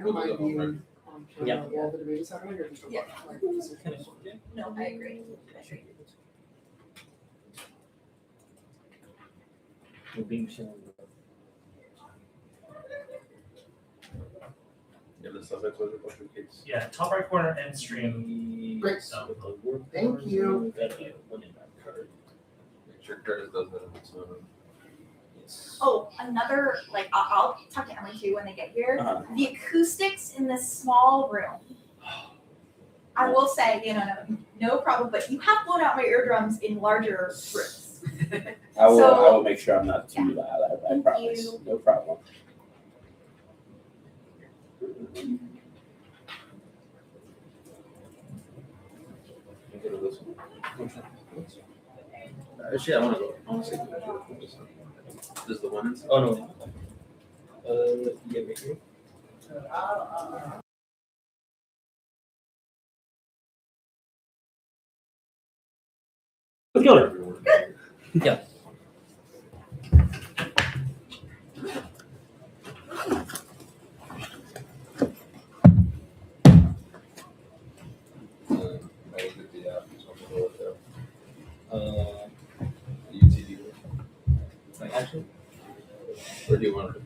don't mind being on camera Yeah. while the debate is happening, or just Yeah. No, I agree. We're being shown. Yeah, the subject was a bunch of kids. Yeah, top right corner end stream. Great. So, Thank you. Make sure Curtis does that. So. Oh, another, like, I'll talk to Emily too when they get here. Uh-huh. The acoustics in this small room. I will say, no problem, but you have blown out my eardrums in larger rooms. I will. So- I will make sure I'm not too loud. I Thank promise. you. No problem. Go to this one. Actually, I want to go. I want to see. This is the one inside. Oh no. Yeah, make sure. let's go. Yeah. I will get the app. So I'm going to go Uh, with the UTD. like actually. Or do you want to?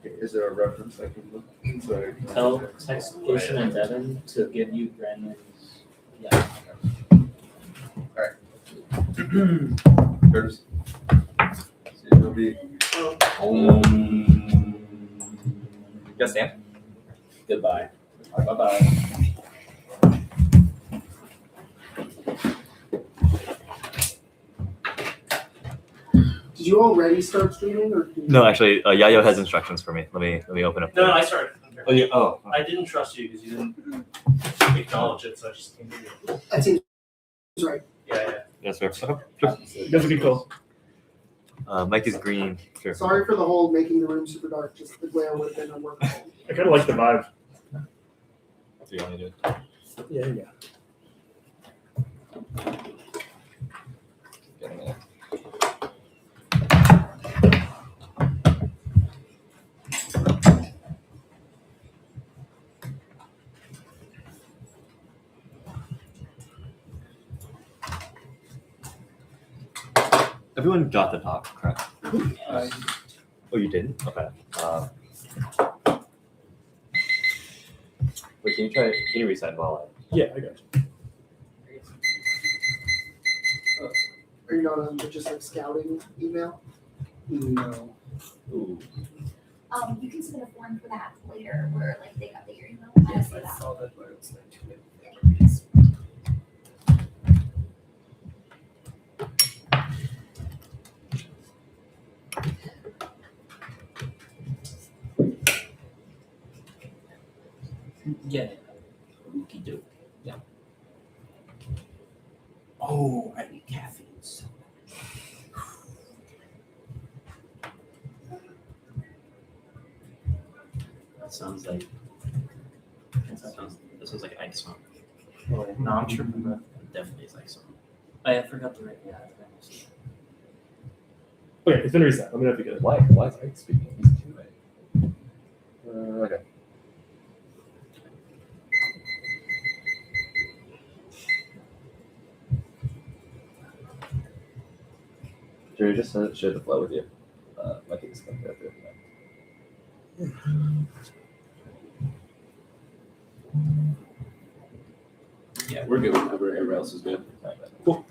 Is there a reference I can look? Sorry. Tell text Ocean and Devin to give you Brandon's. Yeah. Curtis. See, it'll be. Yes, Sam? Goodbye. Bye bye. Did you already start streaming, or? No, actually, Yayo has instructions for me. Let me open up. No, I started. Oh, yeah. Oh. I didn't trust you because you didn't acknowledge it, so I just came to you. That seems right. Yeah. Yes, sir. That's a good call. Mike is green. Sure. Sorry for the whole making the room super dark. Just the glare would have been unworkable. I kind of like the vibe. What do you want to do? Yeah. Get a minute. Everyone got the talk, correct? Oh, you didn't? Okay. Wait, can you reset while Yeah, I got you. Are you not on the just like scouting email? No. Ooh. You can submit a form for that later, where like they update your email. Yes, I saw that, but it's like too late. Yeah. Okie doke. Yeah. Oh, I need caffeine. So. That sounds like. That sounds like ice song. No, I'm sure. Definitely is ice song. I forgot the right. Yeah. Okay, it's been reset. Let me know if you get it. Why is Ike speaking? He's too late. Okay. Jerry, just share the flow with you. Mike is going to go through it. Yeah, we're good. Everybody else is good. Cool.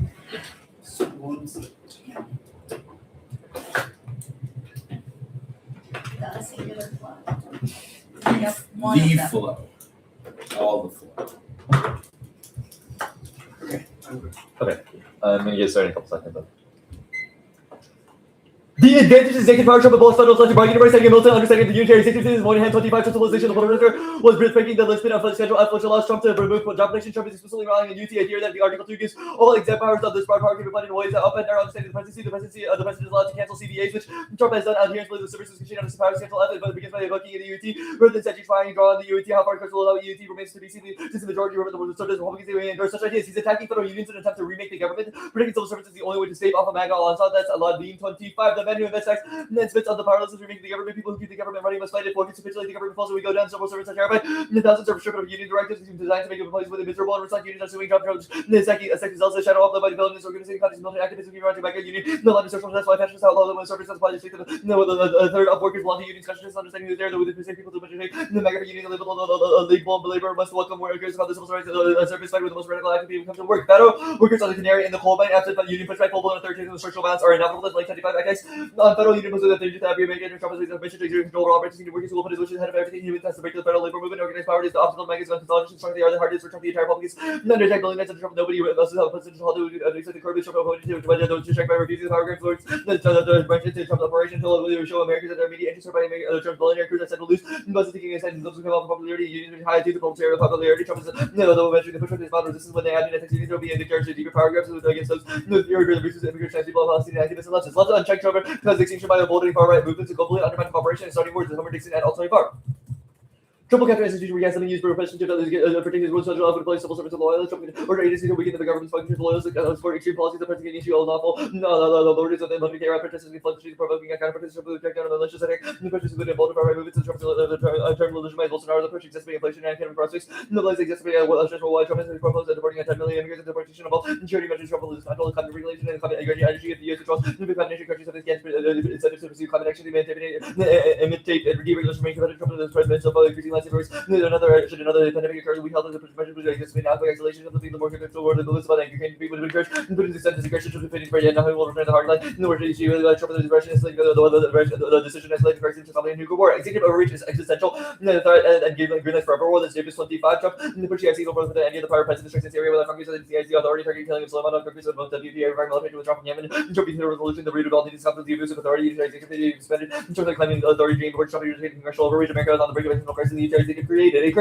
The singular flow. The, Yep, one of the them. flow. All the flow. I'm going to get started in a couple seconds. The advantages taken power trump of both federal electric bargaining rights, setting a militant understanding of the unitary 60 one hand 25 centralization of the River was breathtaking. The list of schedule F, which allows Trump to remove domination. Trump is explicitly relying on UT idea that the Article 2 gives all exempt powers of this broad power can be applied in ways that up and down understanding the presidency. The presidency of the president is allowed to cancel CBAs, which Trump has done. Adherents believe the services constrained on his powers cancel F, but it begins by evoking in the UT rather than statutes finding draw on the UT. How far control of UT remains to be seen. Since the majority of the Republicans endorse such ideas, he's attacking federal unions in an attempt to remake the government. Predicting civil service is the only way to stave off a MAGA onslaught. That's allowed Beam 25. The men who invest tax and spits on the powerlessness remain the government. People who keep the government running must fight it for capitulate. The government falls, so we go down. Civil servants are terrified. Thousands are stripped of union directives designed to make a place with a miserable and recycled unions are suing job jobs. The second is also a shadow of the body building organizing countries, military activists who around to back a union. No longer social justice, fashion, how low the service applies to state. No, a third of workers belong to unions. Consciousness understanding that they're the within people to budget. The mega union legal labor must welcome workers about the civil rights service fight with the most radical active people come to work. Federal workers on the canary in the coal mine after the union pushback, full blown authoritative and structural balance are inevitable. Like 25 case on federal union was that they just have you make it Trump is a mission to exert control over operations union workers who will put his wishes ahead of everything. Human has to break the federal labor movement. Organized power is the obstacle to mechanism consolidation. Strong they are the hardest for Trump the entire public is under tech building. That's Trump. Nobody else is puts into hold to accept the curb Trump opponent to whether those check by refusing the power grab floors. The branch into Trump's operation until they show Americans that their media interest by Trump's billionaire crews that said to lose. Most thinking is that those who come off popularity unions high to the popularity. Trump is though eventually the push of his model resistance when they add in attacks unions will be in the charge of deeper power grabs against those the reasons immigrant trans people Palestinian activists and leftists. Left unchecked Trump because extinction by the boldly far right movements to globally undermine cooperation and starting wars with Homer Dixon and Alternate Farm. Triple capture institution where he has something used for oppression to protect his rules, social often place civil servants and loyalists, order agencies to weaken the government's function to loyalists, support extreme policies that persecute issue unlawful, authorities of the military care protesters and flood provoking a kind of protest to crack down on the malicious attack, the protesters including bold far right movements and Trump's term legitimize Bolsonaro, the push exacerbating inflation and economic prospects, the blaze exacerbating why Trump has proposed deporting 10 million immigrants and deportation of all security measures, Trump will lose control of climate regulation and climate energy if the U.S. controls the combination countries have against incentives to pursue climate action, imitate and deregulation, remain competitive. Trump is president of increasing life savers. Should another pandemic occur, we held as a measure to anticipate now by isolation of the people more control over the beliefs about angry people would encourage and put into sentence aggression to the fitting for yet now will return the hard line. No word issue Trump is aggression is like the decision has led to Brexit to something nuclear war. Executive overreach is existential and gave green light for everyone. That's James 25 Trump the push the IC over the any of the prior president restricts area without Congress and the IC authority targeting killing of Suleiman Congress and both WPA environmental with Trump from Yemen. Trump the resolution the read all needs to the abuse of authority executive suspended in terms of claiming authority James Trump irritating congressional overreach America on the brink of international crisis the UTR created a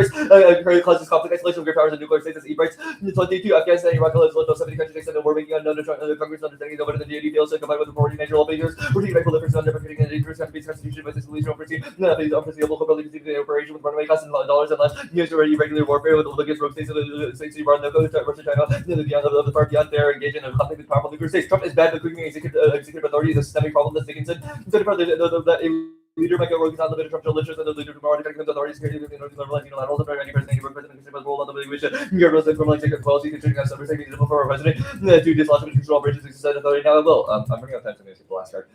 curse causes conflict, isolation of great powers and nuclear states as e-rights. 22, Afghanistan, Iraq, left 70 countries except the war making unknown to Congress understanding over the DoD fails to combine with reporting major lawmakers. We're taking back full difference on different and dangerous countries constitution by this solution over to the unforeseeable public the operation with runaway costs and dollars and less. Used already regular warfare with the against rogue states of the states you brought no go to Russia, China, the far beyond there engaging in conflict with powerful nuclear states. Trump is bad at cooking executive authority is a systemic problem that's Dickinson. Instead of that leader might go rogue is not limited Trump delicious and the leader tomorrow to the authorities security in order to normalize unilateral the any president but role on the which governments and criminal executive policy considering us undertaking the for our president to dislodge and control operations exercise authority. Now I will. I'm bringing up time to the last card.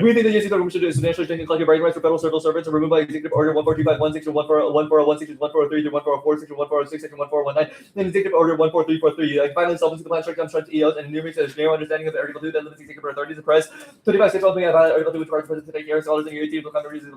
We think the UC government should do substantially taking collective bargaining rights for federal civil servants and removed by executive order 14251 section 1401 section 1403 through 1404 section 1406 section 1419 and executive order 14343 finally solves the plan strike down strike EOs and enumerates a narrow understanding of Article 2 that limits executive authorities. The press 25 section 1 Article 2 which requires the president to take care of scholars and UAT will come to reasons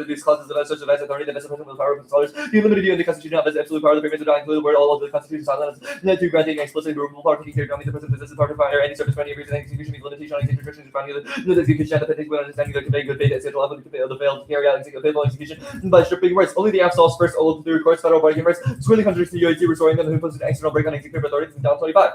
these clauses of such a vast authority that the president will power of scholars. The limited view in the Constitution of absolute power. The payments do not include the word all of the Constitution silence. To granting explicitly the removal power taking care of the president possesses power to fire any service for any reason. Execution means limitation on executive restrictions finding the execution and the pending with understanding that conveying good faith and schedule of the failed to carry out faithful execution by stripping rights. Only the absolves first all through courts federal bargaining rights. Squarely contradicts the UAT restoring them who imposes an external break on executive authorities in down 25.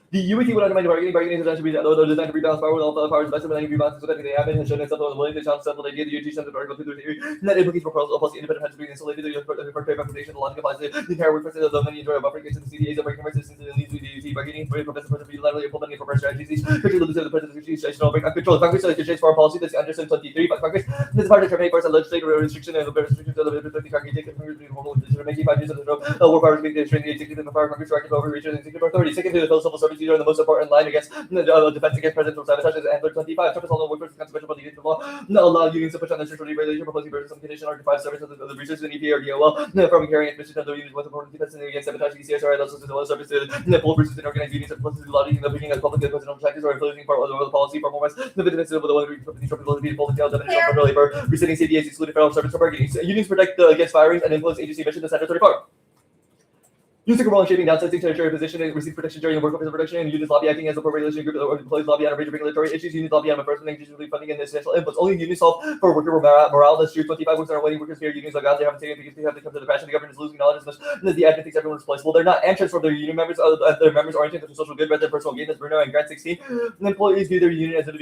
The UAT would undermine bargaining is designed to be designed to rebalance power with all the powers vested with any rebalance so that they have been has shown itself willing to challenge settled idea. The UAT sends Article 2 theory that implicates proposal of policy independent has being insulated. The for trade representation, the logic applies to the entire workforce of the many enjoy a buffer against the CDAs of bargaining rights since the needs of the UAT bargaining for professor for the unilaterally implementing for strategies. Quickly limits the president's institutional break on control. Congress shapes foreign policy that's under 23, but Congress is part of terminate parts of legislative restriction and the restrictions of the Congress making 5 years of the war powers being destroyed the executive and power Congress directed over reaching executive authority. Secondly, the civil service are the most important line against defense against presidential sabotage is Antler 25. Trump is all the workers consequential about the law. Not allow unions to push on the security regulation proposing versus some condition Article 5 service of the research in EPA or DOL from carrying its mission of the unions was important defense against sabotage the CSR also the service to the full versus organized unions and plus lobbying the beginning of public good presidential practice or influencing part of the policy for more the defense of the one Trump will be full detail definition of federal labor rescinding CDAs excluding federal service for bargaining. Unions protect against firings and influence agency mission to Center 34. Use the role in shaping downsizing territorial position and receive protection during workforce production and unions lobby acting as a pro-regulation group or employees lobby on a range of regulatory issues. Unions lobby on enforcement and usually funding and essential inputs. Only unions solve for worker morale. This year, 25 workers are waiting workers here. Unions are God. They haven't taken because they have to come to the passion. The government is losing knowledge as much as the admin thinks everyone is replaceable. They're not anxious for their union members. Their members oriented to social good rather than personal gain. That's Bruno and Grant 16. The employees view their union as a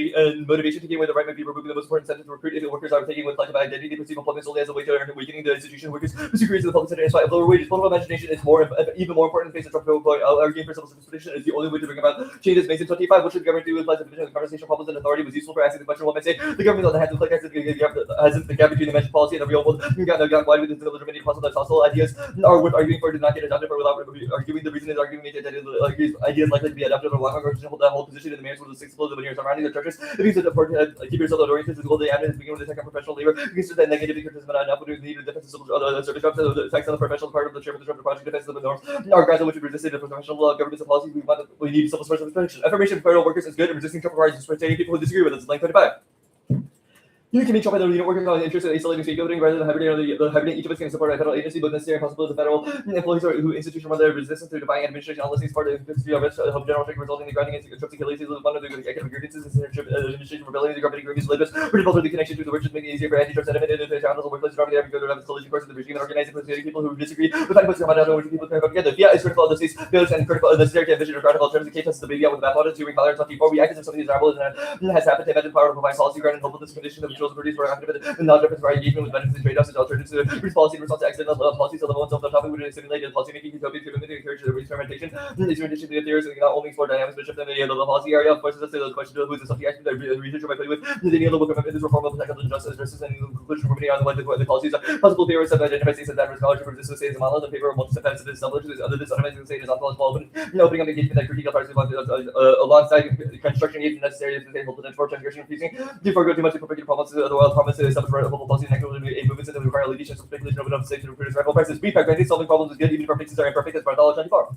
motivation to gain away the right might be removing the most important incentive to recruit. If the workers are taking with collective identity, they perceive employment solely as a way to earn weakening the institution. Workers who agree to the public center in spite of lower wages. Political imagination is more even more important in the face of Trump point, arguing for civil service petition is the only way to bring about changes. Mason 25, what should the government do with the division of conversational problems and authority was useful for asking the question, what may say the government on the hands of the hasn't the gap between the mentioned policy and the real world got wide with the legitimate possible that hostile ideas are worth arguing for, did not get adopted for without arguing. The reason is arguing that ideas likely to be adopted for long or hold that whole position in the marriage with the 6 of the years surrounding the churches. If you said keep yourself oriented to the goal of the admin is begin with the attack on professional labor, you can say that negative criticism and enough would need the defense of service jobs, the attacks on the professional part of the chairman of the project defense of the norms, our grants which we resisted the professional governments and policies we need civil service protection. Affirmation of federal workers is good and resisting Trump requires disparaging people who disagree with us. It's line 25. You can make Trump and the unit workers on the interest of isolating scapegoating rather than hibernating each of us can support a federal agency, but necessary and possible as the federal employees who institution run their resistance to defying administration unless he's part of the history of it, help general strike resulting in the grounding and Trump's Achilles is one of the economic grievances administration rebellion, the government agreements labors, which involves the connection to the workers making it easier for anti-Trump sentiment and the channels of workplace driving every good around the collision course of the regime and organizing people who disagree with finding puts out which people can come together. Yeah, it's critical of the state's failures and critical of necessary to envision radical alternatives. The case is the baby out with the bathwater to ring color 24. We act as if something is desirable and has happened to imagine power to provide policy ground and hope this condition of which produced for active and not difference for engagement with benefits and trade-offs as alternatives to the policy in response to accidental policies of the ones of the topic which is simulated policy making utopia to encourage the experimentation. Experimentation to the theories not only explore dynamics but shift them in the policy area. Of course, let's say the question of who is the subject that researcher might play with. The idea of the book of this reform of the technical justice and conclusion from on the policies of possible theories of identify states as adverse college for resistance states and models in favor of multi-step to establish other disorganizing the state is also opening opening up engagement that critique of parties alongside construction needs necessary to stay hopeful for transgression refusing to forego too much to perfect problems to the world promise to establish a policy and a movement that require leadership and speculation of enough state to produce radical prices. Be fact, granting solving problems is good even if our fixes are imperfect as Bartholomew 24.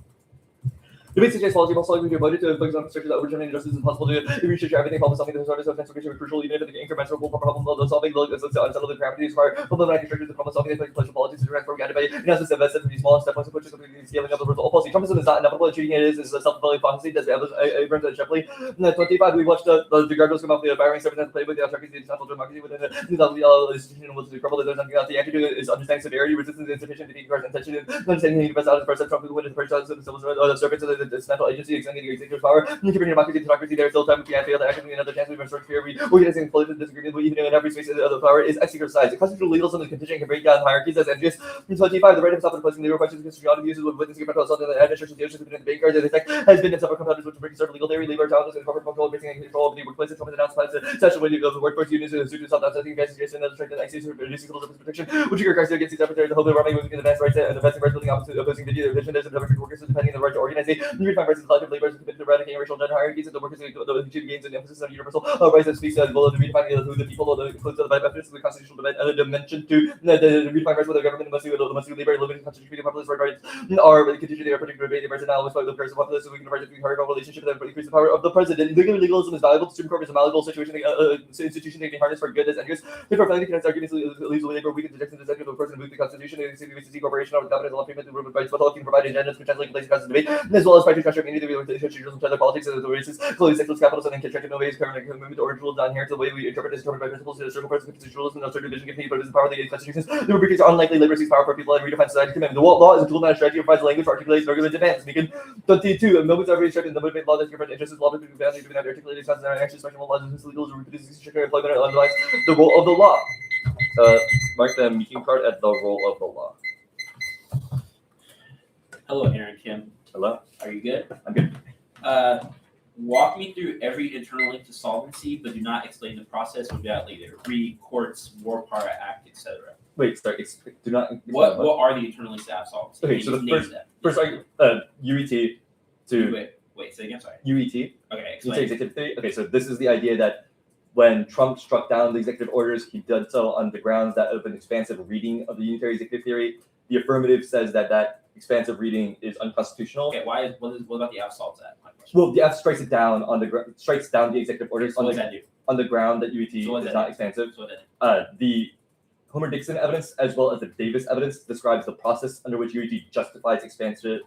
Debate suggests policy also likely to be avoided to focus on structure that overturning injustice is impossible to research everything problem solving the disorders of transformation is crucial even if the incremental problem solving unsettled parameters require problematic structures of problem solving and potential policies to transform guided by analysis of invested to be small step-by-step approaches to scaling up the result policy. Trumpism is not inevitable, achieving it is a self-fulfilling prophecy that's Abrams and Shepley. In 25, we watched the guardrails come up with the firing service and play with the authorities of international democracy within the institution and what's to crumble. There's nothing else. The act to do is understanding severity, resistance, insufficient, defeat, guards, intention, and understanding the best out of the person. Trump who went into the first of the civil servants of the central agency extending the executive power. You can bring democracy, democracy. There's still time if you can't fail to actually another chance. We've been searching for organizing political disagreement, but even in every space of the power is exercised. The constitutional legalism is contingent can break down hierarchies as envious. In 25, the right of self-imposing labor questions against the abuses of witnessing mental assault and the administration of the between the bank guards and the tech has been in several competitors which break certain legal theory, labor challenges, and corporate control, breaking and control of the workplace. Trump has announced plans to session with the workforce unions to students self-assessing investigation and strengthen access to reducing civil service protection, which regards against these efforts to hope that we're making the advanced rights and advancing rights building opposing the division. There's a diversion of workers depending on the right to organize. The redefine versus collective labor is committed to eradicating racial gender hierarchies and the workers achieve gains and emphasis on universal rights that speaks as well as the redefining who the people of the includes the benefits of the constitutional dimension to the redefine rights where the government must do labor limiting constitutional populist rights are conditioned they are particularly diverse and now with the person populace so we can the hierarchical relationship that increase the power of the president. Legalism is valuable to Supreme Court is a malleable situation institution that can harness for good as interest. Therefore, finally connects arguments leaves the labor weaken the Jackson executive of the person and the constitution and the corporation over the government and payment to rights but all can provide agendas which translate place across the debate as well as fight to structure community with other politics and the races clearly sexual capitals and then contracted no ways permanent movement or rules down here to the way we interpret is determined by principles to the circle parts of constitutional and certain division can but power of the constitutions. The rubrics are unlikely liberty power for people and redefine society commitment. The law is a tool not a strategy provides language for articulating arguments demands. Speaking 22 moments are restricted the movement law that different interests law between family to articulated concepts and actions spectrum of laws and legal to reproduce structure employment and underlies the role of the law. Mark the meeting card at the role of the law. Hello, Aaron Kim. Hello. Are you good? I'm good. Walk me through every internal link to solvency, but do not explain the process without later. Read courts, War Power Act, etc. Wait, sorry. Do not. What are the internal links to have solvency? Okay, so the first UET to wait. Say again. Sorry. UET. Okay. Explain. Explain. Okay, so this is the idea that when Trump struck down the executive orders, he did so on the grounds that of an expansive reading of the unitary executive theory. The affirmative says that expansive reading is unconstitutional. Okay, what about the F solves that? My question. Well, the F strikes it down strikes down the executive orders So what does that do? on the ground that UET is not expansive. So what The Homer-Dixon evidence, as well as the Davis evidence, describes the process under which UET justifies expansive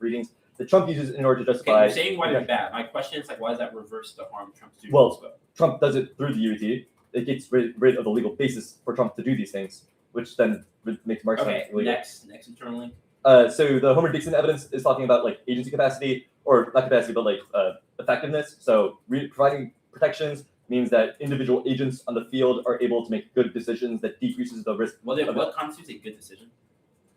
readings that Trump uses in order to justify. Okay, you're saying why they're bad. My question is why does that reverse the harm Trump's doing? Well, Trump does it through the UET. It gets rid of the legal basis for Trump to do these things, which then makes Marx illegal. Next internal link. So the Homer-Dixon evidence is talking about agency capacity, or not capacity, but effectiveness. So providing protections means that individual agents on the field are able to make good decisions that decreases the risk. What constitutes a good decision?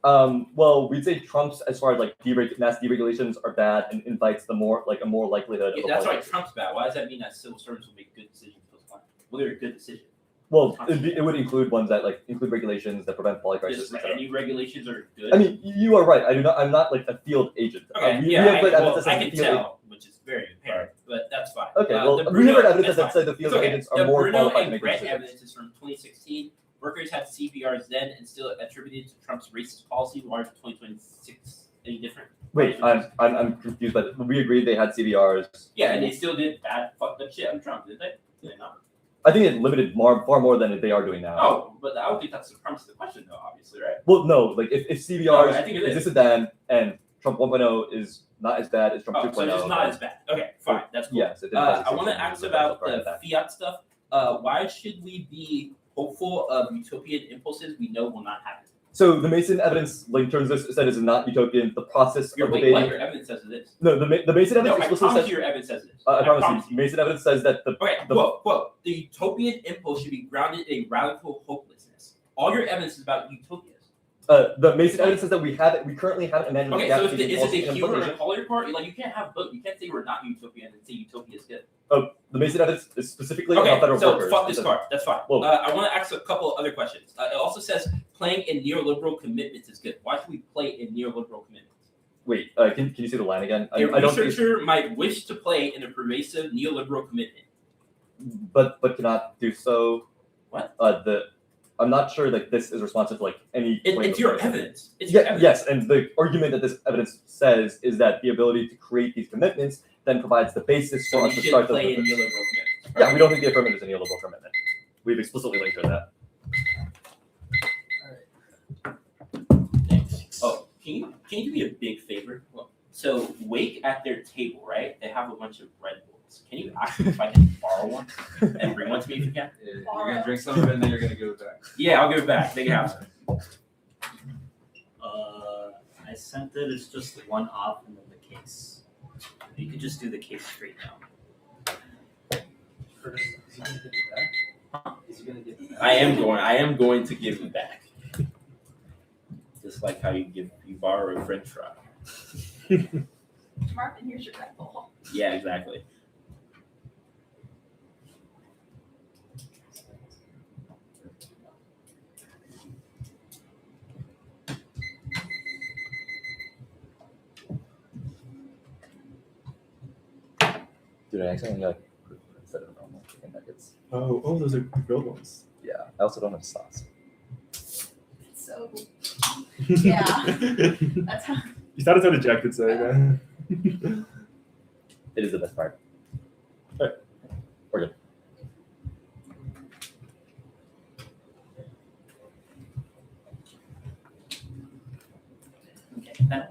Well, we'd say Trump's as far as like mass deregulations are bad and invites a more likelihood. Yeah, of that's a right. Trump's bad. Why does that mean that civil servants will make good decisions post-climate? Well, they're a good decision. Well, it would include ones that include regulations that prevent poly crisis. Just any regulations are good. I mean, you are right. I'm not like a field agent. Okay, We yeah, have good I evidence that can says the field tell, which is very apparent, but that's fine. Okay, well, the we have Bruno- evidence that that's says the field It's okay. agents The are more Bruno qualified to and make Brett decisions. evidence is from 2016. Workers had CPRs then and still attributed to Trump's racist policy. Why is 2026 any different? Wait, I'm confused, but we agreed they had CVRs. Yeah, and they still did bad, fucked up shit on Trump, did they? Did they not? I think it limited far more than they are doing now. Oh, but I don't think that's the premise of the question, though. Obviously, right? Well, no, like if No, CVRs I think it is. existed then and Trump 1.0 is not as bad as Trump 2.0. Oh, so it's not as bad. Okay, fine, that's cool. Yes, it did I want to ask about the fiat stuff. Why should we be hopeful of utopian impulses we know will not happen? So the Mason evidence, like in terms of this, said is not utopian. The process of Wait, debating. what? Your evidence says it is. No, the Mason No, evidence I explicitly promise says. you your evidence says it is. I promise you. Mason evidence says that the Okay, the- quote, the utopian impulse should be grounded in a radical hopelessness. All your evidence is about utopias. the Mason evidence says that we currently haven't imagined Okay, gap so is between it a policy and human or a implementation. color part? Like, you can't have both. You can't say we're not utopian and say utopia is good. The Mason evidence is specifically Okay, about federal so workers. fuck this card. That's fine. Whoa. I want to ask a couple other questions. It also says playing in neoliberal commitments is good. Why should we play in neoliberal commitments? Wait, can you say the line again? A I don't think researcher might wish to play in a pervasive neoliberal commitment. but cannot do so. What? I'm not sure that this is responsive to like any. claim It's of your commitment. evidence. It's your evidence. Yes, and the argument that this evidence says is that the ability to create these commitments then provides the basis So for we us to should start those play in commitments. neoliberal commitments. Yeah, we don't think the affirmative is a neoliberal commitment. We've explicitly linked to that. Thanks. Oh, can you do me a big favor? So Wake at their table, right? They have a bunch of Red Bulls. Can you ask them if I can borrow one and bring one to me if you can? Yeah, you're gonna drink some of it and then you're gonna give it back. Yeah, I'll give it back. They can have some. I sent it. It's just one off and then the case. You could just do the case straight now. First, is he gonna give it back? Is he gonna give it back? I am going to give it back. Just like how you borrow a French fry. Marvin, here's your Red Bull. Yeah, exactly. Dude, I accidentally got instead of normal chicken nuggets. Oh, those are grilled ones. Yeah, I also don't have sauce. So, yeah, that's how. You thought it sounded Jack would say that. It is the best part. Alright, we're good. Okay. Now,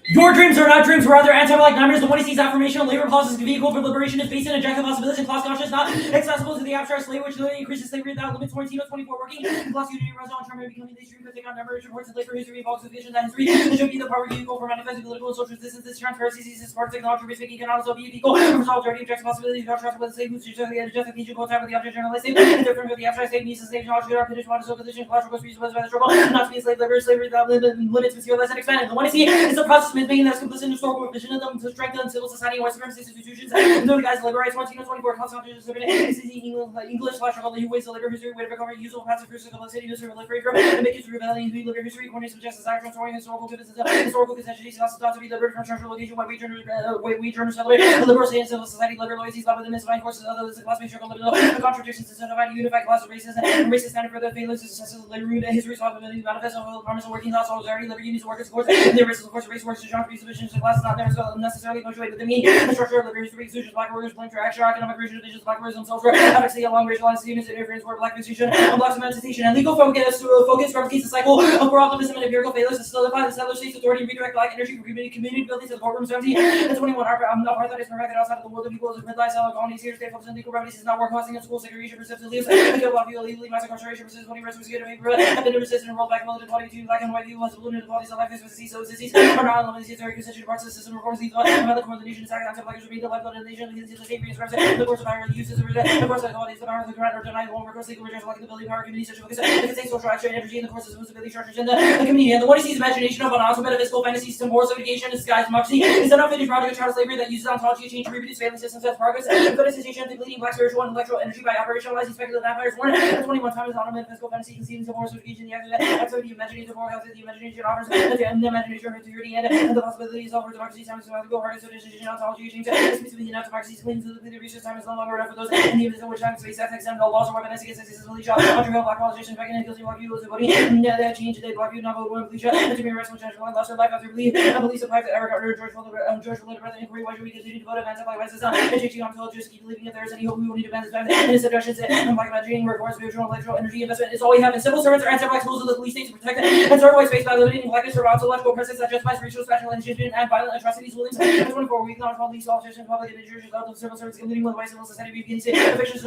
Your dreams are not dreams, rather anti-black nightmares. The one who sees affirmation of labor clause as a vehicle for liberation is based on objective possibilities and class conscious, not accessible to the abstract slave, which literally increases slavery without limits. 24 working in class unity resident on term becoming the extreme, take on numbers, reports of labor history, involves vision that history. It should be the power vehicle for manifesting political and social resistance, transparency, smart technology, risk taking, economics, of vehicle, resolve dirty objective possibilities, contrast with the slave, who's just the justification, contact with the object generalized slave, and different with the abstract slave, needs to slave, knowledge, good, opposition, modest, opposition, class, request, reasons, by the struggle, not to be a slave, labor, slavery without limits, materialized, and expanded. The one I see is the process of making that's complicit in historical vision of them to strengthen civil society and white supremacist institutions. No guys, labor rights, 24, constitution, English, who ways to labor history, way to recover, useful, passive, crucial, city, history, life, freedom, and make history, rebellion, labor history, coordinates, justice, act, transforming historical goodness, historical consensus, also thought to be liberal from structural location, white we journalists celebrate, liberal state and civil society, liberal loyalties, love with the misdefined forces, others, the class based struggle, liberal, contradictions, incentivize unified class of races, and racist standard for the failures, success of the labor root, history, responsibility, manifest of promise of working class, solidarity, labor unions, workers, course, and the races, of course, race workers, John, submissions, the class is not necessarily punctuated with the mean, the structure of labor history, exclusion, black workers, blame for action, economic regional divisions, black workers themselves, advocacy along racial lines, students, interference, for black institution, and black emancipation, and legal focus replicates the cycle of for optimism and empirical failures to solidify the settler state's authority, redirect black energy for community buildings to the courtroom 17 and 21. I'm not part that is perfected outside of the world of equals, midlife, cell, colonies, here, state focus on legal remedies, is not work causing in school, segregation, persistent leaves, and kill black people illegally, mass incarceration, persistent, body rest, mosquito, paper, and then persistent, enrolled black, militant, body between black and white people, has a balloon in the bodies of life, disease, are not the historic essential parts of the system, reforms lethal, about the core of the nation, attack, anti-blackers, repeat the lifeblood of the nation, against the state, reascribes the course of power, the uses of the course of qualities, the power of the grant, or deny the one, recourse, legal returns, like the ability, power, community, social focus, the consent, social action, energy, and the course of ability, structures, and the community, and the one who sees imagination of an awesome metaphysical fantasy system, wars, litigation, disguised democracy, is an unfinished product of child slavery that uses ontology to change, reproduce family systems as progress, fetishization of depleting black spiritual and intellectual energy by operationalizing speculative vampires, 21 times on a metaphysical fantasy, conceiving of wars, litigation, the activity of imagination, the forecast, the imagination offers, the imagination of security, and the possibilities of democracy, time is to go hard, so decision, ontology, change, specifically enough democracy, cleans the research time is no longer enough for those in the which time, space, ethics, and the laws are weaponized against accessibility, shot, controversial black politicians, back in guilty, block you, lose body, that change, they block you, not vote, one, please, and to be arrested, change, one, lost their life after belief, and beliefs of private Eric Carter, George Fuller, President Inquiry, why should we continue to vote events like vices, and changing ontologists keep believing if there is any hope, we will need to ban this time, and instead, I should say, and black imagining, rewards, spiritual, intellectual, energy, investment is all we have, and civil servants are anti-black schools of the police state to protect and serve white space by limiting blackness or ontological presence that justifies racial, spatial, and violent atrocities, rulings, and 24-week non police politicians, public and injurious of civil service, including with white civil society, beginning to affections,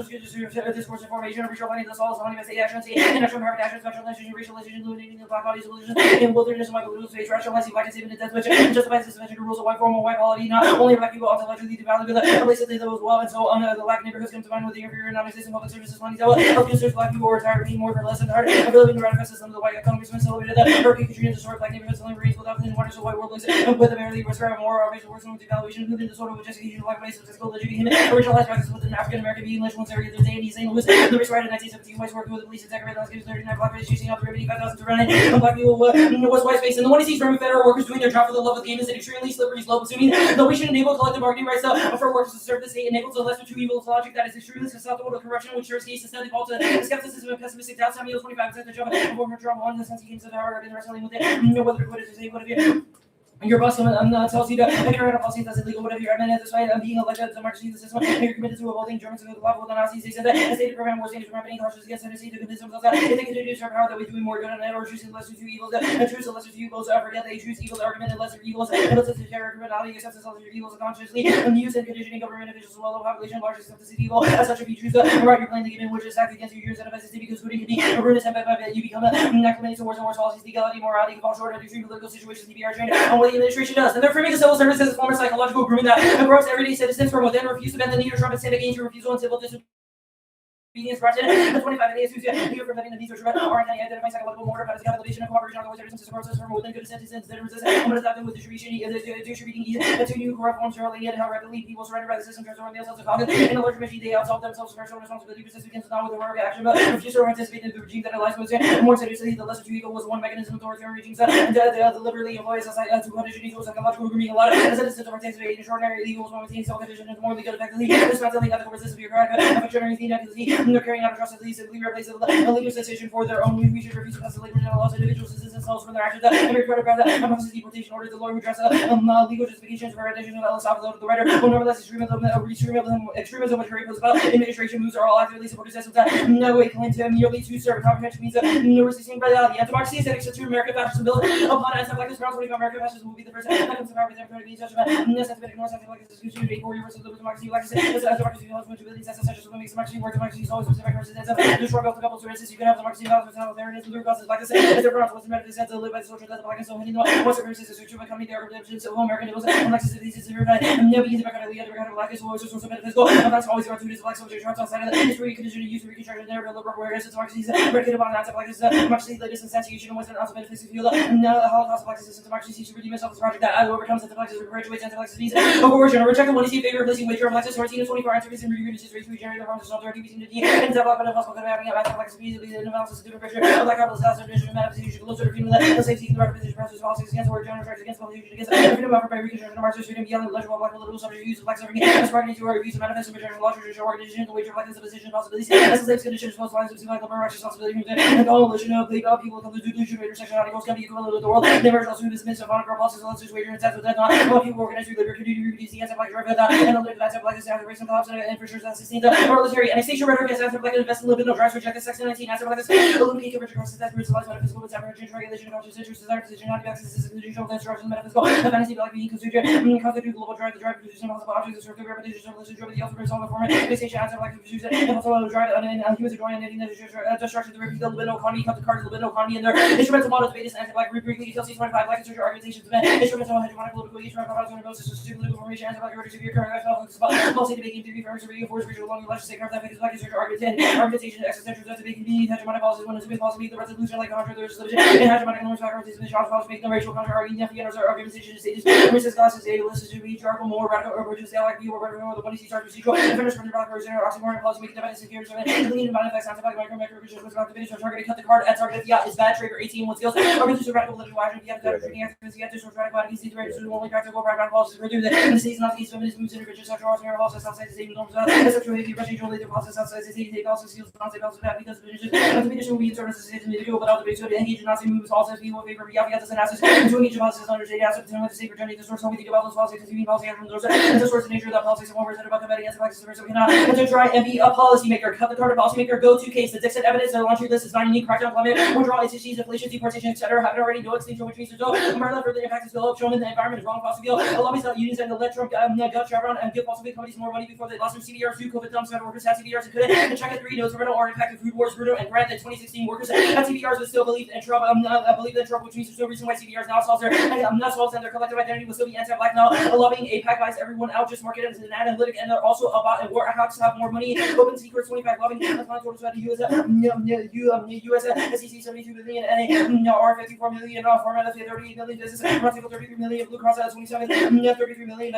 discourse, information, racial planning, the soul, money, state actions, and national power actions, special legislation, racial legislation, eliminating the black bodies, illusions, and wilderness, white blue space, rationalizing black and saving the death, which justifies the suspension of rules of white form, white quality, not only black people, also likely to value the places they live as well, and so on the black neighborhoods come to mind with the inferior non-existent public services, money, health users, black people, or tired, being more for less than hard, of living the radical system of the white economy, celebrated the Hurricane Katrina, destroyed black neighborhoods, only raised without clean waters of white worldlings, with a barely restore more racial works with evaluation, moving disorder with justification of black race, physical legitimacy, originalized practice with an African American being lynched once every other day in St. Louis, the race riot in 1917, whites working with the police and decorated landscapes, 39 black race chasing out 35,000 to run it, and black people was white space, and the one he sees from federal workers doing their job for the love of the game is an extremely slippery slope, assuming that we should enable collective bargaining rights for workers to serve the state, enables the lesser two evils logic that is extremely susceptible to corruption, which serves case instead default to skepticism and pessimistic doubts. Samuel 25% the job and former Trump on the sense he came to power and wrestling with it, whether to quit it or say whatever. Your boss tells you to carry out a policy that's illegal, whatever you're admitted despite being elected to democracy, the system, and you're committed to upholding Germans to the level of the Nazis. They said that a state program was dangerous, preventing cautious against Tennessee to convince themselves that if they continue to serve power, that we're doing more good on it, or choosing the lesser two evils, and choose the lesser two evils, forget they choose evil argument and lesser evils, and listen to terror, criminality, accepts the lesser evils consciously, and use and conditioning government officials as well as population largely accept the evil. As such, if you choose the right, you're playing the game in which is act against you, you're incentivized to because good can be a ruinous and bad, you become acclimated towards more policies, legality, morality, can fall short of extreme political situations, DBR trained on what the administration does. And they're framing the civil service as a form of psychological grooming that corrupts everyday citizens from within, refuse to bend the knee to Trump and stand against your refusal and civil disobedience. The 25 days who's here for letting the visa or identifying psychological mortar, but as elevation of cooperation, always resistance to process from within good citizens that resist, and what is happening with distributing ease, to new corrupt forms early, and how rapidly people surrender by the system, transforming themselves to cognitive, in a larger machine, they absolve themselves of personal responsibility, resist begins not with a work action, but refuse to anticipate the regime that allies with it, more seriously, the lesser two evil was one mechanism of authoritarian regimes that deliberately employs society to condition equal psychological grooming a lot, as a distance of participate in extraordinary legals, maintaining self-condition, and morally good effectively, dismantling ethical resistance of bureaucratic, affectionary thing, they're carrying out atrocities simply replace a legal decision for their own. We should refuse to pass the labor and laws individuals citizens themselves from their actions. Every paragraph that process deportation orders the lawyer who dress legal justifications for additional of the writer. Nevertheless, extremism which rape was about administration moves are all actively supported systems that no way claim to merely to serve comprehension means no resisting by the democracy is annexed to American fascism built upon anti-blackness grounds. 25 American fascism will be the first that comes to power with every judgment. Scientific ignores anti-blackness is usually a core universal democracy. Blackness is democracy knows much abilities as such as what makes democracy work. Democracy is always specific versus destroy both the couples to resist. You can have democracy without there is the causes blackness. As the grounds was the method to live by the social death of blackness. So many once the versus is true by coming the argumentation of American evils and Lexus of these is verified. Never easy back out of the other kind of blackness will always from metaphysical. And that's always going to use black soldier charts outside of the history condition to use reconstruction narrative liberal awareness. It's democracy is predicated upon anti-blackness. Democracy latest instantiation was an also metaphysical field. Now the Holocaust of blackness system democracy seeks to redeem itself as a project that overcomes anti-blackness, perpetuates anti-blackness needs. Overworship, reject the one in favor of placing wager of Lexus 14 to 24 activities and reunits race to regenerate the forms of self-directing between the D and black and possible having anti-blackness immediately the analysis of different pressure of black capitalist class and tradition metaphysics closer to freedom the safety the right position process politics against war general strikes against politics against freedom offered by reconstruction of Marxist freedom beyond the legible black political subject use of black suffering as bargaining to our reviews of manifesto material law tradition organization the wager of blackness of position possibilities as the slaves conditions most lines of like liberal righteous responsibility and the coalition of the people come to delusion intersectionality goals can be equivalent of the world the emergence of this midst of honor policies and let's wager and sense with that not all people organize through liberty community reproduce the anti-black drive and the anti-black is after race and collapse and for sure that sustains the military annexation rhetoric against anti-black and invest in libidinal drives, reject the sex 19, anti-blackness, eliminate conversion process that brutalize metaphysical, metaphysical, regulation, conscious interest, desire, position, non-access, institutional, construction, metaphysical, fantasy, black being constitute global drive, the drive produces impossible objects, the repetition, revolution, drive, the ultimate result of format, fixation, anti-black, produces impossible drive, humans are joining, knitting, destruction, the repeat, the libidinal economy, cut the card, the libidinal economy, and their instrumental model debate is anti-black, briefly, details, 25, black, social argumentation, instrumental, hegemonic, political, each round, political formation, anti-black, severe current, policy debating, theory, firms, force, regional, long, election, state, that is black, is argumentation, existential, debating, hegemonic policies, one is a policy, the resolution, like contra, there's religion, and hegemonic norms, argumentation, the shots, policy, make no racial counter, arguing, argumentation, stages, resist, classes, data, list, to be jargon, more radical, or bridges, they like view, or whatever, the one you see, start procedural, and finish from the black, or oxymoron, policy, making defense, secure, clean, and effects, anti-black, micro, vision, was about to finish, targeting, cut the card, at target, yeah, is bad, trigger, 18, one skills, argumentation, radical, political action, you have to treating activities, you have to radical, easy to ready, so only practical, background policies, we're doing that, and the states not the case, feminist moves, intervention, sexual, policies, outside the same norms, sexual behavior, procedural, later process, outside the state, also skills, non-state, also bad, because the definition will be interpreted as a state, but out the base, so to engage in non-state moves, also people favor, yeah, does an assess, and to engage in policies, understate, assets, and the state, fraternity, the source, how we think about those policies, because you mean policy, and the source and nature of that policy, so one word about combating anti-black so we cannot, and to try and be a policymaker, cut the card of policymaker, go-to case, the Dixon evidence, the laundry list is not unique, crackdown, climate, withdrawal, HCGs, inflation, deportation, etc., haven't already no extinction, which means to go, umbrella for the impact is below, showing the environment is wrong, fossil fuel, lobbies that unions and the let Trump, gut Chevron, and give fossil fuel companies more money before they lost their CDRs, through COVID dumps, federal workers had CDRs and couldn't, and China 3 knows rental or impact of food wars, Bruno, and grant that 2016 workers had CDRs but still believed in Trump, believe in Trump, which means there's no reason why CDRs now solves their, not solves and their collective identity will still be anti-black now, lobbying APAC buys everyone out, just market as an analytic, and they're also about and war hacks have more money, open secrets, 25 lobbying, towards the US, SEC 72 billion, and R 54 million, format of 38 million business, Roundtable 33 million, Blue Cross 27, 33 million,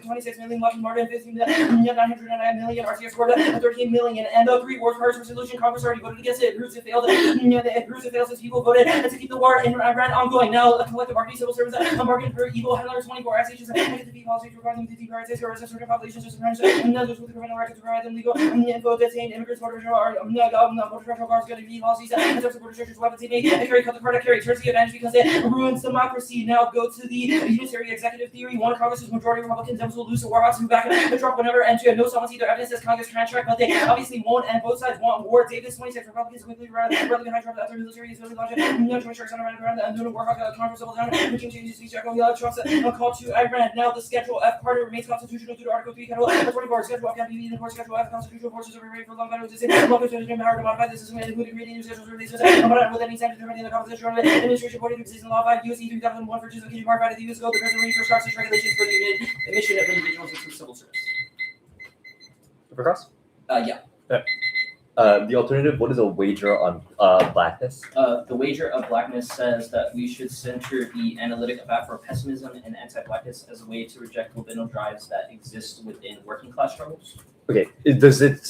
26 million, Lockheed Martin 15 million, 909 million, RCS scored 13 million, and the 3 wars partisan resolution, Congress already voted against it, Bruce it failed, Bruce it failed since people voted to keep the war in Iran ongoing. Now, a collective bargaining civil service, a bargain for evil, handler 24 actions, and defeat policies regarding the deprioritize or certain populations, just friends, and those with the criminal record to provide them legal info, detain immigrants, border control cars, going to be policies, and terms of border searches, weapons, they make, and carry cut the card, carry turns the advantage because it ruins democracy. Now, go to the unitary executive theory. One Congress's majority Republicans, Dems will lose the war box, move back to Trump whenever, and to no someone see their evidence as Congress contract, but they obviously won't, and both sides want war. Davis 26 Republicans quickly run behind Trump after military is really launched. No 20 sharks on around and doing war hawk Congress double down. Regime changes speech echo Trump's call to Iran. Now the Schedule F Carter remains constitutional due to Article 3 Title 24. Schedule F can be the core Schedule F constitutional forces are ready for long battle existing. Long term power to modify the system including creating new schedules releases. But with any time determining the composition of the administration according to existing law 5 USC 3001 for justification modified the US ago the president for structures regulations for the admission of individuals into civil service. Across? Yeah. The alternative, what is a wager on blackness? The wager of blackness says that we should center the analytic about for pessimism and anti-blackness as a way to reject libidinal drives that exist within working class struggles. Okay, does it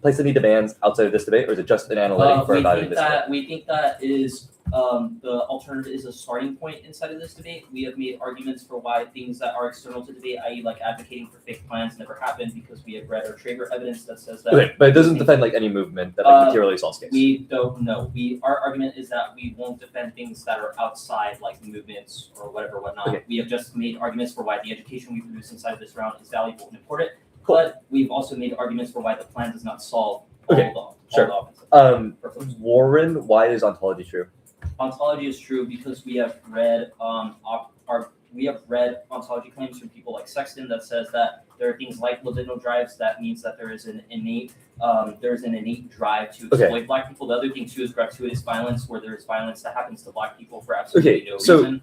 place any demands outside of this debate, or is it just an analytic for evaluating this debate? We think that is the alternative is a starting point inside of this debate. We have made arguments for why things that are external to debate, i.e. like advocating for fake plans, never happened because we have read or Traeger evidence that says that. Okay, but it doesn't defend like any movement that like materially solves case. We don't know. Our argument is that we won't defend things that are outside like movements or whatever. Okay. We have just made arguments for why the education we produce inside of this round is valuable and important. Cool. But we've also made arguments for why the plan does not solve Okay, all sure. the offensive. Warren, why is ontology true? Ontology is true because we have read ontology claims from people like Sexton that says that there are things like libidinal drives. That means that there is an innate drive to exploit Black people. The other thing too is gratuitous violence, where there is violence that happens to Black people for absolutely no reason.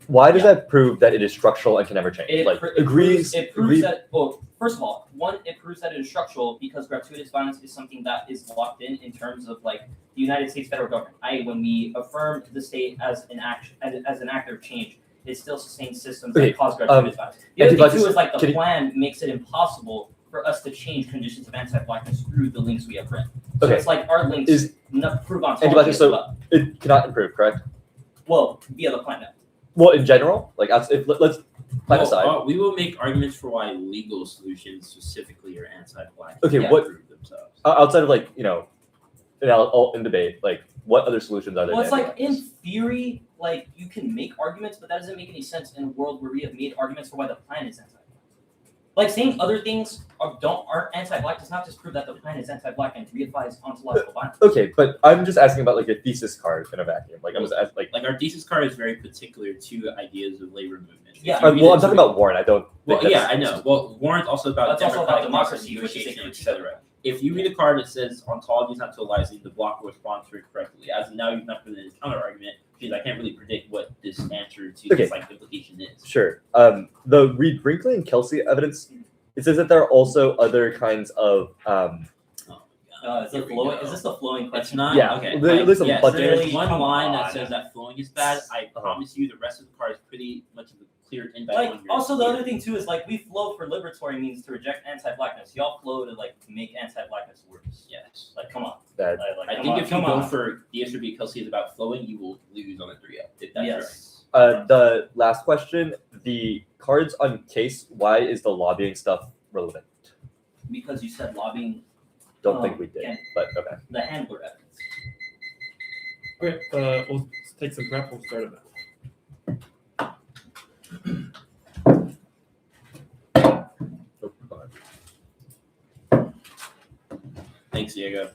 Why does that prove that it is structural and can never change? It proves that. Well, first of all, it proves that it is structural because gratuitous violence is something that is locked in terms of like the United States federal government. When we affirm the state as an actor of change, it still sustains systems that cause gratuitous violence. The other thing too is like the plan makes it impossible for us to change conditions of anti-Blackness through the links we have read. So it's like our links prove ontology as well. It cannot improve, correct? Well, via the plan. Well, in general, like let's plan aside. We will make arguments for why legal solutions specifically are anti-Black. Okay, can't what prove themselves. Outside of like in debate, like what other solutions are there? Well, it's like in theory, like you can make arguments, but that doesn't make any sense in a world where we have made arguments for why the plan is anti-Black. Like saying other things aren't anti-black does not just prove that the plan is anti-black and to be advised ontological violence. Okay, but I'm just asking about like a thesis card in a vacuum. Like I was asking, like Like our thesis card is very particular to ideas of labor movement. If Yeah. you read well, it I'm talking to- about Warren. I don't. Well, think yeah, that's- I know. Well, Warren's also about That's also about democracy, democracy, which is negotiation, a etc. If you read a card that says ontology is not totalizing, the block will respond to it correctly. As now you've not presented a counter argument, because I can't really predict what this answer to Okay. this like implication is. Sure. The Reed Brinkley and Kelsey evidence. It says that there are also other kinds of Is this the flowing It's question? not Yeah, okay. there's a yes, bunch. there's Really? one Come line on. that says that flowing is bad. I promise you, the rest of the card is pretty much of a clear invite. Like, on your also the theory. other thing too is like we flow for liberatory means to reject anti-blackness. Y'all flow to like make anti-blackness worse. Yes. Like, come on. that. Like, I come think on, if you come go on. for the answer B Kelsey is about flowing, you will lose on a 3-up. If that's Yes. The last question: the cards on case. Why is the lobbying stuff relevant? Because you said lobbying Don't think we did, yeah. but okay. the handler evidence. Okay, we'll take some prep. We'll start it now. Oh, God. Thanks, Diego.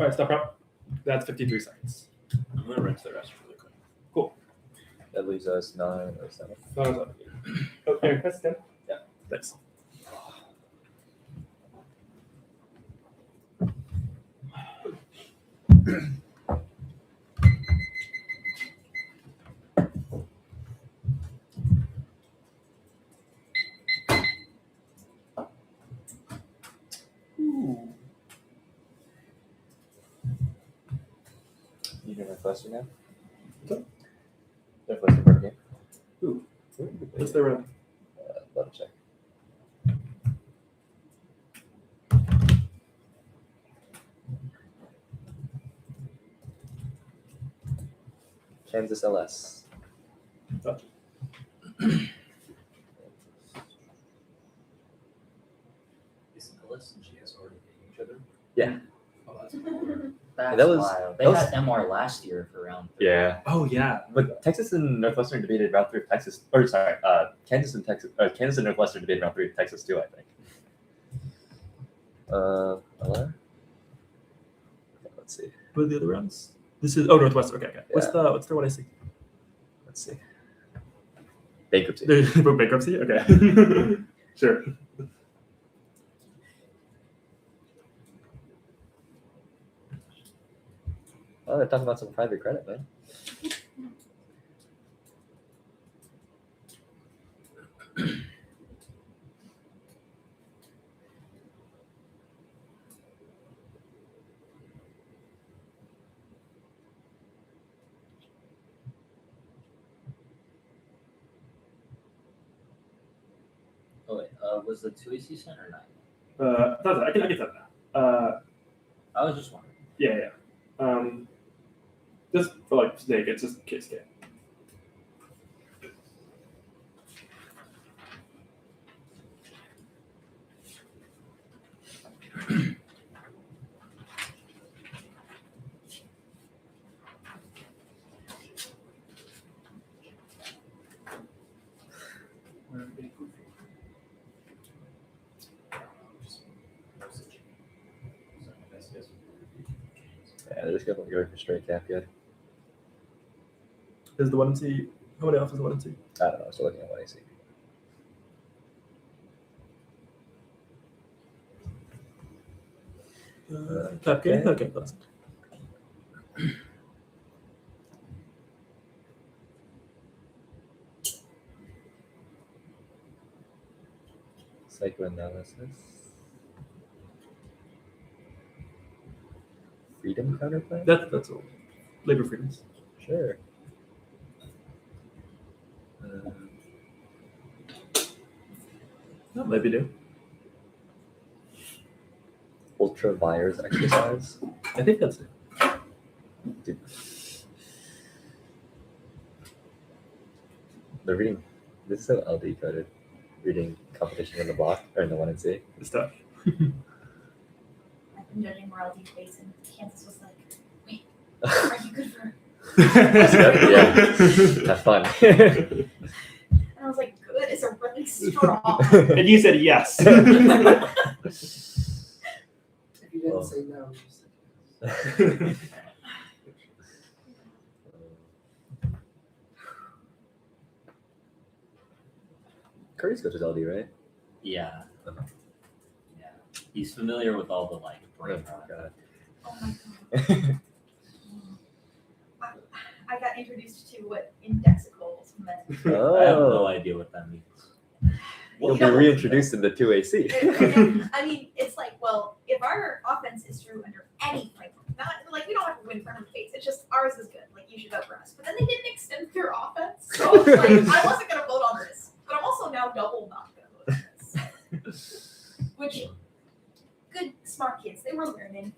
All right, stop prep. That's 53 seconds. I'm gonna rinse the rest really quick. That leaves us 9 or 7. No. Okay, that's 10. Yeah. Thanks. You doing Northwestern now? Okay. Northwestern birthday. Who? What's their round? Let me check. Kansas LS. Gotcha. Is Ellis and GS already dating each other? Yeah. Oh, that's cool. That's that was- wild. They that was- had MR last year for round 3. Yeah. Oh yeah. But Texas and Northwestern debated round 3 of Texas. Or sorry, Kansas and Northwestern debated round 3 of Texas too, I think. LA? Let's see. What are the other rounds? This is Northwestern. Okay. What's the one I see? Let's see. Bankruptcy. About bankruptcy? Okay. Sure. Oh, they're talking about some private credit, man. Oh wait, was the 2AC sent or not? I can that now. I was just wondering. Yeah. Just for like snake, it's just case game. Yeah, they're just going for straight cap good. Is the 1MC? How many off is the 1MC? I don't know. I'm still looking at what I see. Cap game? Okay, that's Psychoanalysis. freedom counterplan? That's all. Labor freedoms. Sure. That might be new. Ultra virus exercise. I think that's it. Dude. They're reading. This is so LD coded. Reading competition in the block or in the 1 and C. It's tough. I've been judging morality debates, and Kansas was like, "Wait, are you good for?" Yeah. Have fun. And I was like, "Good is a really strong." And you said yes. If you didn't Well. say no, you said yes. Curry's coach is LD, right? Yeah. Uh-huh. Yeah. He's familiar with all the like Oh brain my rot. god. Oh my god. I got introduced to what indexicals meant. Oh. I have no idea what that means. You'll be reintroduced in the 2AC. I mean, it's like, well, if our offense is true under any framework, not like we don't have to win front of the face. It's just ours is good. Like you should vote for us. But then they didn't extend their offense, so I was like, I wasn't gonna vote on this. But I'm also now double not gonna vote on this. Which, good, smart kids. They were learning.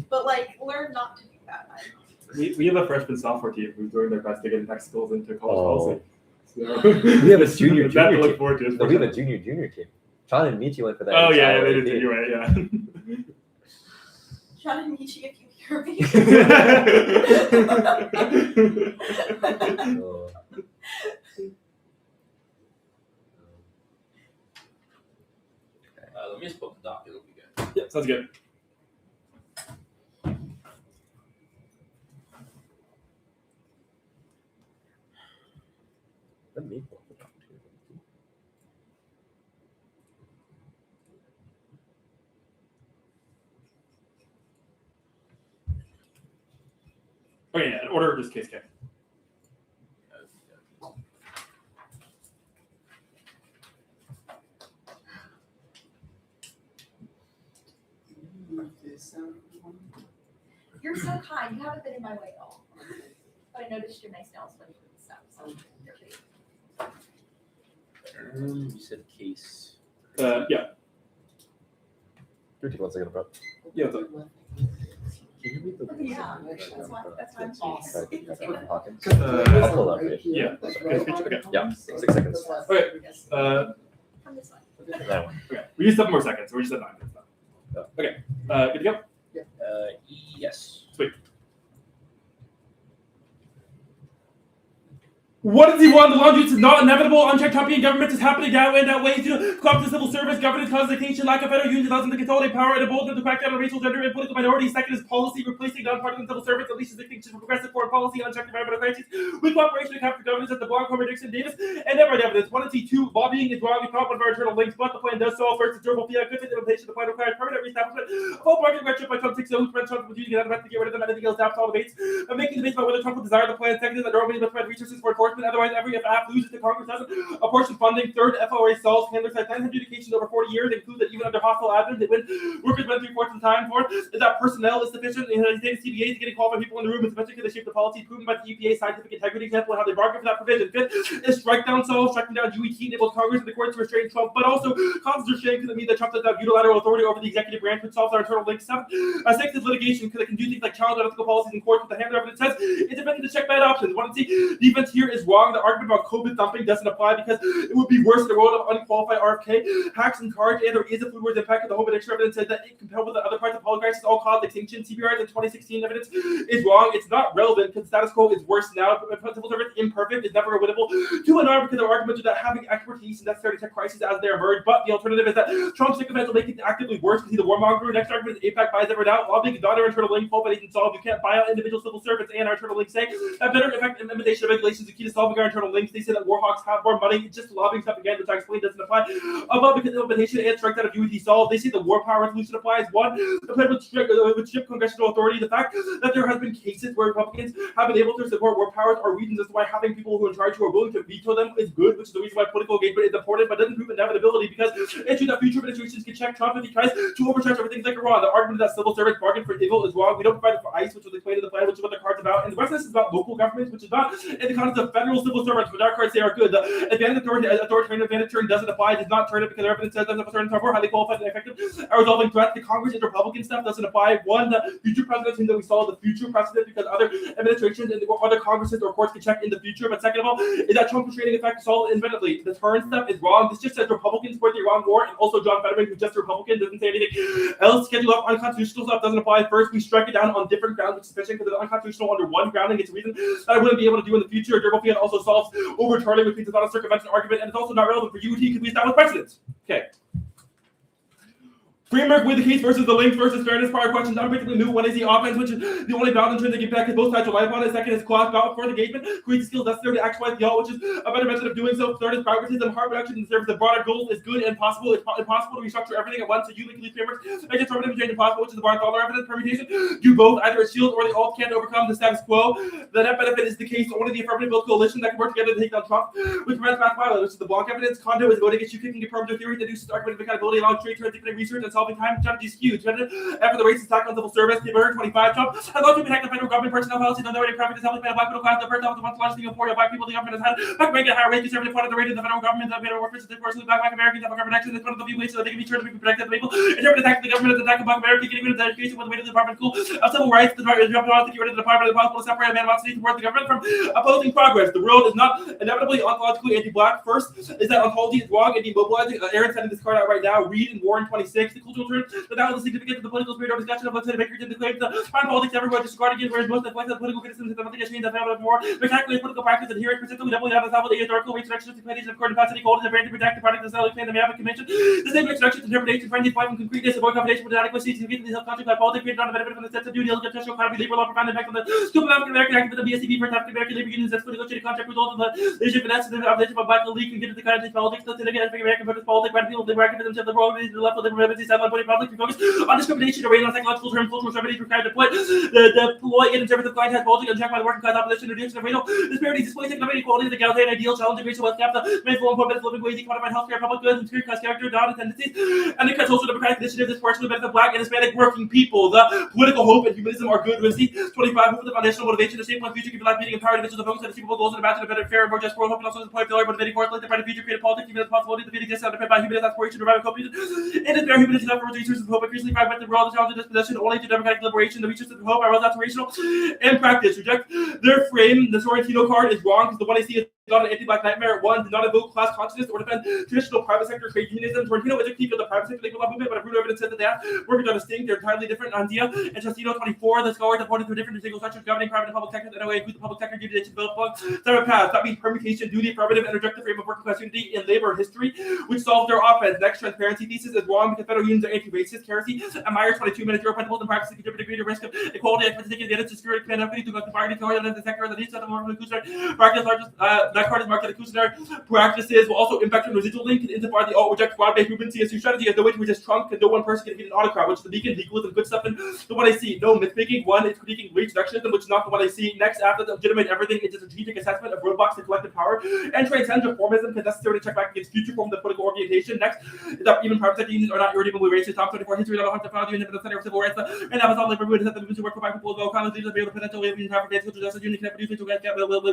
But like, learn not to do that. I don't know. We have a freshman sophomore team who's doing their best to get indexicals into college policy. So We have a junior that to team. look forward to. No, we have a junior team. Sean and Michi went for that. Oh yeah, entire they did. team. You're right. Yeah. Sean and Michi, if you hear me. Oh. Let me just put the doc. It'll be good. Yeah, sounds good. Let me. Okay, yeah, order just case K. You're so kind. You haven't been in my way at all. But I noticed your nice nails when you did stuff. So you're cute. You said case. Yeah. Give me 1 second, bro. Yeah, what's up? Can you read the Yeah, that's why I'm Sorry, Hawkins. Uh, I'll pull up here. Yeah. Okay. Yeah, 6 seconds. Okay. From this one. That one. Okay. We need 7 more seconds. We're just at 9 minutes now. Okay. Good to go? Yes. Sweet. What does he want? The long use is not inevitable. Unchecked Trumpian government is happening that way and that way. To corrupt the civil service, governance, constitution, lack of federal union allows them to consolidate power and embolden them to crack down on racial, gender, and political minorities. Second is policy, replacing non-partisan civil servants, unleashes extinction for progressive foreign policy, unchecked environmental crises, with cooperation and capture governance at the Blanc, Homer, Dixon, Davis, and never evidence. 1 and C2, lobbying is wrong. It's not one of our internal links, but the plan does solve. First, it's durable fiat goods, implementation. The plan requires permanent reestablishment of all market direction by Trump 6-0, who prevents Trump from using it to get rid of them. Anything else after all debates. Making debates about whether Trump will desire the plan. Second is that Norway must provide resources for enforcement. Otherwise, every FAF loses to Congress doesn't apportion funding. Third, FOA stalls. Handlers had plans adjudications over 40 years. They include that even under hostile admin, they win. Workers went 3/4 of the time. Fourth is that personnel is sufficient. The United States CBA is getting qualified people in the room, especially because they shape the policy proven by the EPA scientific integrity example of how they bargain for that provision. Fifth is strike down solve. Striking down UET enables Congress and the courts to restrain Trump, but also causes restraint because it means that Trump does have unilateral authority over the executive branch, which solves our internal links. Seventh, sixth is litigation because it can do things like challenge unethical policies in court with the handler evidence says it's dependent to check bad options. 1 and C. Defense here is wrong. The argument about COVID dumping doesn't apply because it would be worse in the world of unqualified RFK. Hacks and cards and or is a food wars impact of the home addiction evidence says that it compared with the other parts of public crisis all caused extinction. CBR's in 2016 evidence is wrong. It's not relevant because the status quo is worse now. Civil service imperfect is never winnable. 2 and R because their argument is that having expertise is necessary to check crises as they emerge. But the alternative is that Trump's sycophants will make it actively worse because he's a warmonger. Next argument is APAC buys ever doubt. Lobbying is not our internal link. Fault, but he can solve. You can't buy out individual civil servants and our internal links say that better effective implementation of regulations is key to to solving our internal links. They say that Warhawks have more money. It's just lobbying stuff again, which I explained doesn't apply. Above because implementation and strike out of UET solved. They say the war power resolution applies. One, the plan would strip congressional authority. The fact that there has been cases where Republicans have been able to support war powers are reasons as to why having people who are in charge who are willing to veto them is good, which is the reason why political engagement is important, but doesn't prove inevitability because it's true that future administrations can check Trump if he tries to overstretch everything like Iran. The argument that civil service bargain for evil is wrong. We don't provide it for ICE, which was explained in the plan, which is what the card's about. And the rest of this is about local governments, which is not in the context of federal civil servants, which our cards say are good. The advantage authoritarian advantage turn doesn't apply. It does not turn it because our evidence says that the certain are more highly qualified and effective at resolving threats. The Congress and Republican stuff doesn't apply. One, the future presidents that we saw the future precedent because other administrations and other Congresses or courts can check in the future. But second of all, is that Trump restraining effect to solve it independently. The turn stuff is wrong. This just says Republicans support the Iran war, and also John Fetterman, who's just a Republican, doesn't say anything else. Schedule up unconstitutional stuff doesn't apply. First, we strike it down on different grounds, which is sufficient because it's unconstitutional under one grounding. It's a reason that I wouldn't be able to do in the future. Durable field also solves overturning, which means it's not a circumvention argument, and it's also not relevant for UET because we establish precedents. Okay. Framework with the case versus the links versus fairness. Prior questions. I'm basically new. One is the offense, which is the only valid intrinsic impact because both sides rely upon it. Second is class ballot for the engagement. Create the skills necessary to actualize the all, which is a better method of doing so. Third is pragmatism. Harm reduction in service of broader goals is good and possible. It's impossible to restructure everything at once. So you link these frameworks make determinative change impossible, which is the Bartholomew evidence permutation. Do both. Either a shield or the alt can't overcome the status quo. The net benefit is the case. Only the affirmative vote coalition that can work together to take down Trump, which prevents mass violence, which is the Blanc evidence. Condo is voting against you kicking affirmative theory that reduces argument of accountability, allowing trade transdisciplinary research and solving time strategies. Huge. After the racist attack on civil service, the 125 Trump has also attacked the federal government personnel policies on the way to profit is helping by the black middle class. The first time was the most largest thing for black people. The government has had black make a higher rate conservative part of the rate of the federal government that made our workers disproportionately black Americans have a government action. It's one of the few ways so that they can be sure to be protected from people. Interpret attack the government as attack of black Americans, getting rid of the education with the weight of the Department of School of Civil Rights. The Department to get rid of the Department. It's possible to separate animosity toward the government from opposing progress. The world is not inevitably ontologically anti-black. First is that ontology is wrong and demobilizing. Aaron's sending this card out right now. Read and Warren 26. The cultural turn that now is significant to the political spirit of discussion of what's Baker did the claim to find politics everywhere disregarding it, whereas most of the political criticisms that nothing has changed that have more spectacularly political practice adherence, particularly doubly out of the historical reconstruction of the of court capacity, called the brand to protect the product of the selling plan, the Maverick Convention. The same reconstruction, interpretation, friendly, point, and concreteness, avoid combination with inadequacy, to the self-conscious by politics, created on the benefit from the sense of duty, constitutional economy, labor law, profound impact on the scope of African American activism, the BSCB for African American labor unions, that's for negotiated contract result in the leadership and essence of the opposition of black elite, can get to the kind of politics, to again African American versus politics, white people, labor activism, liberal organizations, the left, liberal revenue, satellite body public, focus on discrimination, arrayed on psychological terms, cultural remedies required to put the ploy in terms of client has politics unchecked by the working class opposition, reduction of racial disparities, displacing economic equality, the egalitarian ideal, challenging racial wealth gap, the mindful and poor living ways, quantified healthcare, public goods, and class character, dominant tendencies, and the social democratic initiative is partially benefit black and Hispanic working people. The political hope and humanism are good. Risky 25 hope for the foundational motivation to shape one future, give life meaning, empower individuals to focus on achievable goals and imagine a better, fairer, more just world. Hope and also support failure, motivating force, like the brighter future, create a politics, even as possibility, the future exists underpinned by humanist aspiration to revive a co-fusion. It is bare humanism, not for resources of hope, increasingly fragmented world, the challenge of dispossession, only to democratic liberation, the reaches of hope, are aspirational, and practice. Reject their frame. The Sorrentino card is wrong because the one I see is not an anti-black nightmare. One, did not evoke class consciousness or defend traditional private sector trade unionism. Sorrentino is a critique of the private sector labor law movement, but brutal evidence says that they have workers on distinct, they're entirely different. Andea and Chastino 24, the scholars have pointed to different single structures governing private and public sectors, and include the public sector duty to develop plug. Separate paths. That means permutation, duty, affirmative, and reject the frame of working class unity in labor history, which solves their offense. Next, transparency thesis is wrong because federal unions are anti-racist. Heresy. And Myers 22 minutes. Your principles and practices contribute to greater risk of equality and taking advantage of security command equity to go to bargaining authority and the sector of the needs of the more practice largest that card is marked as practices will also impact on residual link and insofar the alt reject broad-based movement CSU strategy has no way to resist Trump and no one person can get an autocrat, which is the beacon, the equals, and good stuff. And the one I see, no myth-making. One is critiquing reductionism, which is not the one I see. Next, after the legitimate everything, it's a strategic assessment of roadblocks to collective power and transcends reformism because necessary to check back against future forms of political orientation. Next, is that even private sector unions are not irredeemably racist. Top 24 history not a found union for the center of civil rights. And that was all labor movement that the movement to work for black people as well. College leaders be able to potential union power for social justice union can produce to get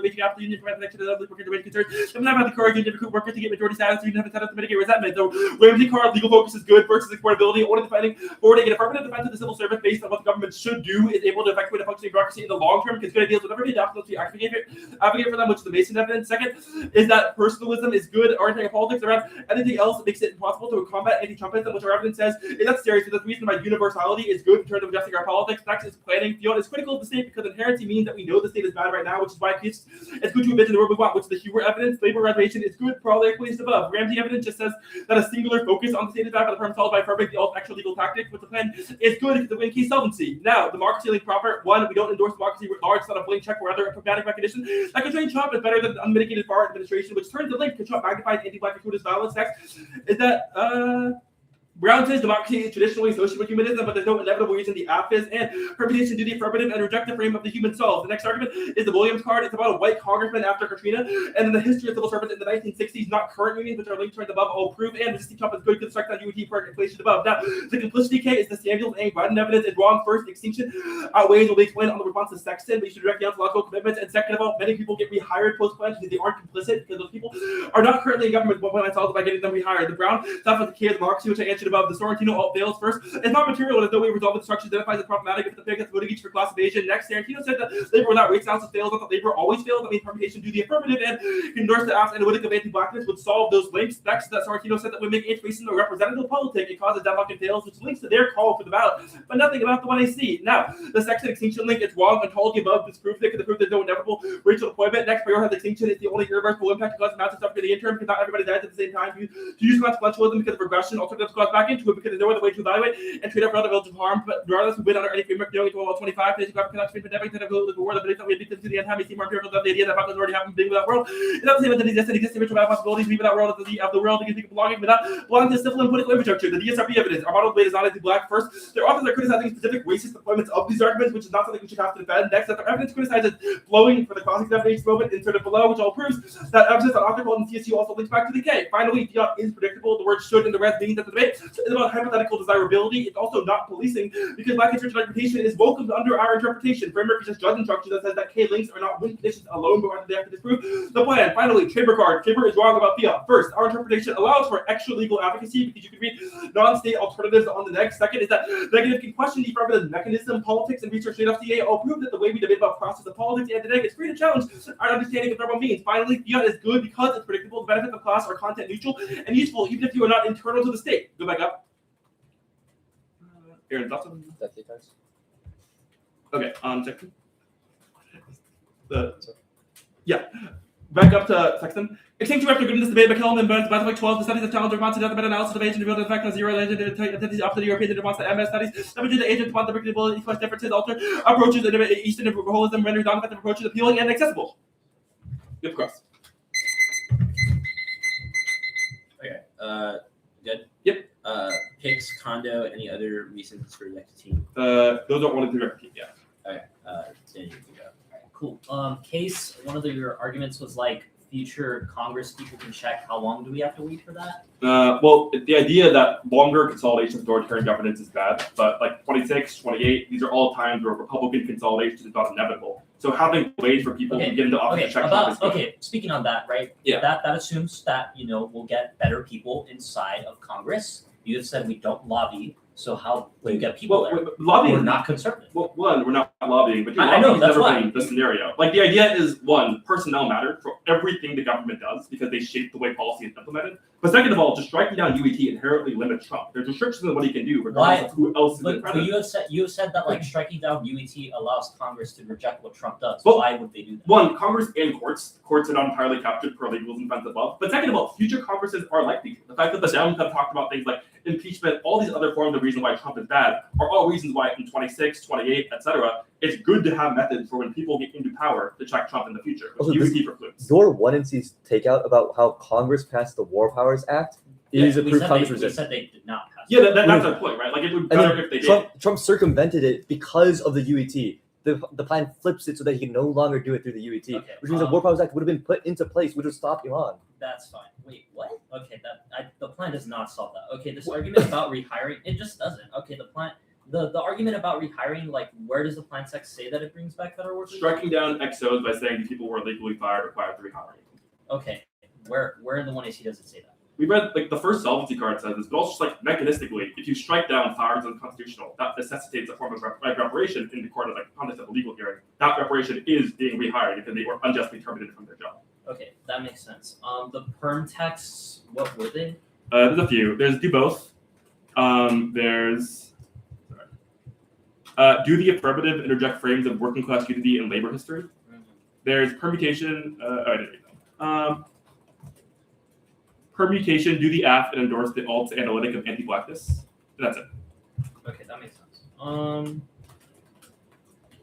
waging out the union for protection of the workers to raise concerns. They have the courage to recruit workers to get majority status, so you have a setup to mitigate resentment. So Ramsey card legal focus is good versus affordability. Only defending forwarding an affirmative defense of the civil service based on what the government should do is able to effectuate a functioning bureaucracy in the long term because good ideas will never be adopted unless we advocate for them, which is the Mason evidence. Second is that personalism is good. Orienting politics around anything else makes it impossible to combat anti-Trumpism, which our evidence says says is necessary for the reason why universality is good in terms of adjusting our politics. Next is planning. Field is critical of the state because inherency means that we know the state is bad right now, which is why it's good to envision the world we want, which is the Huber evidence. Labor reservation is good for all the equities above. Ramsey evidence just says that a singular focus on the state is bad, but the term solved by affirming the extra legal tactic, which the plan is good because of win case solvency. Now, democracy link proper. One, we don't endorse democracy writ large. It's not a blank check or other pragmatic recognition that can train Trump is better than unmitigated bar administration, which turns the link to Trump magnifies anti-black gratuitous violence. Next is that Brown says democracy is traditionally associated with humanism, but there's no inevitable reason the app is, and permutation to the affirmative and reject the frame of the human soul. The next argument is the Williams card. It's about a white congressman after Katrina, and then the history of civil service in the 1960s, not current unions, which are linked towards above, all prove, and resisting Trump is good because strike on UT for inflation above. Now, the complicity case is the Samuels and Gladden evidence is wrong. First, extinction outweighs will be explained on the response to Sexton, but you should direct the ontological commitments. And second of all, many people get rehired post-plan because they aren't complicit, because those people are not currently in government, but when I saw by getting them rehired. The Brown stuff with the case of democracy, which I answered above, the Sorrentino fails first. It's not material. There's no way resolve the structure identifies as problematic if the pig gets voting each for class evasion. Next, Tarantino said that labor without race analysis fails. I thought labor always fails. I mean, permutation do the affirmative and endorse the apps analytic of anti-blackness would solve those links. Next, that Sorrentino said that would make anti-racism a representative politic. It causes deadlock and fails, which links to their call for the ballot, but nothing about the one I see. Now, the sex and extinction link, it's wrong. Ontology above disproves it because the proof there's no inevitable racial deployment. Next, prioritize extinction. It's the only irreversible impact to cause massive stuff for the interim because not everybody dies at the same time. To use consequentialism because of regression, alternatives cause back into it because there's no other way to evaluate and trade up for other relative harm, but regardless, we win under any framework, knowing 1225, basic graphic cannot treat pandemic, that have the war, the belief that we have beaten to the end, having seen more empirical than the idea that about already happened being without world. It's not the same as it exists eventual possibilities, we without world of the world, to think belonging without belonging to civil and political infrastructure. The DSRP evidence, our model debate is not anti-black. First, their authors are criticizing specific racist deployments of these arguments, which is not something we should have to defend. Next, that their evidence criticizes flowing for the cross-examination movement inserted below, which all proves that evidence on author and CSU also links back to the K. Finally, fiat is predictable. The word should in the red means that the debate is about hypothetical desirability. It's also not policing because black church argumentation is welcomed under our interpretation. Framework is just judge instruction that says that K links are not win conditions alone, but rather they have to disprove the plan. Finally, Chamber card. Chamber is wrong about fiat. First, our interpretation allows for extra legal advocacy because you can read non-state alternatives on the next. Second is that negative can question the affirmative mechanism, politics, and research data CA all prove that the way we debate about process of politics and today is free to challenge our understanding of verbal means. Finally, fiat is good because it's predictable. The benefits of class are content neutral and useful even if you are not internal to the state. Go back up. Aaron, thoughts on that? Okay, Sexton. Back up to Sexton. Extinction after goodness debate by Kelman and Burns, by 12, the studies of challenge response to death meta analysis of age and revealed the fact that zero legend entities after the European response to MS studies. Leveraging the agent want the predictability plus differences, alter approaches in Eastern holism, rendering non-effective approaches appealing and accessible. Good cross. Okay. Good. Yep. Picks, condo, any other reasons for next team? Those are one of the direct team, yeah. Okay. Then you can go. Cool. Case, one of your arguments was like future Congress people can check how long do we have to wait for that? Well, the idea that longer consolidation of authoritarian governance is bad, but like 26, 28, these are all times where Republican consolidation is not inevitable. So having ways for people to get into office to check is good. Okay, speaking on that, right? Yeah. That assumes that, we'll get better people inside of Congress. You have said we don't lobby, so how do you get people there? Lobbying, we're not conservative. Well, one, we're not lobbying, but I know, that's never why. been the scenario. Like the idea is one, personnel matter for everything the government does because they shape the way policy is implemented. But second of all, just striking down UET inherently limits Trump. There's restrictions on what he can do regardless of who else is in But you have said that like striking down UET allows Congress to reject what Trump does. Well, why would they do that? One, Congress and courts. Courts are not entirely captured per legals and defense above. But second of all, future Congresses are likely. The fact that the Dems have talked about things like impeachment, all these other forms of reason why Trump is bad are all reasons why in 26, 28, etc., it's good to have methods for when people get into power to check Trump in the future, which UET precludes. Your 1 and C's takeout about how Congress passed the War Powers Act is a proof Congress We resisted. said they did not pass. Yeah, that's our point, right? Like it would be better if they did. Trump circumvented it because of the UET. The plan flips it so that he can no longer do it through the UET, Okay, which means the War Powers Act would have been put into place, which would stop Iran. That's fine. Wait, what? Okay, the plan does not solve that. Okay, this argument about rehiring, it just doesn't. Okay, the argument about rehiring, like, where does the plan text say that it brings back federal workers? Striking down XOs by saying the people who are legally fired required to rehire. Okay, where in the 1AC does it say that? We read like the first solvency card says this, but also just like mechanistically, if you strike down fire as unconstitutional, that necessitates a form of reparation in the court of like conduct of a legal hearing. That reparation is being rehired because they were unjustly terminated from their job. Okay, that makes sense. The perm texts, what were they? There's a few. There's do both. There's do the affirmative interject frames of working class unity in labor history. There's permutation. I didn't read that. Permutation, do the F and endorse the alt analytic of anti-blackness. That's it. Okay, that makes sense.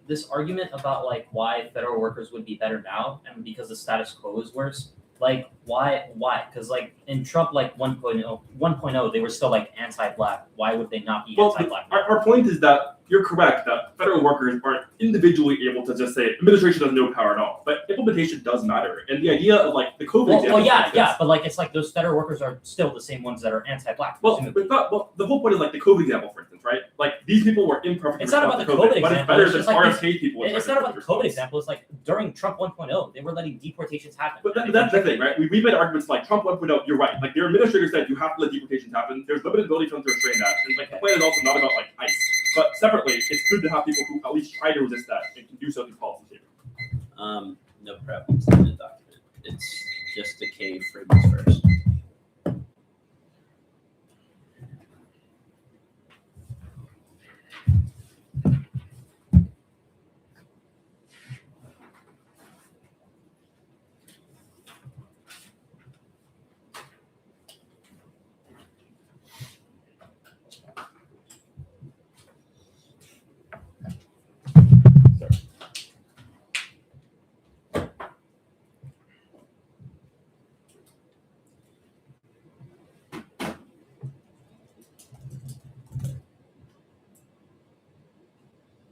This argument about like why federal workers would be better now and because the status quo is worse. Like why? Because like in Trump like 1.0, they were still like anti-black. Why would they not be anti-black? Our point is that you're correct that federal workers aren't individually able to just say administration has no power at all, but implementation does matter. And the idea of like the COVID example. Well, yeah, but like it's like those federal workers are still the same ones that are anti-black. Well, the whole point is like the COVID example, for instance, right? Like these people were imperfect. It's not about the COVID but example. it's better It's than just like RFK people. It's not about the COVID example. It's like during Trump 1.0, they were letting deportations happen. But that's the thing, right? We've made arguments like Trump 1.0. You're right. Like their administrator said, you have to let deportations happen. There's limited ability for them to restrain that, and like the plan is also not about like ICE. But separately, it's good to have people who at least try to resist that and can do so through policy statement. No prep. It's not in the document. It's just the K frames first.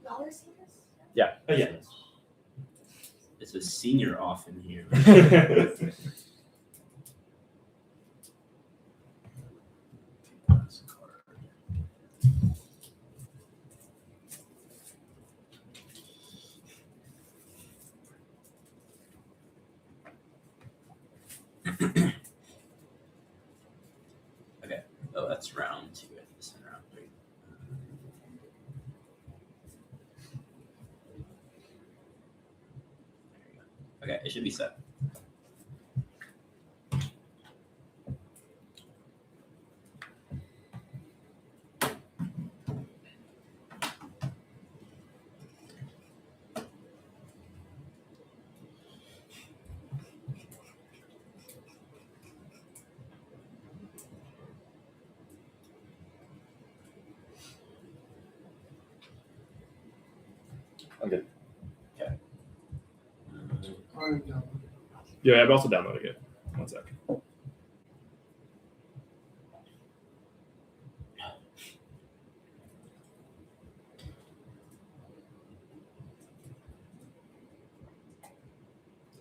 Y'all are seeing this? Yeah. It's a senior off in here. Okay. Oh, that's round 2. I think this is round 3. There you go. Okay, it should be set. I'm good. Okay. I'm done. Yeah, I'm also downloading it. One sec.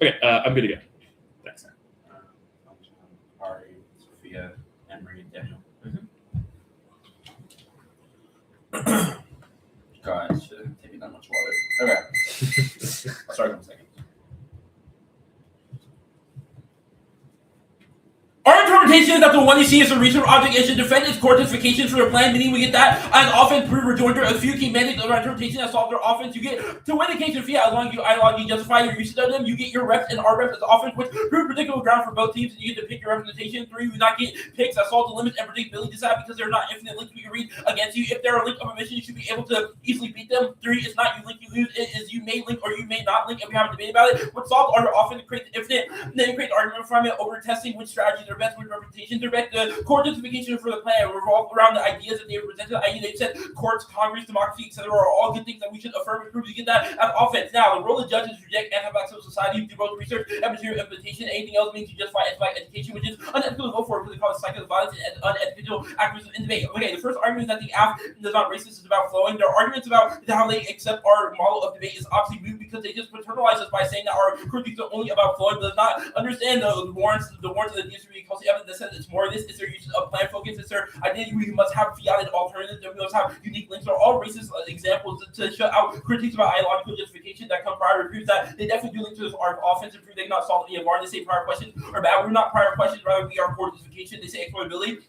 Okay, I'm good to go. Thanks. Ari, Sophia, Emory, Daniel. God, should have taken that much water. Okay. Sorry, 1 second. Our interpretation is that the one you see is a reasonable object and should defend its core justifications for their plan, meaning we get that as often prove rejoinder a few key mandates of our interpretation that solve their offense. You get to win the case of fiat as long as you justify your usage of them. You get your reps and our reps as offense, which prove predictable ground for both teams, and you get to pick your representation. 3, we do not get picks that solve the limits and predictability to that because they're not infinite links we can read against you. If they're a link of omission, you should be able to easily beat them. 3, it's not you link, you lose. It is you may link or you may not link, and we have a debate about it. What solved are often create the infinite, and then create the argument from it over testing which strategies are best, which representations are best. The core justification for the plan revolve around the ideas that they presented, i.e. they said courts, Congress, democracy, etc. are all good things that we should affirm and prove to get that as offense. Now, the role of judges is reject anti-black civil society, do both research and material implementation. Anything else means you justify anti-black education, which is unethical to go for because it causes cycles of violence and unethical activism in debate. Okay, the first argument is that the AF is not racist, is about flowing. Their arguments about how they accept our model of debate is obviously moot because they just paternalize us by saying that our critiques are only about flowing, but does not understand the warrants of the district policy evidence that says it's more of this. It's their use of plan focus. It's their identity. We must have fiated alternatives. We must have unique links. Are all racist examples to shut out critiques about ideological justification that come prior to prove that they definitely do link to this art of offense and prove they cannot solve any of our. They say prior questions are bad. We're not prior questions, rather we are core justification. They say exploitability.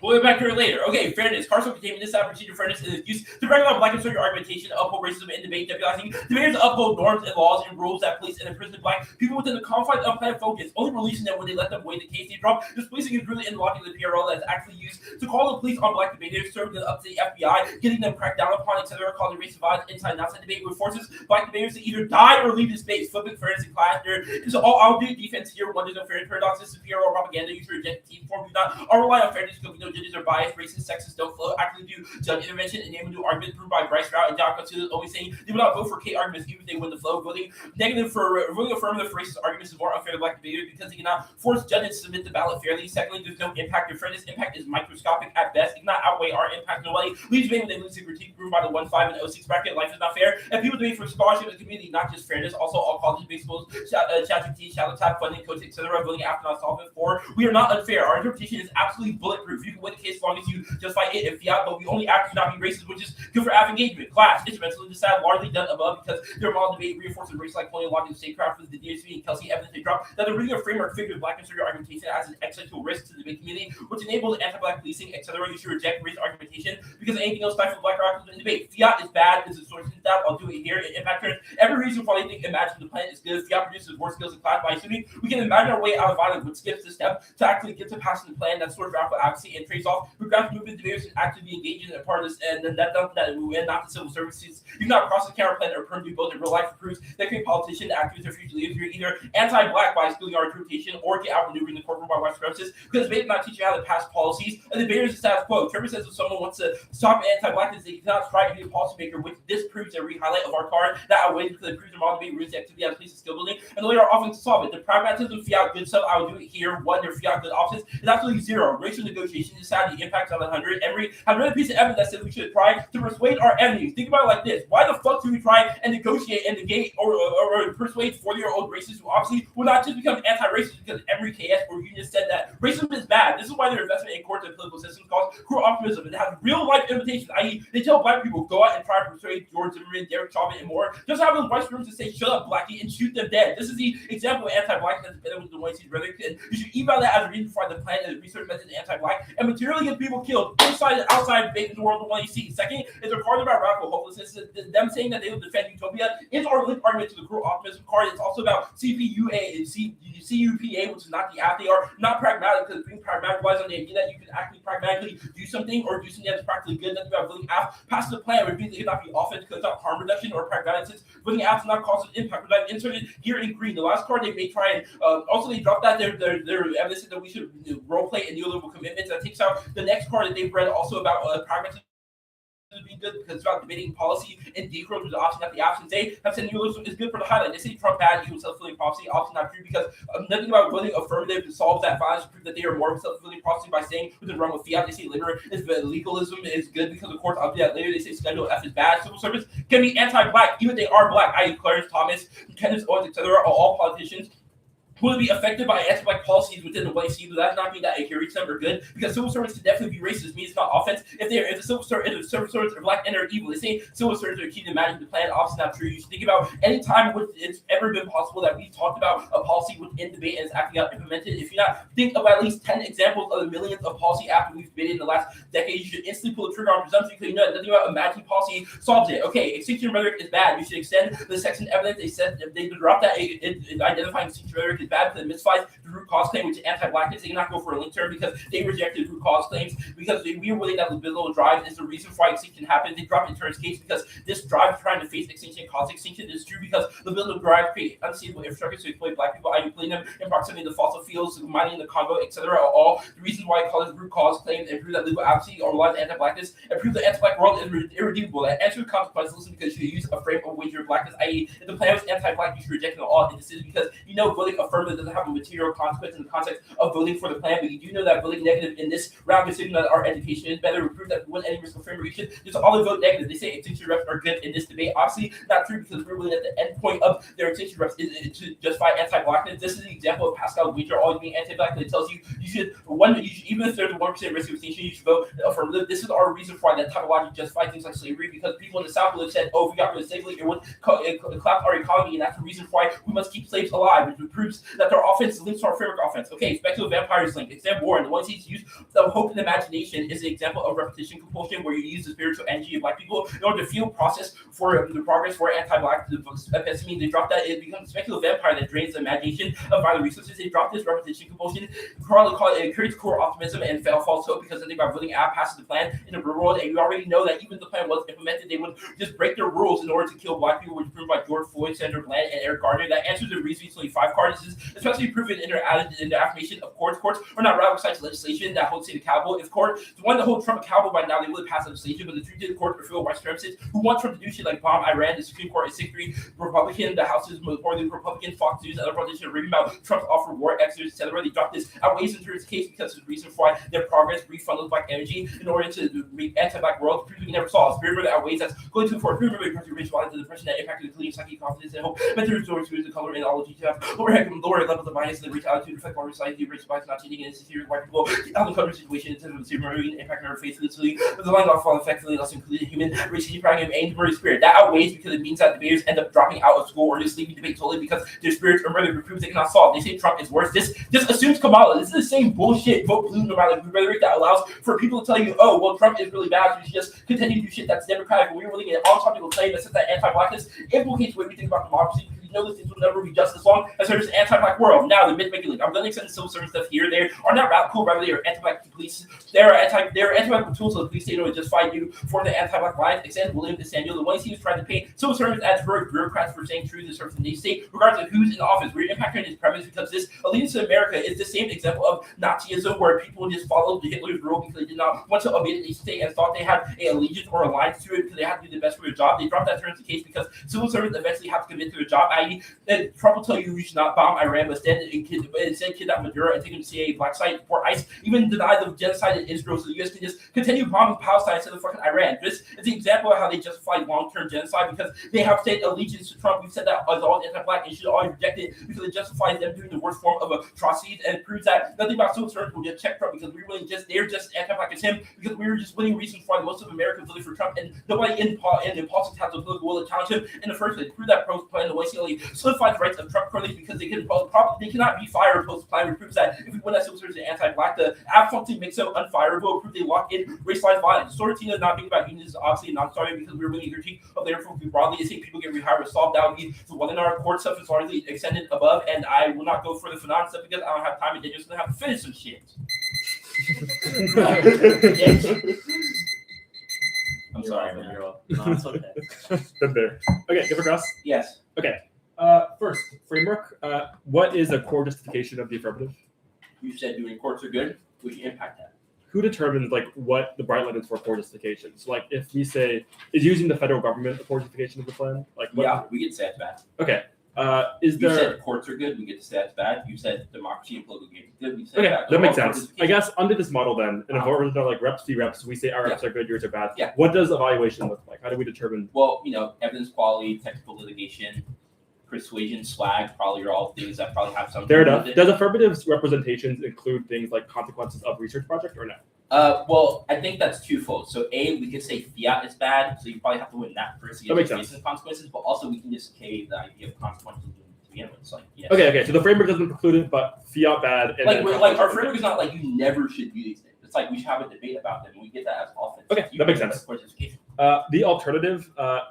We'll get back to it later. Okay, fairness. Carson containment this procedure fairness is used to regulate black and social argumentation, uphold racism in debate, deputizing debaters to uphold norms and laws and rules that place and imprison black people within the confines of unplanned focus, only releasing them when they let them weigh the case they drop. Displacing is really unlocking the PRL that is actually used to call the police on black debaters, serving up to the FBI, getting them cracked down upon, etc., calling racist violence inside and outside debate, which forces black debaters to either die or leave the space, flipping fairness and class. There is all I'll do defense here. One, there's no fairness paradox. This is PRL propaganda. You should reject team form. Do not all rely on fairness because we know judges are biased, racist, sexist, don't flow. Actually do judge intervention and name and do arguments proved by Bryce Route and John Consuelo always saying they will not vote for Kate arguments even if they win the flow. Voting affirmative for racist arguments is more unfair to black debaters because they cannot force judges to submit the ballot fairly. Secondly, there's no impact. Your fairness impact is microscopic at best. It cannot outweigh our impact. Nobody leaves me when they lose the critique proved by the 1-5 and 06 bracket. Life is not fair. And people debate for scholarship in the community, not just fairness. Also, all colleges, big schools, ChatGPT, Shadow Tap, funding, coach, etc. Voting after not solving. 4, we are not unfair. Our interpretation is absolutely bulletproof. You can win the case as long as you justify it and fiat, but we only act to not be racist, which is good for AF engagement. Class, instrumentally decided, largely done above because their model debate reinforces race like colonial logic, statecraft with the DSV and Kelsey evidence they drop that the reading of framework figures black and social argumentation as an existential risk to the debate community, which enables anti-black policing, etc. You should reject race argumentation because anything else stifles black radicals in debate. Fiat is bad, is a source of that. I'll do it here. In impact terms, every reason why they think imagine the planet is good. Fiat produces more skills in class by assuming we can imagine our way out of violence, which skips the step to actually get to passing the plan. That's sort of radical advocacy and trades off. Progressive movement debaters can actually be engaged in a part of this, and then that and not the civil services. You cannot cross the counter plan or perm do both in real life proves that create politicians, activists, or future leaders. You're either anti-black by stealing our interpretation or get outmaneuvering the courtroom by white supremacists because they did not teach you how to pass policies. And the debaters is status quo. Trevor says if someone wants to stop anti-blackness, they cannot try to be a policymaker, which this proves a re-highlight of our card that outweighs because it proves their model debate rules the activity as police skill building, and the later often to solve it. The pragmatism fiat good stuff, I would do it here. 1, their fiat good options is absolutely 0. Racial negotiation is sad. The impacts on 100. Emory had another piece of evidence that said we should try to persuade our enemies. Think about it like this: why the fuck do we try and negotiate and negate or persuade 40-year-old racists who obviously will not just become anti-racist because Emory KS or Union said that racism is bad? This is why their investment in courts and political systems causes cruel optimism and has real life imitations. I.e., they tell black people go out and try to persuade George Zimmerman, Derek Chauvin, and more. Just have those white supremacists say "shut up, blackie" and shoot them dead. This is the example of anti-blackness that's better with the white rhetoric, and you should email that as a reason for the plan and the research method anti-black and materially get people killed inside and outside debate in the world the one you see. Second is a card about radical hopelessness. Them saying that they will defend utopia is our link argument to the cruel optimism card. It's also about CPUA and CUPA, which is not the app. They are not pragmatic because being pragmatic relies on the idea that you can actually pragmatically do something or do something that's practically good. Nothing about voting app passes the plan, which means it cannot be offense because it's not harm reduction or pragmatic. Since voting apps not cause an impact, but I've inserted here in green. The last card they may try and also they dropped that their evidence that we should role play and neoliberal commitments. That takes out the next card that they've read also about pragmatism. Be good because it's about debating policy and decorum, which is option that the options they have said neoliberalism is good for the highlight. They say Trump bad, equals self-fulfilling prophecy. Option not true because nothing about voting affirmative solves that violence to prove that they are more of a self-fulfilling prophecy by saying within wrong with fiat. They say labor is legalism is good because the courts I'll do that later. They say Schedule F is bad. Civil service can be anti-black even if they are black. I.e., Clarence Thomas, Kenneth Owens, etc. are all politicians will be affected by anti-black policies within the white sea, but that not mean that a them are good because civil servants can definitely be racist. Means it's not offense. If the civil servants are black and are evil, they say civil servants are key to managing the plan. Obviously not true. You should think about any time which it's ever been possible that we've talked about a policy within debate and it's actually got implemented. If you not think of at least 10 examples of the millions of policy after we've debated in the last decade, you should instantly pull the trigger on presumption because you know nothing about imagining policy solves it. Okay, extinction rhetoric is bad. You should extend the section evidence. They said they dropped that identifying extinction rhetoric is bad because it misfies the root cause claim, which is anti-blackness. They cannot go for a link term because they rejected root cause claims because we are willing that the Rebuttal drive is the reason why extinction happened. They dropped Intern's case because this drive trying to face extinction and cause extinction is true because the Rebuttal drive create unstable infrastructure to exploit black people, i.e. putting them in proximity to fossil fuels, mining in the Congo, etc. are all the reasons why it calls root cause claims and prove that legal advocacy or relies on anti-blackness and prove the anti-black world is irredeemable. And answer the consequences listen because you use a frame of wager blackness, i.e. if the plan was anti-black, you should reject it all in decision because you know voting affirmative doesn't have a material consequence in the context of voting for the plan, but you do know that voting negative in this round decision that our education is better. We prove that when any risk of framework, you should just all vote negative. They say extinction reps are good in this debate. Obviously, not true because we're willing at the end point of their extinction reps is to justify anti-blackness. This is the example of Pascal Wager always being anti-black. It tells you even if there's a 1% risk of extinction, you should vote affirmative. This is our reason for that type of logic justify things like slavery because people in the South would have said, "Oh, if we got rid of slavery, it would collapse our economy," and that's the reason why we must keep slaves alive, which proves that their offense links to our framework offense. Okay, speculative vampires link. Exam Warren, the ones he's used the hope and imagination is an example of repetition compulsion where you use the spiritual energy of black people in order to fuel process for the progress for anti-black episteme. They drop that, it becomes a speculative vampire that drains the imagination of vital resources. They drop this repetition compulsion, probably call it creates core optimism and false hope because then they got voting out passes the plan in the real world, and you already know that even if the plan was implemented, they would just break their rules in order to kill black people, which proved by George Floyd, Sandra Bland, and Eric Garner. That answers the Reese 25 card. This is especially proven in their affirmation of courts. Courts are not radical sites legislation that holds state accountable. If court the one that holds Trump accountable by now, they would pass legislation, but the truth is the court are filled with white supremacists who want Trump to do shit like bomb Iran. The Supreme Court is 6-3 Republican. The House is majority Republican. Fox News and other politicians are reading about Trump's offer of war, exodus, etc. They dropped this outweighs into his case because of the reason for why their progress refunded black energy in order to make anti-black world. We never saw a spirit that outweighs that's going to for remember because you reach the depression that impacted the clean psyche, confidence, and hope. Mental resources to the color and all of you have lower levels of bias and reach out to reflect more society, rich bias not cheating and insecure white people. Out of the situation in terms of marine impact on our faith literally, but the line off fall effectively less included human race pragmatism and murder spirit. That outweighs because it means that debaters end up dropping out of school or just leaving debate totally because their spirits or murder proves they cannot solve. They say Trump is worse. This assumes Kamala. This is the same bullshit vote blue no matter rhetoric that allows for people to tell you, oh well, Trump is really bad, so we should just continue to do shit that's democratic. But we're willing to on topical claim that says that anti-blackness implicates the way we think about democracy. Know this things will never be just as long as there's an anti-black world. Now the myth-making link. I'm going to extend civil service stuff here. They are not radical, rather they are anti-black police. They are anti-black tools of the police state to justify you for the anti-black lines. Extend William DeSanio, the ones he was trying to paint civil servants as heroic bureaucrats for saying true to the service of the state, regardless of who's in office. We're impacting his premise because this allegiance to America is the same example of Nazism where people just followed Hitler's rule because they did not want to obey the state and thought they had an allegiance or alliance to it because they had to do the best for their job. They dropped that term as the case because civil servants eventually have to commit to their job, i.e. Trump will tell you should not bomb Iran, but instead kidnap Maduro and take him to CIA black site, report ICE, even deny the genocide in Israel so the U.S. can just continue bombing Palestine instead of fucking Iran. This is an example of how they justify long-term genocide because they have state allegiance to Trump. We've said that as all anti-black and should all reject it because it justifies them doing the worst form of atrocities and it proves that nothing about civil servants will get checked Trump because they're just anti-black as him because we were just winning reasons why most of America voted for Trump and nobody in politics has the political will to challenge him in the first place. Prove that post-plan the way solidified the rights of Trump currently because they cannot be fired post-plan. It proves that if we win that civil service anti-black, the absolutely makes them unfireable. It proves they lock in racialized violence. Sortina not being about unions is obviously not starting because we're really critique of their folks broadly. They say people get rehired or solved. That would be the one in our court stuff is largely extended above, and I will not go for the phenomena stuff because I don't have time and they're just gonna have to finish some shit. I'm sorry, man. No, it's okay. Been there. Okay, give across. Yes. First, framework. What is a core justification of the affirmative? You said doing courts are good. We should impact that. Who determines what the bright line is for core justification? So if we say is using the federal government a core justification of the plan? Yeah, we get to say it's bad. Okay. You said courts are good. We get to say it's bad. You said democracy and political games are good. We say okay, bad. that makes sense. I guess under this model then, in a order to reps v reps, we say our reps are good, yours are bad. Yeah. What does evaluation look like? How do we determine? Well, evidence quality, technical litigation, persuasion, swag, probably are all things that probably have something. Fair enough. Does affirmative representations include things like consequences of research project or no? Well, I think that's twofold. So A, we could say fiat is bad, so you probably have to win that first to get the consequences, but also we can just say the idea of consequences to begin with. It's yes. Okay. So the framework doesn't preclude it, but fiat bad. And our framework is not you never should do these things. It's we should have a debate about them, and we get that as offense. Okay, that makes sense. The alternative,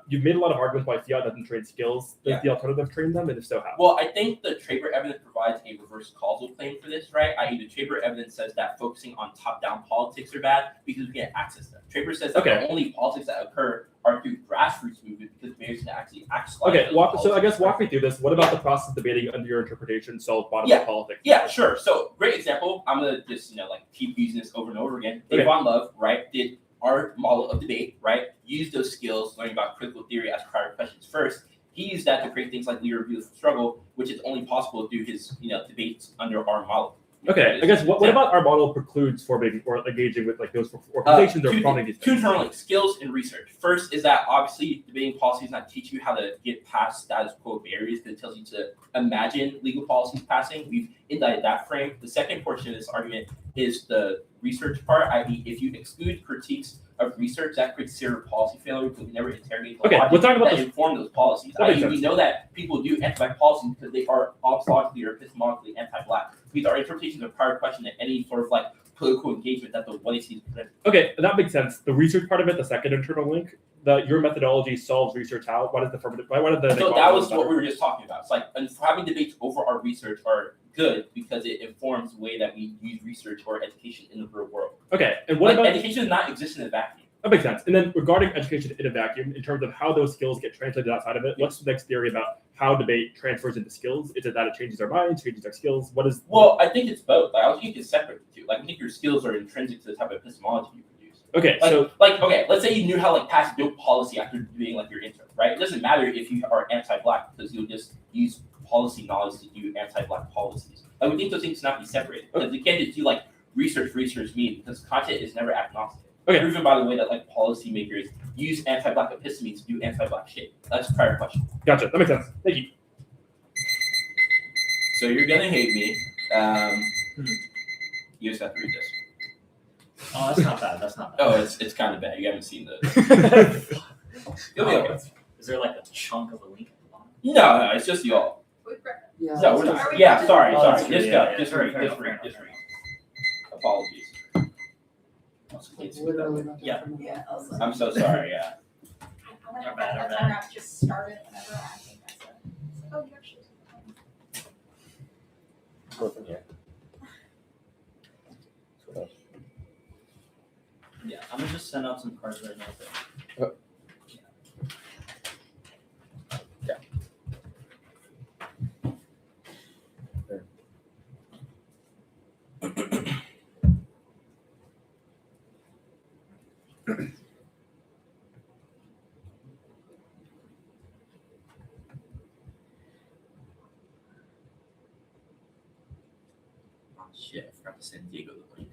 you've made a lot of arguments why fiat doesn't train skills. Does the alternative train them, and if so, how? Well, I think the Traber evidence provides a reverse causal claim for this, right? I.e., the Traber evidence says that focusing on top-down politics are bad because we can't access them. Traber says that the only politics that occur are through grassroots movement because mayors can actually access. Okay, so I guess walk me through this. What about the process of debating under your interpretation solves bottom-up politics? Yeah, sure. So great example. I'm gonna just keep using this over and over again. Dave Von Love, right, did our model of debate, right? Use those skills, learning about critical theory, ask prior questions first. He used that to create things like Leader of Beautiful Struggle, which is only possible through his debates under our model. Okay, I guess what about our model precludes forming or engaging with those organizations or prompting these things? Two internal skills in research. First is that obviously debating policies not teach you how to get past status quo barriers, but it tells you to imagine legal policies passing. We've indicted that frame. The second portion of this argument is the research part. I.e., if you exclude critiques of research, that creates serious policy failure because we never interrogate the Okay, logic we're talking about that the- inform those policies. That makes I.e., we sense. know that people do anti-black policies because they are ontologically or epistemologically anti-black. Because our interpretations of prior question that any sort of like political engagement that the one sees present. Okay, that makes sense. The research part of it, the second internal link, your methodology solves research how? Why does the affirmative? Why did the So that was what we were just talking about. It's like and having debates over our research are good because it informs the way that we use research or education in the real world. Okay, and what about education does not exist in a vacuum? That makes sense. And then regarding education in a vacuum, in terms of how those skills get translated outside of it, what's the next theory about how debate transfers into skills? Is it that it changes our minds, changes our skills? What is? Well, I think it's both. Like, I don't think it's separate the two. Like, I think your skills are intrinsic to the type of epistemology you produce. Okay, Okay, let's say you knew how like pass dope policy after doing like your intern, right? It doesn't matter if you are anti-black because you'll just use policy knowledge to do anti-black policies. Like, we think those things cannot be separated because you can't just do like research me because content is never agnostic. Okay. Proven by the way that like policymakers use anti-black episteme to do anti-black shit. That's a prior question. Gotcha. That makes sense. Thank you. So you're gonna hate me. You just have to read this. Oh, that's not bad. That's not bad. Oh, it's kind of bad. You haven't seen the. You'll be okay. Is there like a chunk of a link at the bottom? No, it's just y'all. Yeah. No, we're not. Yeah, sorry. Oh, that's Just true, go. yeah, Just yeah. read. Fair Just enough, read. fair Just enough. read. Apologies. It's literally not that Yeah. from the- Yeah, I was like, I'm so sorry. Yeah. I'm gonna Our bad, our have bad. that just started whenever I think that's it. It's like, oh, you actually. Go from here. Yeah, I'm gonna just send out some cards right now. Oh shit! I forgot to send Diego the link.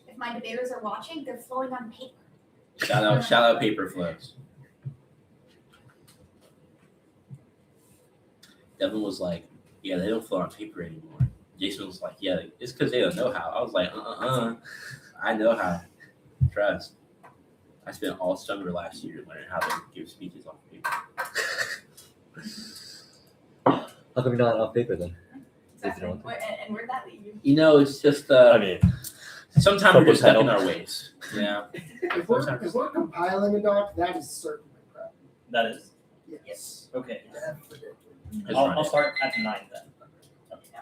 If my debaters are watching, they're flowing on paper. Shout out paper flows. Devin was like, "Yeah, they don't flow on paper anymore." Jason was like, "Yeah, it's because they don't know how." I was like, I know how. Trust. I spent all summer last year learning how to give speeches on paper. How come you're not off paper then? Exactly. And where'd that lead you? You know, it's just I mean, sometimes we're just stuck in Subtitle. our ways. Yeah. If we're compiling a doc, that is certainly crap. That is Yes. okay. Definitely. I'll start at 9 then.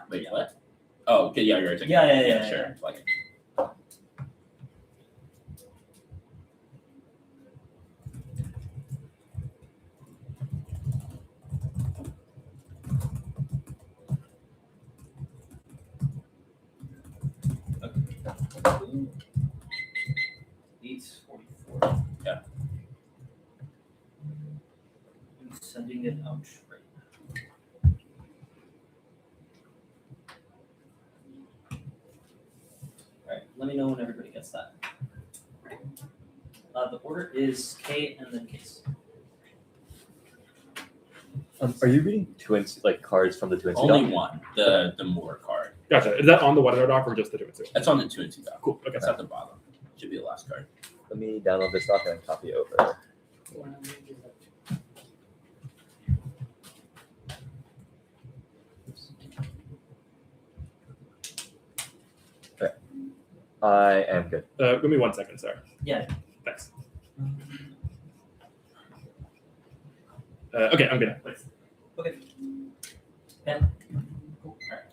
Wait, what? Oh, okay, yeah, you're right. Yeah. Sure. Like, Okay. 8:44. Yeah. I'm sending it out right now. Alright, let me know when everybody gets that. The order is K and then case. are you reading cards from the 2 and 2 only doc? one, the more card. Gotcha. Is that on the webinar doc or just the 2 and 2? That's on the 2 and 2 doc. Cool. Okay. That's at the bottom. Should be the last card. Let me download this doc and copy it over. Okay. I am good. Give me 1 second, sorry. Yeah. Thanks. Okay, I'm good. Okay. Pen. Cool. Alright.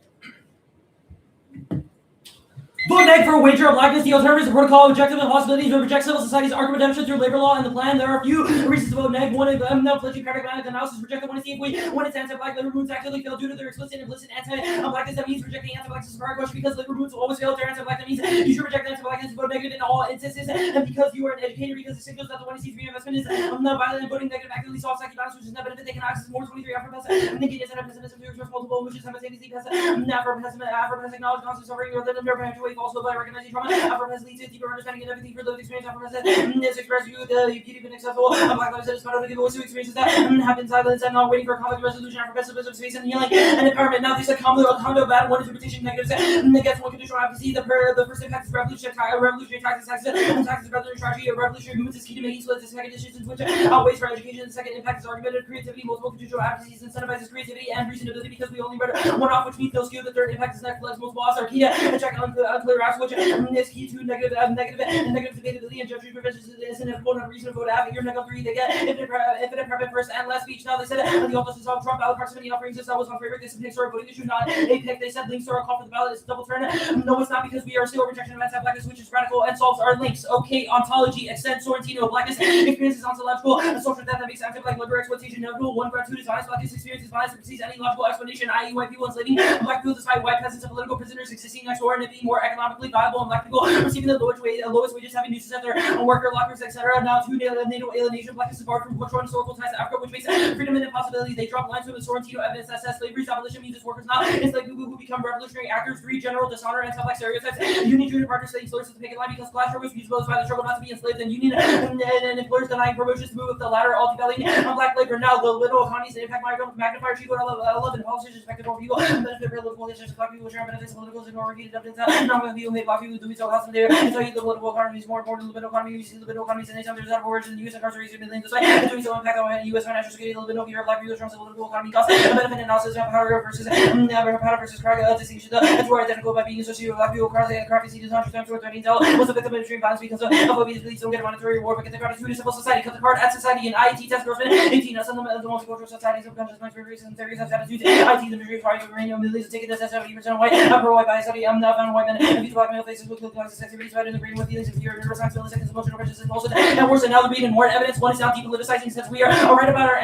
Vote neg for a wager of blackness, the alternatives, the protocol, objective and possibilities, to reject civil society's argumentation through labor law and the plan. There are a few reasons to vote neg. One of them, no pragmatic analysis, reject. Want to see if when it's anti-black, labor movements actively fail due to their explicit and implicit anti-blackness. That means rejecting anti-blackness is a prior question because labor movements will always fail if they're anti-black. that means you should reject anti-blackness and vote negative in all instances. And because you are an educator, because it signals that the one who sees reinvestment is not violent and voting negative actively solves psychic balance, which is not benefit. They can access more 23 Afro-Pessimism, negative and pessimism to express multiple wishes simultaneously. Afro-Pessimistic knowledge constantly suffering rather than perpetuate falsehood by recognizing trauma. Afro-Pessimism leads to deeper understanding and everything for lived experience. Afro-Pessimism is expressed you the beauty been accessible. Black lives is part of the give voice to experiences that have been silenced and not waiting for conflict resolution. Afro-Pessimism space and healing and empowerment. Now they said combo bad one interpretation negatives against one conditional advocacy. The first impact is revolutionary taxes, revolutionary strategy, revolutionary movements is key to making split the second decisions which outweighs for education. The second impact is argumentative creativity, multiple conditional advocacies incentivizes creativity and reasonability because we only read one off, which means no skew. The third impact is next flex multiple offs are key to check unclear acts, which is key to negative debatability and judgment prevention is inevitable and reason to vote out. Your negative 3 they get infinite prep first and last speech. Now they said the office is Trump ballot proximity offerings this was on favorite. This is an historic voting issue, not a pick. They said links to our call for the ballot is double turn. No, it's not because we are still rejection of anti-blackness, which is radical and solves our links. Okay, ontology, extend Sorrentino, blackness experiences ontological, a social death that makes anti-black liberal exploitation inevitable. One gratitude is honest, blackness experiences violence that precedes any logical explanation, i.e. white people enslaving black people despite white peasants and political prisoners existing next door and it being more economically viable and black people receiving the lowest wages, having to set their worker lockers, etc. Now to NATO alienation, blackness is barred from cultural and historical ties to Africa, which makes freedom an impossibility. They drop lines from the Sorrentino evidence that says slavery's abolition means its workers not enslaved people who become revolutionary actors. 3 general dishonor and anti-black stereotypes. Union junior partners setting slurs to the picket line because class struggles be exposed by the struggle not to be enslaved, and union and employers denying promotions to move with the latter, all devaluing on black labor. Now the little economies that impact magnifier chief 11 politicians affected more people benefit political politicians black people share benefits of politicals ignore repeated evidence not going to be made black people do so custom there and tell you the political economy is more important than the liberal economy. You see the liberal economies and anytime there's out of origin in the U.S. incarceration millions despite and doing so impact on U.S. financial security a little bit of your black people terms of political economy costs and benefit analysis of power versus crack distinction that's where identical by being associated with black people crack is 100 times worth 13 was a victim of extreme violence because of obvious police don't get a monetary reward but get the card to a civil society cut the card at society and IT test girlfriend 18 some of the multicultural societies of conscious minds for reasons theories of attitudes IT the majority party of uranium millions taking this as 70% white pro-white by study I'm not found white men and black male faces with classes sexy race in the brain with feelings of fear neuroscience milliseconds emotional prejudice and bullshit and worse and now they're reading more evidence one is now depoliticizing since we are right about our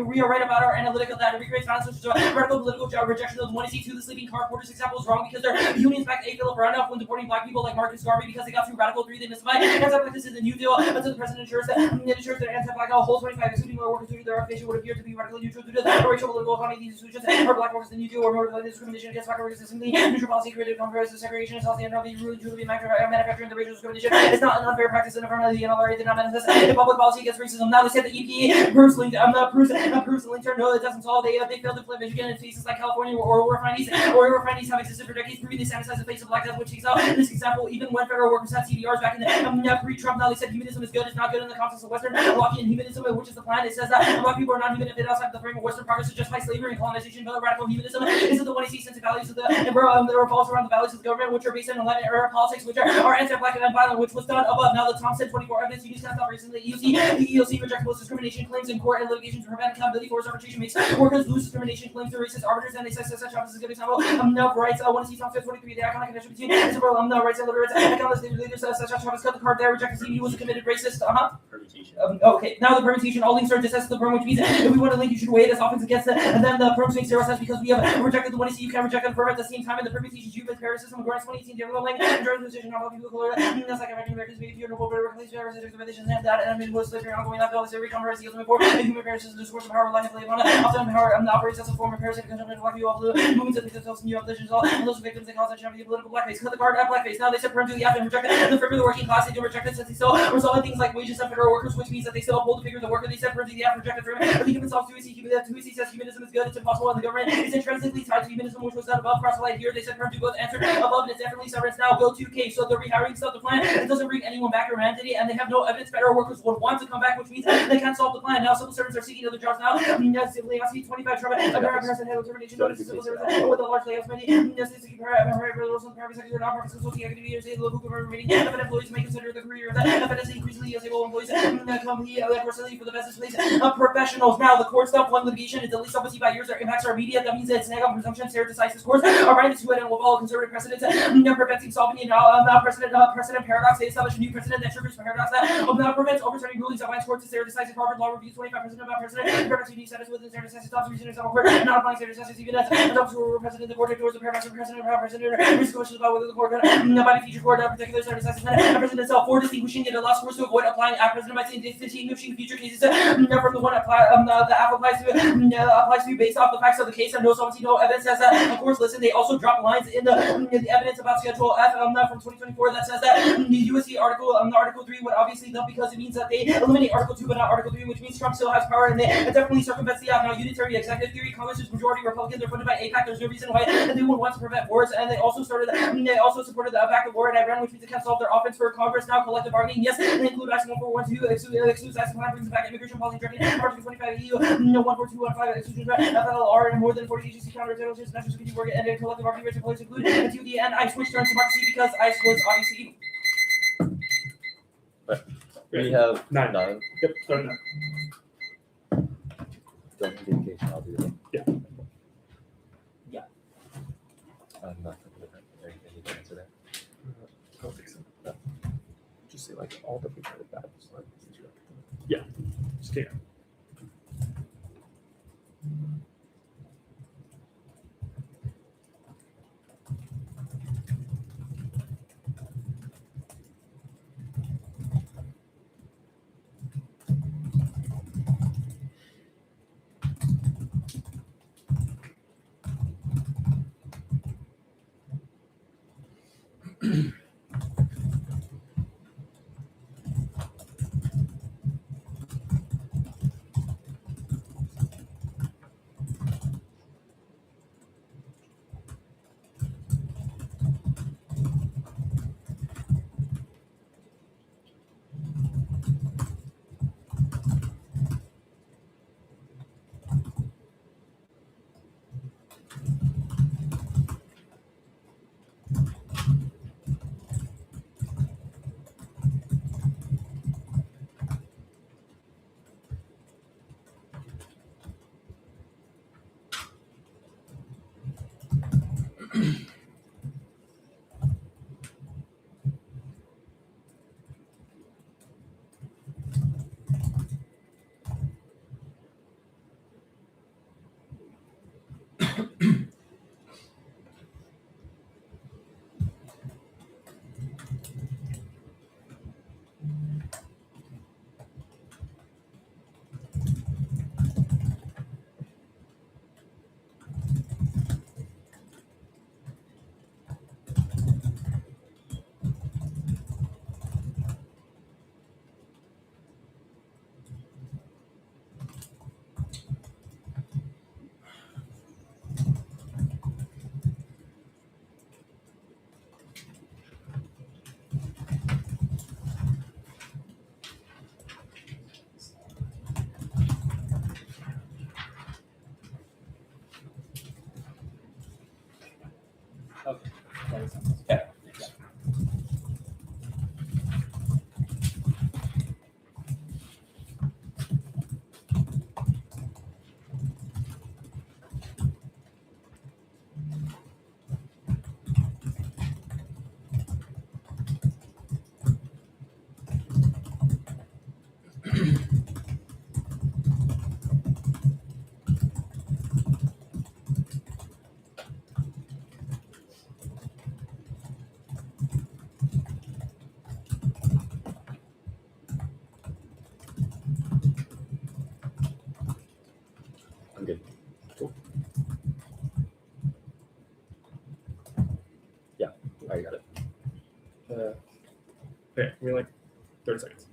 we are right about our analytical data recreates violence which is a radical political rejection of the 1C2 the sleeping car porters example is wrong because their unions backed A. Philip Randolph when deporting black people like Marcus Garvey because they got too radical. 3 they mystified anti-blackness is a new deal until the president ensures that anti-black whole 25 excluding lower workers due to their occupation would appear to be radically neutral due to the racial political economy these institutions for black workers the new deal or more discrimination against black workers systemically neutral policy created converse segregation is healthy and healthy really truly manufacturing the racial discrimination it's not an unfair practice and affirmatively and already did not manifest in public policy against racism. Now they said the EPA proves the link no it doesn't solve they failed to implement Michigan in places like California or refineries have existed for decades proving they sanitize the face of black death which takes out in this example even when federal workers had CDRs back in the pre-Trump now they said humanism is good it's not good in the context of Western Lockean humanism which is the plan it says that black people are not human if it outside the frame of Western progress to justify slavery and colonization but radical humanism isn't the one who sees sense of values of the revolves around the values of the government which are based on alignment era politics which are anti-black and violent which was done above now the Tom said 24 evidence you just cast out recently the EEOC rejects most discrimination claims in court and litigation to prevent accountability for arbitration makes workers lose discrimination claims to racist arbiters and they say such office is a good example no rights I want to see Tom 23 the iconic connection between no rights and liberates countless leaders such as Travis cut the card there rejected he was a committed racist Permutation. Okay now the permutation all links are just as the perm which means if we want to link you should weigh it as often against it and then the perms make 0 sense because we have rejected the one you can reject the perm at the same time and the permutations you with parasitism according to 2018 the other link and during the decision how people color that's like American Americans made your noble workplace parasitic divisions and that and I mean was slavery ongoing that all every converse the ultimate for human parasitism discourse of power life upon often power operates as a form of parasitic consumption black people blue movements of themselves new religions all and those victims they cause a champion political blackface cut the card at blackface now they said perm to the after and rejected the figure of the working class they do reject it since they still resolve things like wages of federal workers which means that they still uphold the figure of the worker they said perm to the after rejected from the human self to see says humanism is good it's impossible and the government is intrinsically tied to humanism which was done above cross-light here they said perm to both answer above and it's definitely severance now go to case so the rehiring stuff the plan it doesn't bring anyone back to humanity and they have no evidence federal workers would want to come back which means they can't solve the plan now civil servants are seeking other jobs now simply I see 25 trouble person had termination notice civil servants with a large layoffs many local government meeting employees may consider the career of FNS increasingly disabled employees for the best place professionals now the court stuff one litigation is the least obviously by years their impacts are immediate that means that it's negative presumption stare decisive scores are right to it and will follow conservative precedents preventing solving it now precedent paradox they establish a new precedent that triggers paradox that now prevents overturning rulings that binds courts to stare decisive Harvard law reviews 25% about precedent paradox unique status within stare decisive stops reason example court not applying stare decisive even as adopts who were president the court ignores the paradox of precedent Recent questions about whether the court by the future court particular service present itself for distinguishing in the law courts to avoid applying at present by distinguishing future cases from the one that applies to based off the facts of the case and no solvency, no evidence as of course listen. They also drop lines in the evidence about Schedule F from 2024 that says that the USC article Article 3 would obviously dump because it means that they eliminate Article 2 but not Article 3, which means Trump still has power and they definitely circumvents the unitary executive theory. Congress's majority Republicans are funded by AIPAC. There's no reason why they would want to prevent wars, and they also supported the back of war in Iran, which means they can't solve their offense for Congress now. Collective bargaining, yes, they include Action 1412, excludes Action Plan, brings back immigration policy, directing Article 25 EU, 14215, exclusion FLR, and more than 40 agency counter-terrorism, national security work, and collective bargaining rights and policy include until the end. I switched turns to democracy because ICE was obviously evil. We have 9. 9. Yep, start now. Don't need indication, I'll do it. Yeah. Yeah. I'm not going to need to answer that. I don't think so. No. Just say like all the people that bad. Just like Yeah. Just can't. Yeah. I'm good. Cool. Yeah, I got it. Okay, give me like 30 seconds.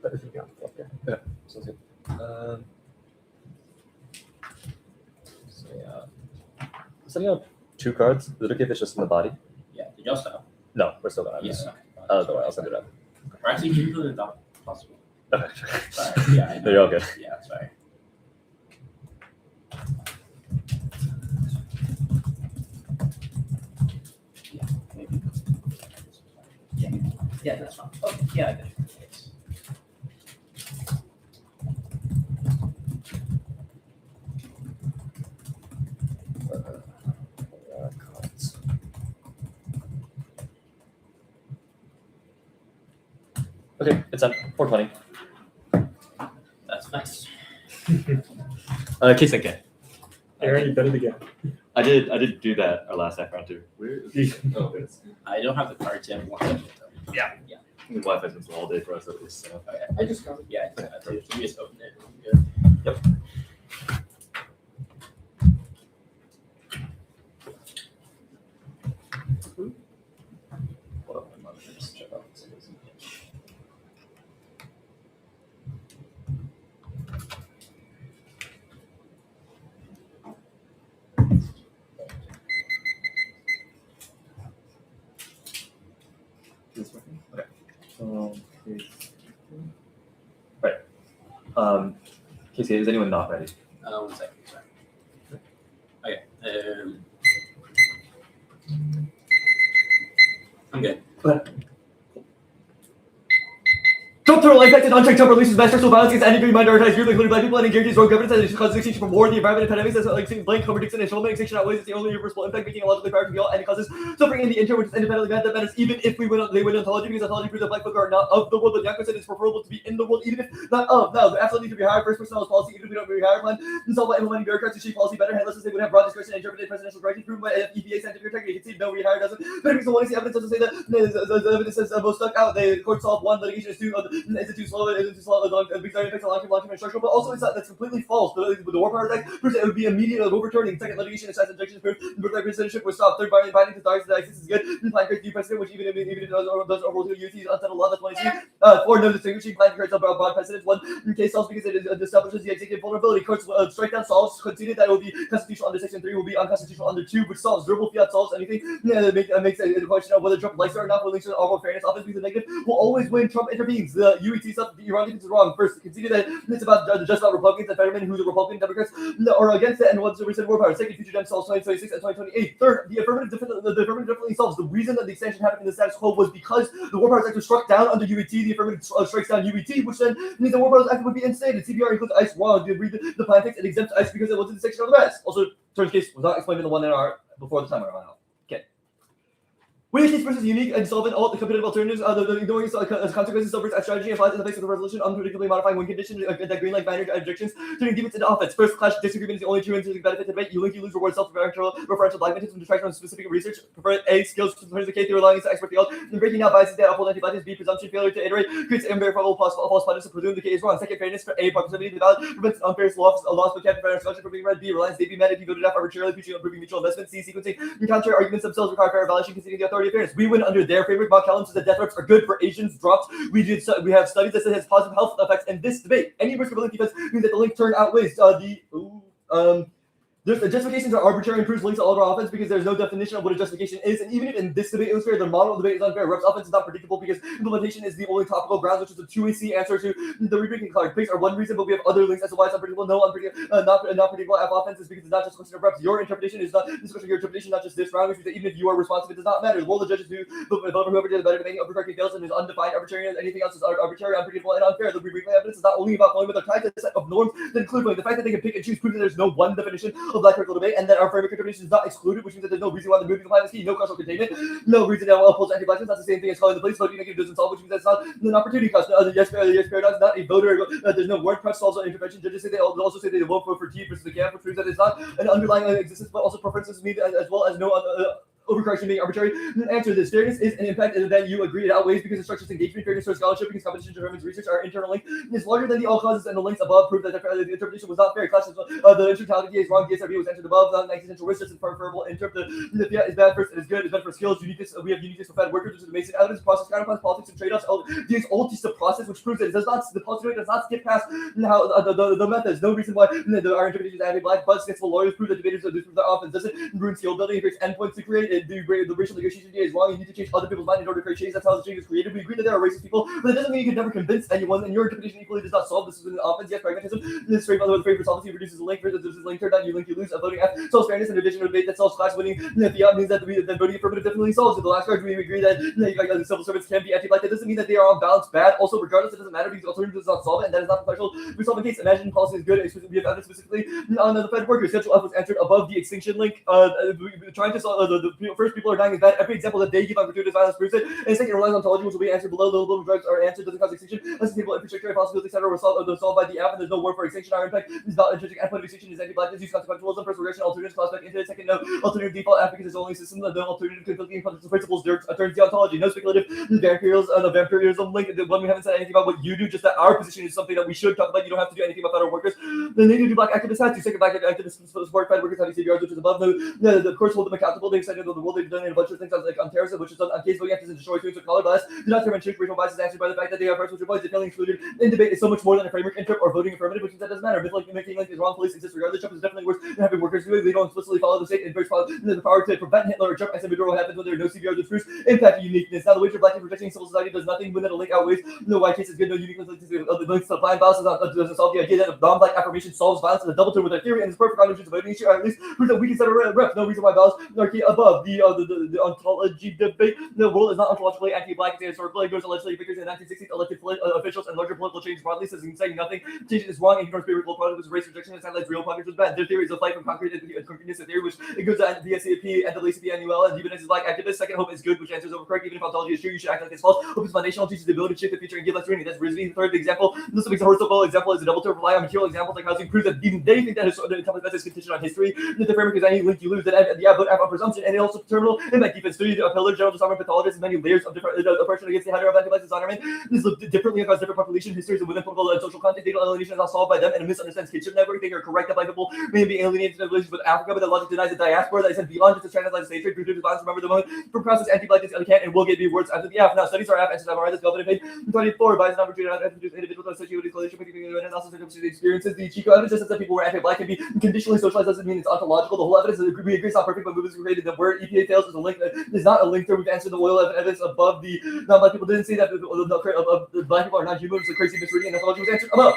That is gonna be on the floor. Yeah, sounds good. So yeah, setting up 2 cards. Is it okay if it's just in the body? Yeah, did y'all stop? No, we're still gonna have Yes. this. Don't worry, I'll send it up. Or actually, can you put it down? Possible. Okay. Sorry. Yeah. I know. No, you're all good. Yeah. Sorry. Yeah. Maybe. Yeah, that's fine. Okay, yeah, I got you. Okay, it's on 420. That's nice. Case again. Aaron, you done it again. I did do that our last round too. Where is Oh, there it is. I don't have the cards yet. One second, though. The Wi-Fi's been slow all day for us at least. So. I just got it. Yeah. I think so. You just opened it. Good. Hold on, my mother just check out this. Is this working? Okay. Right. Casey, is anyone not ready? 1 second. Sorry. Okay. I'm good. Trump through infected unchecked Trump releases mass sexual violence against any green minoritized group, including black people, and guarantees wrong governance and causes extinction from war, the environment, and pandemics, as like blank Homer Dixon and Schulman extinction outweighs it's the only irreversible impact, making it logically power to be all and causes suffering in the interim, which is independently bad that matters, even if they win ontology, because ontology proves that black folk are not of the world, but Yanko said it's preferable to be in the world, even if not of. No, they absolutely need to be hired first personal policy, even if we don't rehire plan, and solve by implementing bureaucrats to shape policy better, handless as they would have broad discretion and interpret presidential directive proven by EPA scientific integrity. You can see no rehire doesn't. But if you want to see evidence, doesn't say that the evidence says both stuck out. The court solved one, litigation is two, is it too slow? Is it too slow? Big effects on long-term instructional, but also it's not, that's completely false. The War Powers Act proves it would be immediate overturning. Second, litigation aside injection is proved. Birthright citizenship was stopped. Third, binding to stars. The ISIS is good. Plan creates new precedent, which even if it does overrule to UT unsettled law. That's 22. 4, no distinguishing. Plan creates a broad precedent. 1, case solves because it establishes the executive vulnerability. Courts strike down solves. Conceded that it will be constitutional under Section 3, will be unconstitutional under 2, which solves. Durable fiat solves anything. That makes a question of whether Trump likes it or not. Will link to all fairness. Office because the negative will always win. Trump intervenes. The UET stuff. The Iran is wrong. First, conceded that it's about just about Republicans and Fetterman, who the Republican Democrats are against it, and what's the recent war power. Second, future Dem solves 2026 and 2028. Third, the affirmative definitely solves. The reason that the extension happened in the status quo was because the War Powers Act was struck down under UET. The affirmative strikes down UET, which then means the War Powers Act would be instated. CBR includes ICE. Wow, you read the plan text, it exempts ICE because it was in the section of the rest. Also, Turner's case was not explained in the one in our before the timer ran out. When the case versus unique and solvent all the competitive alternatives, the ignoring consequences of a strategy applies in the face of the resolution, unpredictably modifying one condition that green light binary objections, turning demons into offense. First, clash disagreement is the only true intrinsic benefit to debate. You lose, reward self-referential blackmatism, detraction from specific research. Prefer A, skills to the K through relying on expert field, and breaking down biases that uphold anti-blackness. B, presumption, failure to iterate, creates unverifiable false prejudice to presume the K is wrong. Second, fairness for A, proximity to valid, prevents unfair loss but can't prevent discussion from being read. B, reliance, be met if you voted F arbitrarily, preaching improving mutual investment. C, sequencing, and counter arguments themselves require fair evaluation considering the authority of fairness. We win under their framework. Bob Callum says that death threats are good for Asians. Drops. We have studies that say it has positive health effects in this debate. Any risk of link defense means that the link turn outweighs the justifications are arbitrary and proves links to all of our offense because there's no definition of what a justification is. And even if in this debate it was fair, the model of the debate is unfair. Rep's offense is not predictable because implementation is the only topical grounds, which is a 2AC answer to the rebreaking card. Picks are one reason, but we have other links as to why it's unpredictable. No, not predictable F offense is because it's not just a question of reps. Your interpretation is not this question. Your interpretation, not just this round, which means that even if you are responsive, it does not matter. Will the judges do? Whoever did the better debating overcorrecting fails and is undefined, arbitrary, and anything else is arbitrary, unpredictable, and unfair. The rebreaking evidence is not only about flowing, but they're tied to a set of norms that include flowing. The fact that they can pick and choose proves that there's no one definition of black critical debate, and that our framework interpretation is not excluded, which means that there's no reason why the movie applies key, no causal containment, no reason that oppose anti-blackness. That's the same thing as calling the police voting negative doesn't solve, which means that's not an opportunity cost. No, the yes paradox, not a voter. There's no word press solves on intervention. Judges say they also say they won't vote for T versus the camp, which proves that it's not an underlying existence, but also preferences mean as well as no overcorrection being arbitrary. Answer this. Fairness is an impact and then you agree it outweighs because it structures engagement. Fairness for scholarship because competition determines research. Our internal link is larger than the all causes, and the links above prove that the interpretation was not fair. Classes the instrumentality is wrong. DSRB was entered above. The existential risk is inferable. The fiat is bad first. It is good. It's bad for skills. Uniqueness. We have uniqueness for fed workers, which is amazing. Evidence, process, counterplans, politics, and trade-offs. These all teach the process, which proves that it does not. The policy does not skip past how the methods. No reason why our interpretation is anti-black. But successful lawyers prove that debaters do their offense. Doesn't ruin skill building. It creates endpoints to create the racial negotiation idea is wrong. You need to change other people's mind in order to create change. That's how the change is created. We agree that there are racist people, but that doesn't mean you can never convince anyone. And your interpretation equally does not solve this. Is an offense. Yes, pragmatism. This frame of the frame for solvency reduces the link. This is link turned on. You link, you lose. A voting F solves fairness. In addition to debate that solves class winning. The fiat means that voting affirmative definitely solves it. The last card we agree that civil servants can be anti-black. That doesn't mean that they are on balance bad. Also, regardless, it doesn't matter because alternative does not solve it, and that is not the threshold. We solve the case. Imagine policy is good. We have evidence specifically on the Fed workers. Schedule F was answered above the extinction link. We're trying to solve the first people are dying is bad. Every example that they give on gratuitous violence proves it. And second, relies on ontology, which will be answered below. The little drugs are answered. Doesn't cause extinction. Unstable infrastructure, possibilities, etc. were solved by the F, and there's no word for extinction. Our impact is not intrinsic endpoint of extinction. Is anti-blackness. Use consequentialism. First regression. Alternatives class back into it. Second, no alternative default F because it's only a system. The alternative conflicting principles turns the ontology. No speculative vampirism link. The one we haven't said anything about what you do. Just that our position is something that we should talk about. You don't have to do anything about federal workers. The native do black activists have to. Second, black activists support Fed workers having CBRs, which is above. Of course, hold them accountable. They've said the world they've done a bunch of things like on terrorism, which is on case voting activists and destroy students with color bias. Do not turn change racial bias is answered by the fact that they are first, which avoids feeling excluded in debate is so much more than a framework interp or voting affirmative, which is that doesn't matter. Myth like making is wrong. Police exist regardless. Trump is definitely worse than having workers do it. They don't explicitly follow the state and first follow the power to prevent Hitler or Trump. As what happens when there are no CBRs with truth. Impact uniqueness. Now the wager black protecting civil society does nothing when a link outweighs no white case is good. No uniqueness links to blind violence doesn't solve the idea that non-black affirmation solves violence. The double turn with a theory and it's perfect contribution to voting issue. At least proves that we can set a rep. No reason why violence anarchy above the ontology debate. The world is not ontologically anti-black. It's historically goes allegedly victors in the 1960s elected officials and larger political change broadly says saying nothing. Change is wrong. Ignores spiritual products, race rejection, and highlights real progress was bad. Their theory is a fight from concrete concreteness of theory, which it goes to the SCP, NAACP, NUL, and demonizes black activists. Second, hope is good, which answers over correct. Even if ontology is true, you should act like it's false. Hope is foundational, teaches the ability to shape the future and give less reading. That's Risby. Third example, this makes a horizontal example is a double term rely on material examples like housing proves that even they think that the intelligence method is contingent on history. That the framework is any link you lose. That the vote on presumption and also terminal impact defense. Three, a pillar general disarmament pathologist many layers of different oppression against the heteroblacks disarmament. This looks differently across different population histories and within political and social context. Data alienation is not solved by them and misunderstands kinship network. They are correct that black people may be alienated in relations with Africa, but the logic denies the diaspora that is sent beyond just to translate state trade, gratuitous violence. Remember the moment from process anti-blackness can and will get words after the F. Now studies are F answers have this government page 24 bias not treated as individuals associated with coalition and also experiences. The Chico evidence says that people were anti-black can be conditionally socialized doesn't mean it's ontological. The whole evidence is we agree it's not perfect, but movements created the word EPA fails is a link that is not a link there. We've answered the oil evidence above the non-black people didn't say that the black people are not human. It's a crazy misreading and ontology was answered above.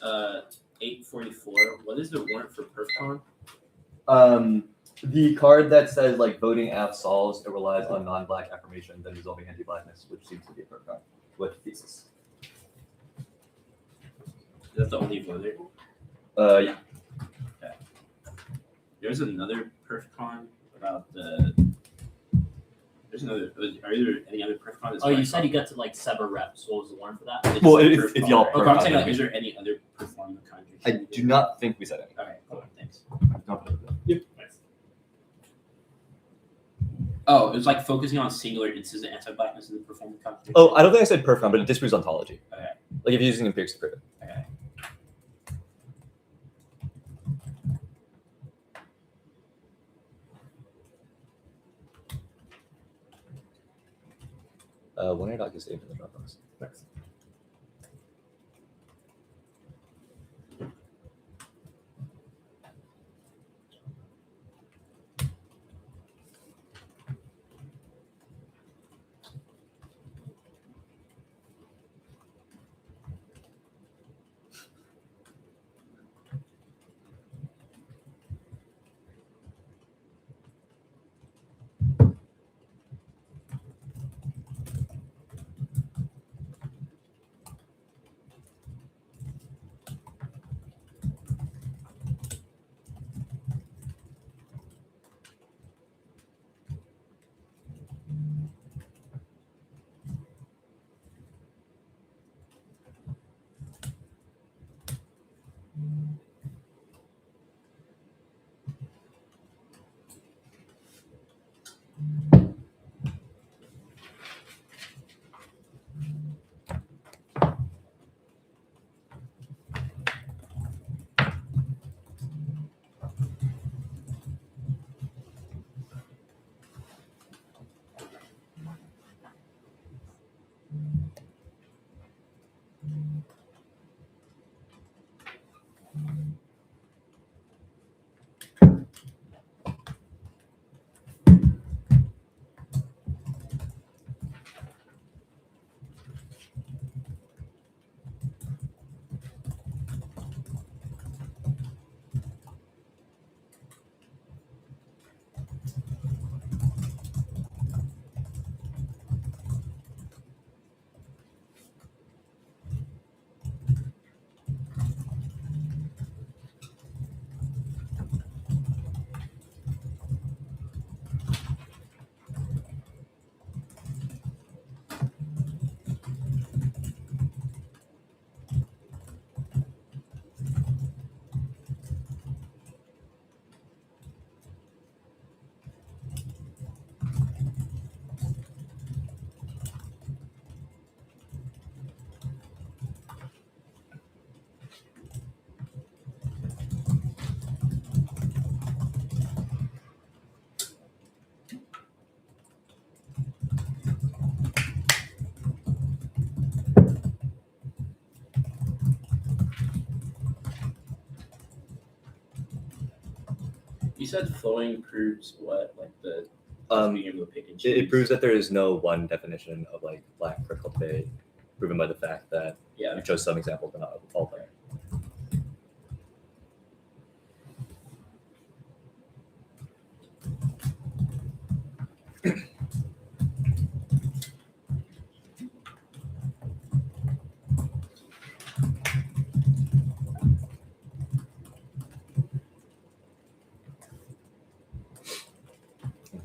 Uh, 844. What is the warrant for PerfCon? The card that says like voting F solves, it relies on non-black affirmation, then resolving anti-blackness, which seems to be a perfect card. What thesis? Is that the only voter? Yeah. Okay. There's another PerfCon about the. There's another. Are there any other PerfCon? Oh, you said you got to like sever reps. What was the warrant for that? It's Well, like if y'all. PerfCon. Okay, I'm saying like, is there any other performing country? I do not think we said any. Okay, cool. Thanks. Yep. Nice. Oh, it was like focusing on singular instances of anti-blackness in the performing country. Oh, I don't think I said perfect, but it disproves ontology. Okay. Like if you're using empirics to prove it. Okay. When doc is saved in the Dropbox. Thanks. You said flowing proves what, like the being able to pick and choose. It proves that there is no one definition of like black critical debate, proven by the fact that Yeah. you chose some examples but not all of them.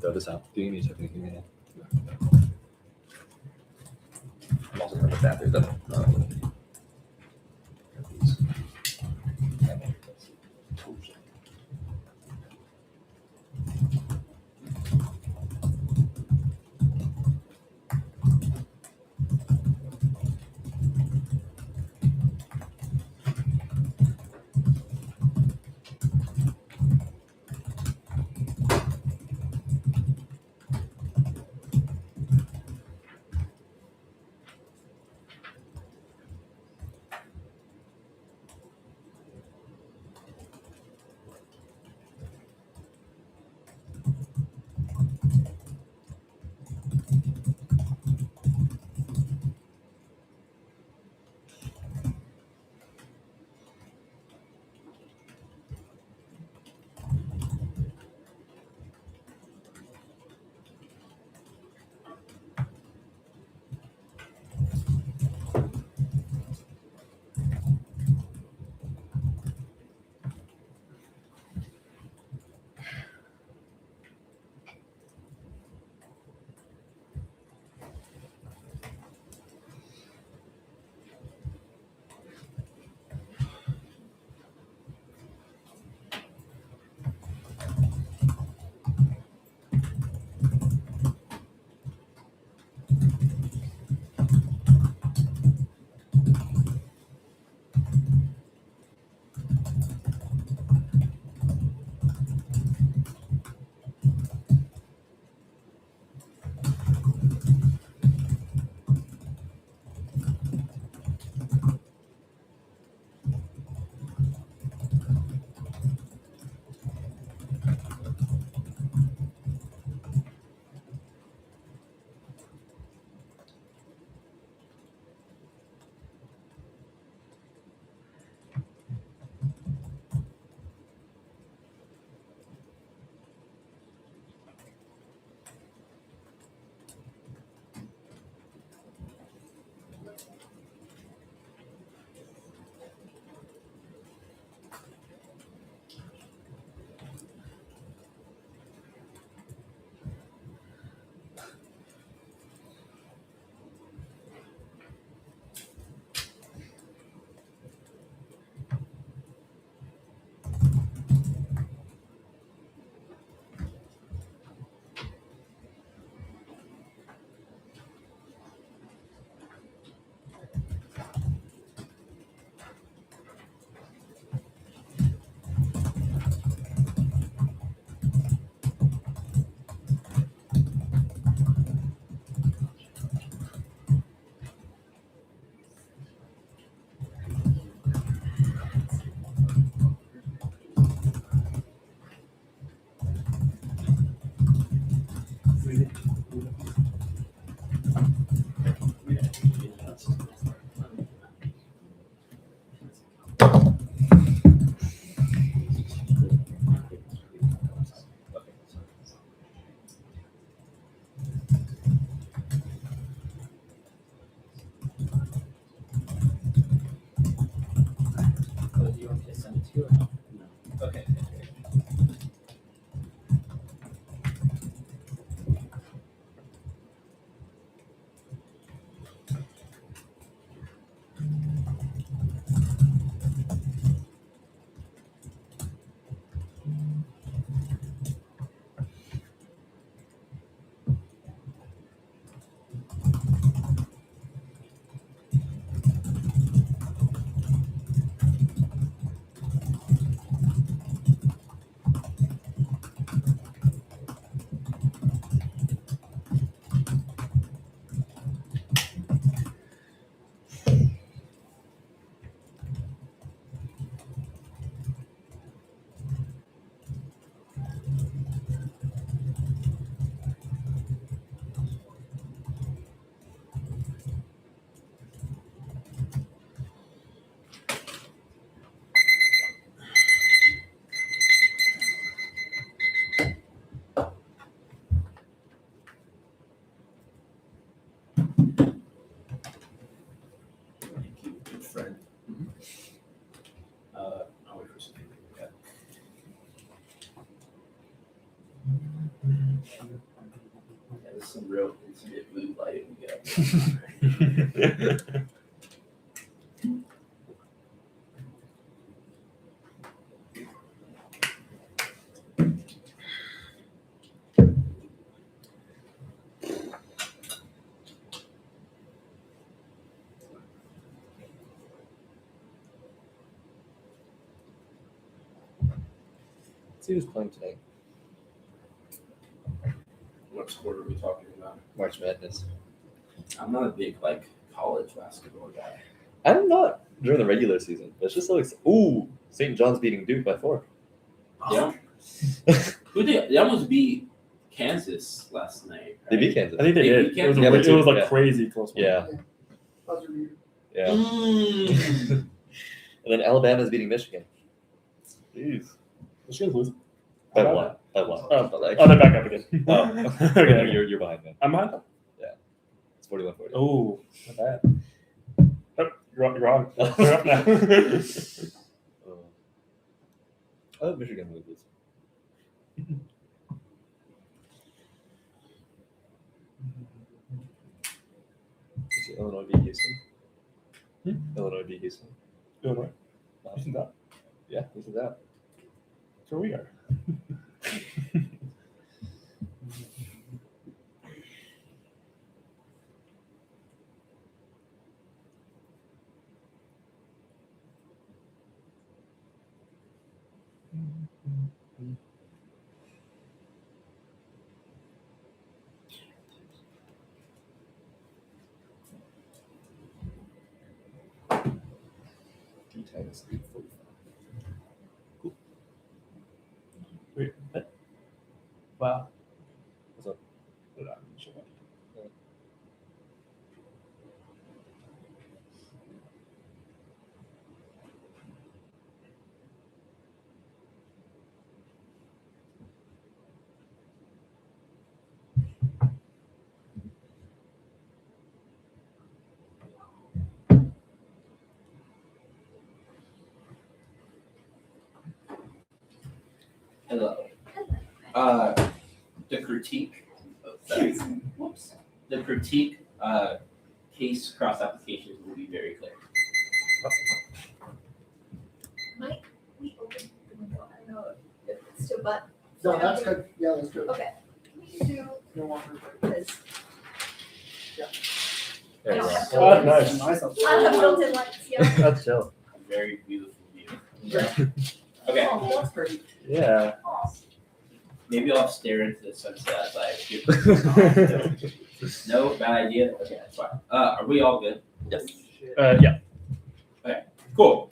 Throw this out. Do you need to check anything in? I'm also going to that there though. I'll wait for something to look at. Yeah, there's some real intimate mood lighting we got. Let's see who's playing today. What sport are we talking about? March Madness. I'm not a big college basketball guy. I'm not during the regular season. But it's just so exciting. Ooh, St. John's beating Duke by 4. Yeah. They almost beat Kansas last night. They right? beat Kansas. I think they They did. beat It was, Kansas. it was like Yeah. crazy close. One. Yeah, Buzzer beater. yeah. Mm. And then Alabama's beating Michigan. Jeez. Michigan's losing. By 1. By 1. Oh, But like, oh, they're back up again. oh. Okay. you're behind them. I'm behind. It's 41-40. Oh, not bad. Oh, you're wrong. You're up now. Oh, Michigan loses. Is it Illinois beat Houston? Illinois beat Houston. Illinois. Wow. Isn't that? Yeah, this is that. That's where we are. D times 845. Wait, what? Wow. What's up? Hold on, show that. Hello. The critique. Whoops. The critique case cross applications will be very clear. Might we open the window? I don't know if it's too, but No, that's good. Yeah, that's good. okay. Can we do No longer. this? There you I don't go. have Oh, that's nice. Nice. I have built-in lights. Yeah. That's chill. Very beautiful view. Yeah. Okay. Oh, that's great. Yeah. Oh, Maybe I'll stare into the sunset as I give No, bad idea. Okay, that's fine. Are we all good? Yes. Yeah. Cool.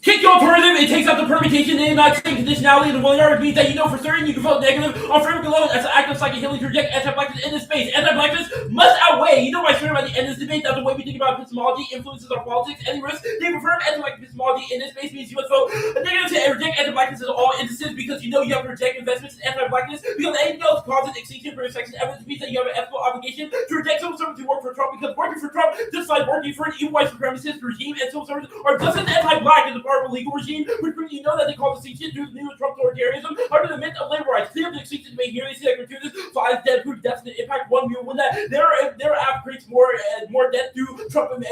Kick the alternative, it takes out the permutation and not taking conditionality of the willing argument means that you know for certain you can vote negative on framework alone as an act of psychic healing to reject anti-blackness in this space. Anti-blackness must outweigh, you know my story about the end of this debate, that the way we think about epistemology influences our politics. Any risk they confirm anti-black epistemology in this space means you must vote negative to reject anti-blackness in all instances because you know you have to reject investments in anti-blackness because anything else causes extinction for section evidence means that you have an ethical obligation to reject civil servants who work for Trump because working for Trump just like working for an evil white supremacist regime and civil servants are just as anti-black as the part of a legal regime, which you know that they call distinction due to the new Trump authoritarianism under the myth of labor rights. Clear the distinction made here. They see that gratuitous flies dead proof definite impact one view when that their app creates more death through Trump and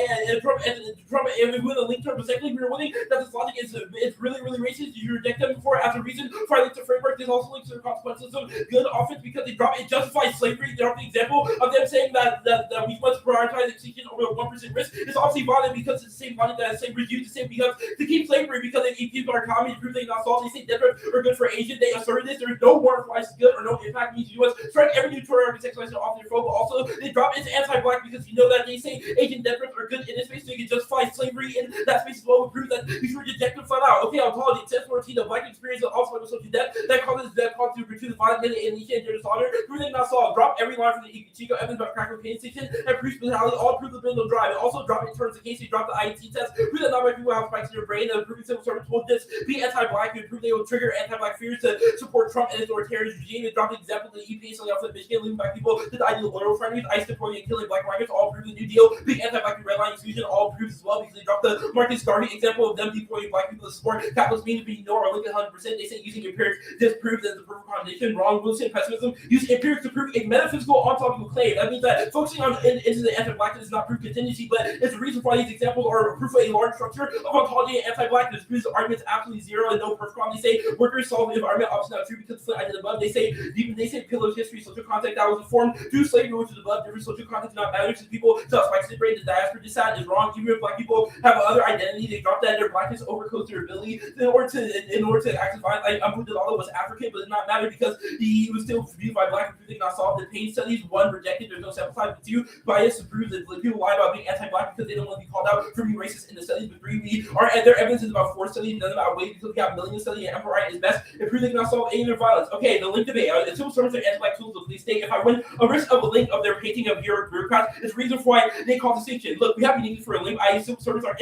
with a link term. But secondly, we're winning that this logic is really racist. You reject them before as a reason for I link to framework. This also links to the consequences of good offense because they drop it justifies slavery. They drop the example of them saying that we must prioritize extinction over the 1% risk. It's obviously violent because it's the same logic that slavery used to say because to keep slavery because it keeps our economy to prove they not solved. They say death are good for Asian. They asserted this. There is no warrant for ISIS good or no impact means U.S. strike every new Tory sexualization off their phone. But also they drop into anti-black because you know that they say Asian death are good in this space, so you can justify slavery in that space as well. Prove that you should reject them flat out. Okay, I'll call it the test 14 of black experience of also social death that causes to gratuitous violent and and dishonor. Prove they not solved. Drop every line from the Chico Evans about crack cocaine station and proof brutality. All prove the bill drive. And also drop it in terms of case you drop the IET test. Prove that not many people have spikes in your brain and prove civil servants will just be anti-black and prove they will trigger anti-black fears to support Trump and his authoritarian regime. It dropped the example of the EPA selling off of Michigan, leaving black people to die due to oil refineries, ICE deporting and killing black migrants, all prove the New Deal, being anti-black and redlining exclusion, all proves as well because they dropped the Marcus Garvey example of them deporting black people to support capitalist means being no or Lincoln 100%. They say using empirics disproves as the proof of foundation. Wrong. Wilson pessimism. Use empirics to prove a metaphysical ontological claim. That means that focusing on into the anti-blackness is not proof contingency, but it's the reason why these examples are proof of a large structure of ontology and anti-blackness. Proves the argument's absolutely zero and no perfect problem. They say workers solve the environment opposite not true because the I did above. They say pillars history, social context that was informed through slavery, which is above. Different social context do not matter because people tell us like separate the diaspora decide is wrong. Even if black people have other identity, they drop that their blackness overcoats their ability in order to act as violent. Like Abdullah was African, but it did not matter because he was still viewed by black people. They not solve the pain studies. One rejected. There's no sample size. But two, bias to prove that people lie about being anti-black because they don't want to be called out for being racist in the studies. But three, their evidence is about 4 studies, none about weight because we got millions of studies. And Emory is best. It proves they cannot solve any of their violence. Okay, the link debate. The civil servants are anti-black tools of police state. If I win a risk of a link of their painting of your bureaucrats, it's the reason why they call distinction. Look, we have uniquely for a link. Civil servants are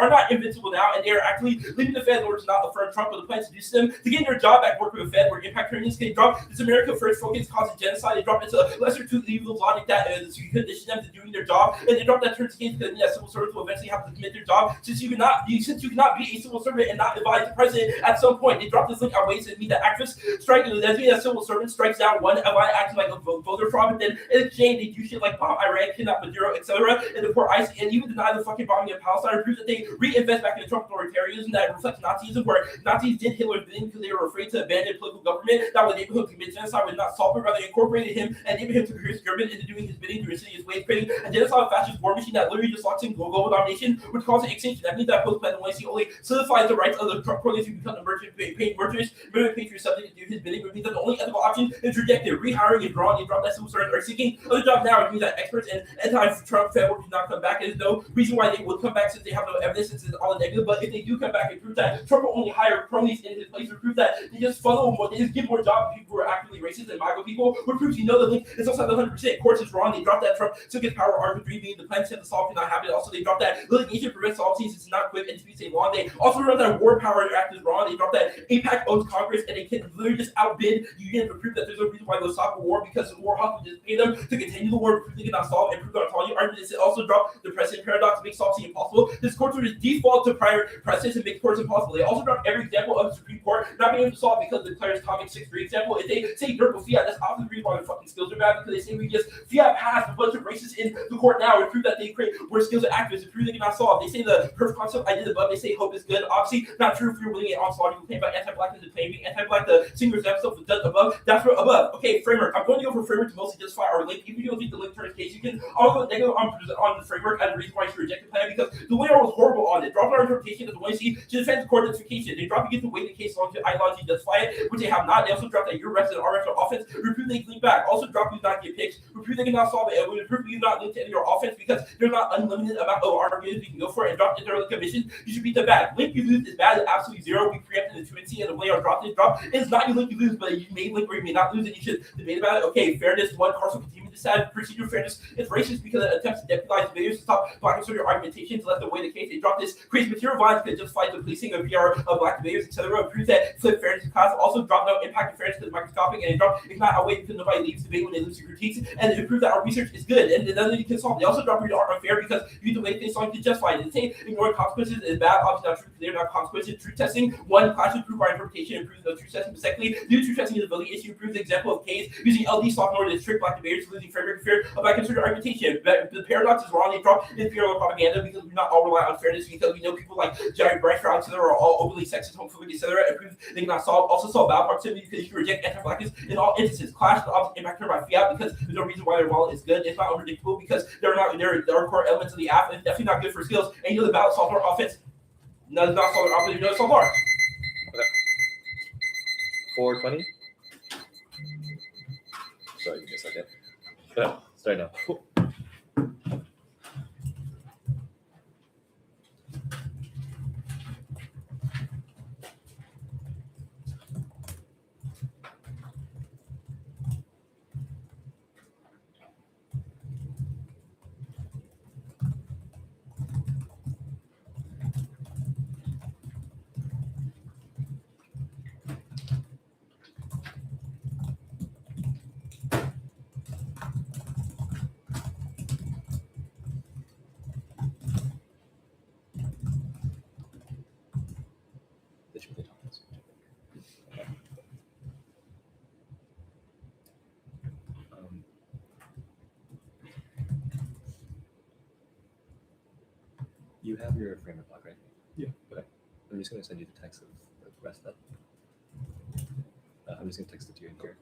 not invincible now, and they are actually leaving the Fed in order to not affirm Trump with the plan to do them to get their job back, work with the Fed, where impact trainings can drop. This America First focus causes genocide. They drop into lesser two evil logic that you condition them to doing their job, and they drop that turns against because civil servants will eventually have to commit their job. Since you cannot be a civil servant and not advise the president at some point, they drop this link on ways to mean that activists strike and that means that civil servant strikes down one ally acting like a voter fraud, but then in exchange they do shit like bomb Iran, kidnap Maduro, etc., and deport ICE, and even deny the fucking bombing of Palestine. Proves that they reinvest back in the Trump authoritarianism that reflects Nazism, where Nazis did Hitler's bidding because they were afraid to abandon political government. That way neighborhood commit genocide was not solved, rather incorporated him and enabled him to produce German into doing his bidding through insidious ways, creating a genocide fascist war machine that literally just locks in global domination, which causes extinction. That means that post-President only solidifies the rights of the Trump cronies who become the murderous patriot subject to do his bidding. It means that the only ethical option is rejected. Rehiring and drawing and drop that civil servants are seeking other jobs now. It means that experts and anti-Trump Fed will not come back. There's no reason why they would come back since they have no evidence. Since it's all negative. But if they do come back and prove that Trump will only hire cronies in his place, or prove that they just funnel more, they just give more jobs to people who are actively racist and MAGA people, which proves the link is also 100%. Courts is wrong. They dropped that Trump took his power article 3 being the plan to solve cannot happen. Also, they dropped that litigation prevents solve since it's not quick and to be say long. They also dropped that war power act is wrong. They dropped that APAC owns Congress and they can literally just outbid unions to prove that there's no reason why they'll stop a war because the war hustle just pay them to continue the war. They cannot solve and prove their autonomy. Arguments also dropped the precedent paradox to make solving impossible. This court would just default to prior precedents and make courts impossible. They also dropped every example of the Supreme Court not being able to solve because it declares Atomic 6-3 example. If they say dirt with fiat, that's often the reason why their fucking skills are bad because they say we just fiat passed a bunch of racists in the court now and prove that they create where skills are activists and prove they cannot solve. They say the perfect concept I did above. They say hope is good. Obviously, not true if you're willing an ontological claim about anti-blackness and claiming anti-black. The singer's episode was done above. That's for above. Okay, framework. I'm going to go for framework to mostly justify our link. Even if you don't think the link turns case, you can. I'll go negative on the framework as a reason why you should reject the plan because the lawyer was horrible on it. Dropped our interpretation as the one you see to defend the court justification. They dropped against the way the case long to ideology justify it, which they have not. They also dropped that your refs and our refs are offense. Reprove they link back. Also dropped you not get picks. Reprove they cannot solve it. And we reprove you not link to any of your offense because there's not unlimited amount of arguments we can go for it and drop into their commission. You should beat them back. Link you lose is bad. It's absolutely zero. We preempted the truancy and the way our drop is drop. It's not you link you lose, but you may link or you may not lose, and you should debate about it. Okay, fairness. One Carson continue to decide procedural fairness is racist because it attempts to deputize debaters to stop black conservative argumentation to let them weigh the case. They drop this creates material violence that justifies the policing of VR of black debaters, etc. Proves that flip fairness in class. Also drop no impact of fairness because microscopic and they drop if not outweighed because nobody leaves debate when they lose their critiques, and it proves that our research is good and then you can solve. They also drop your are unfair because you the way things so to justify it. They say ignoring consequences is bad. Obviously not true because they're not consequences. Truth testing. One class should prove our interpretation and prove no truth testing. But secondly, new truth testing is a validity issue. Proves the example of case using LD sophomore to trick black debaters losing framework fear of black conservative argumentation. But the paradox is wrong. They drop imperial propaganda because we not all rely on fairness because we know people like Jerry Bryce-Round, etc. are all overly sexist, homophobic, etc. And prove they cannot solve. Also solve bad proximity because you can reject anti-blackness in all instances. Clash the opposite impact by fiat because there's no reason why their wallet is good. It's not unpredictable because there are core elements of the app and it's definitely not good for skills. And you know the ballot software offense does not solve our offense, you know so far. Okay. 420. Sorry, give me a second. Okay, start now. Cool. You have your framework block, right? Yeah. Okay. I'm just gonna send you the text of the rest of that. I'm just gonna text it to you in here.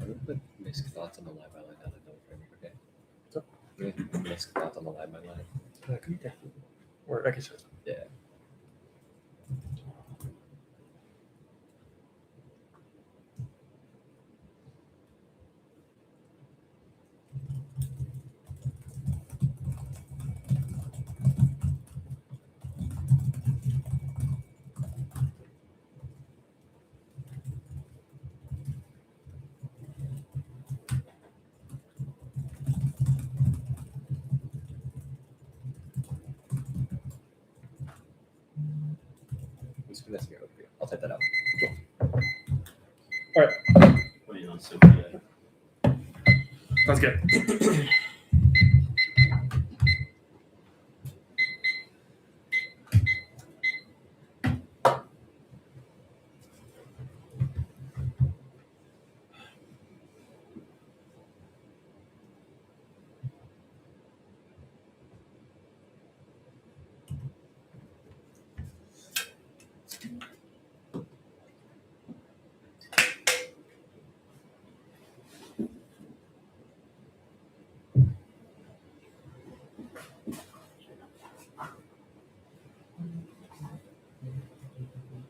I'm gonna put mixed thoughts on the live by line now that no framework, okay? So? I'm gonna put mixed thoughts on the live by line. Can you text me? Or I can show you. Yeah. Just finessing it over here. I'll type that out. Wait on Sophia. Sounds good.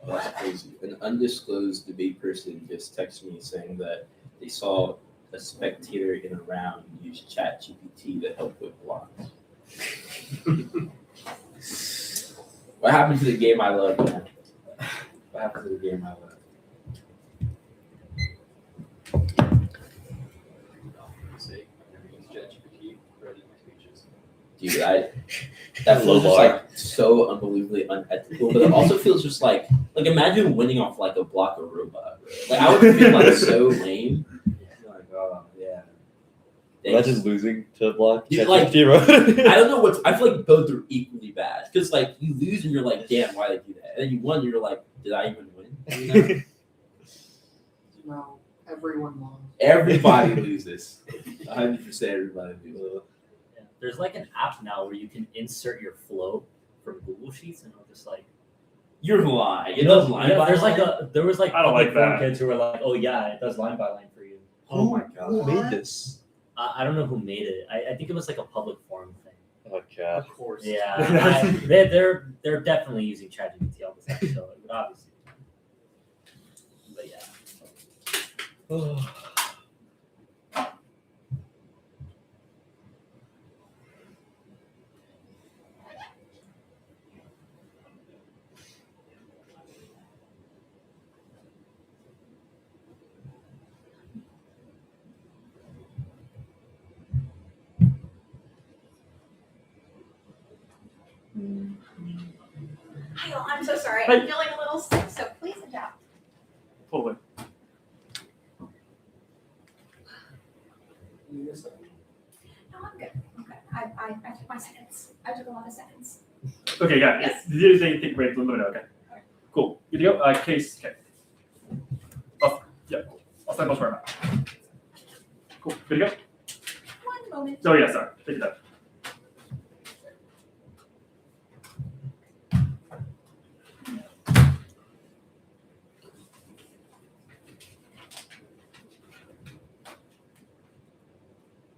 Oh, that's crazy. An undisclosed debate person just texted me saying that they saw a spectator in a round use ChatGPT to help with blocks. What happened to the game I love, man? What happened to the game I love? Dude, that feels just like so unbelievably unethical, but it also feels just like imagine winning off like a block of robot. Like I would feel like so lame. Like, oh yeah. Imagine losing to a block. Yeah, That's like, zero. I don't know what's. I feel like both are equally bad because like you lose and you're like, damn, why did I do that? And then you won, and you're like, did I even win? You know? No, everyone lost. Everybody loses. 100% everybody loses. Yeah. There's like an app now where you can insert your flow from Google Sheets, and it'll just like. You're lying. It does line by There's line. there was like I don't like public forum that. kids who were like, oh yeah, it does line by line for you. Oh my god. Who made this? I don't know who made it. I think it was like a public forum thing. Oh god. Of course. Yeah, they're definitely using ChatGPT all the time, so it would obviously. But yeah. Hi, y'all. I'm so sorry. Hi. I'm feeling a little sick, so please adapt. Totally. You missed it. No, I'm good. I'm good. I took my seconds. I took a lot of seconds. Okay, yeah. Yes. Did you say take break? Let me know. Okay. Cool. Good to go. Case. Okay. Oh, yeah. Cool. I'll send those right now. Cool. Good to go. One moment. Oh yeah. Sorry. Take your time.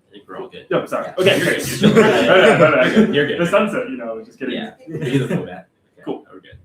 I think we're all good. No, sorry. Okay, You're great. good. You're good. You're good. The sunset, you know, just kidding. Yeah. Beautiful, man. Okay, Cool. We're good.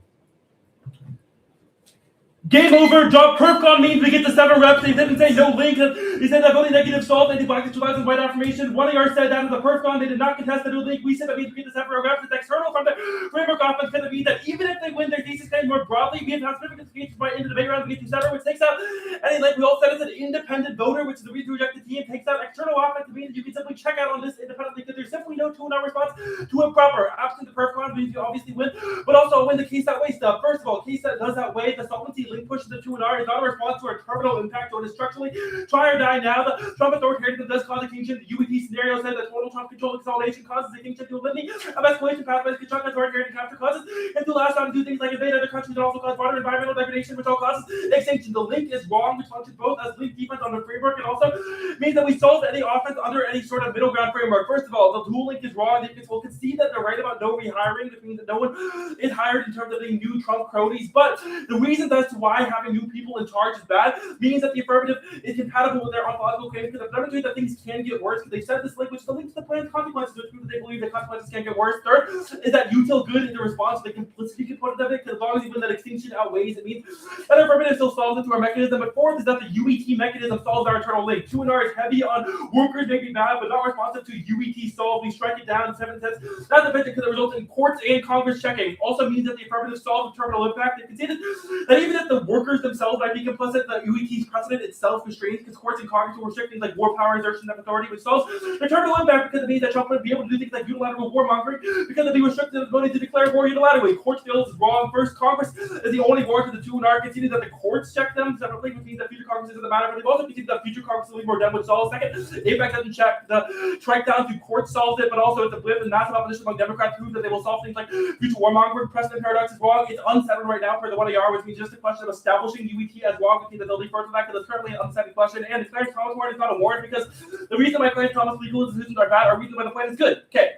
Game over. Drop PerfCon means we get the 7 reps. They didn't say no link. They said that voting negative solved anti-black neutralizing white affirmation. One of yours said that in the PerfCon they did not contest the new link. We said that means we get the 7 reps. It's external from the framework offense. Because it means that even if they win their thesis claim more broadly, we have significant speeches by into the debate round to get to 7, which takes out any link. We all said it's an independent voter, which is the reason to reject the team. Takes out external offense. It means that you can simply check out on this independently because there's simply no 2-hour response to a proper. Absent the PerfCon means you obviously win, but also win the case that way stuff. First of all, case that does that way. The solvency link pushes the 2-hour. Is not a response to a terminal impact or is structurally try or die now. The Trump authoritarianism does cause extinction. The UET scenario said that total Trump control consolidation causes extinction to a litany of escalation pathways can Trump authoritarian capture causes and to last time to do things like invade other countries and also cause broader environmental degradation, which all causes extinction. The link is wrong, which functions both as link defense on the framework and also means that we solve any offense under any sort of middle ground framework. First of all, the dual link is wrong. They will concede that they're right about no rehiring, which means that no one is hired in terms of being new Trump cronies. But the reasons as to why having new people in charge is bad means that the affirmative is compatible with their ontological claims because the number 2 that things can get worse because they said this link, which is the link to the plan's consequences, which means that they believe that consequences can get worse. Third is that util good in the response to the complicity component of it because as long as you win that extinction outweighs, it means that affirmative still solves into our mechanism. But fourth is that the UET mechanism solves our internal link. 2NR is heavy on workers making bad but not responsive to UET solve. We strike it down in 7 cents. That's efficient because it results in courts and Congress checking. Also means that the affirmative solves the terminal impact. They conceded that even if the workers themselves might be complicit, the UET's precedent itself restrains because courts and Congress will restrict things like war power, exertion of authority, which solves the terminal impact because it means that Trump would be able to do things like unilateral warmongering because it'd be restricted the ability to declare war unilaterally. Courts feels is wrong. First, Congress is the only war to the 2NR conceded that the courts check them separately, which means that future Congress isn't the matter, but they've also conceded that future Congress will be more done with solve. Second, APEC doesn't check the strike down to court solves it, but also it's a blip and massive opposition among Democrats prove that they will solve things like future warmongering. Precedent paradox is wrong. It's unsettled right now per the 1AR, which means just a question of establishing UET as wrong, which means that they'll defer to that because it's currently an unsettled question. And Clarence Thomas warrant is not a warrant because the reason why Clarence Thomas legal decisions are bad are reasons why the plan is good. Okay.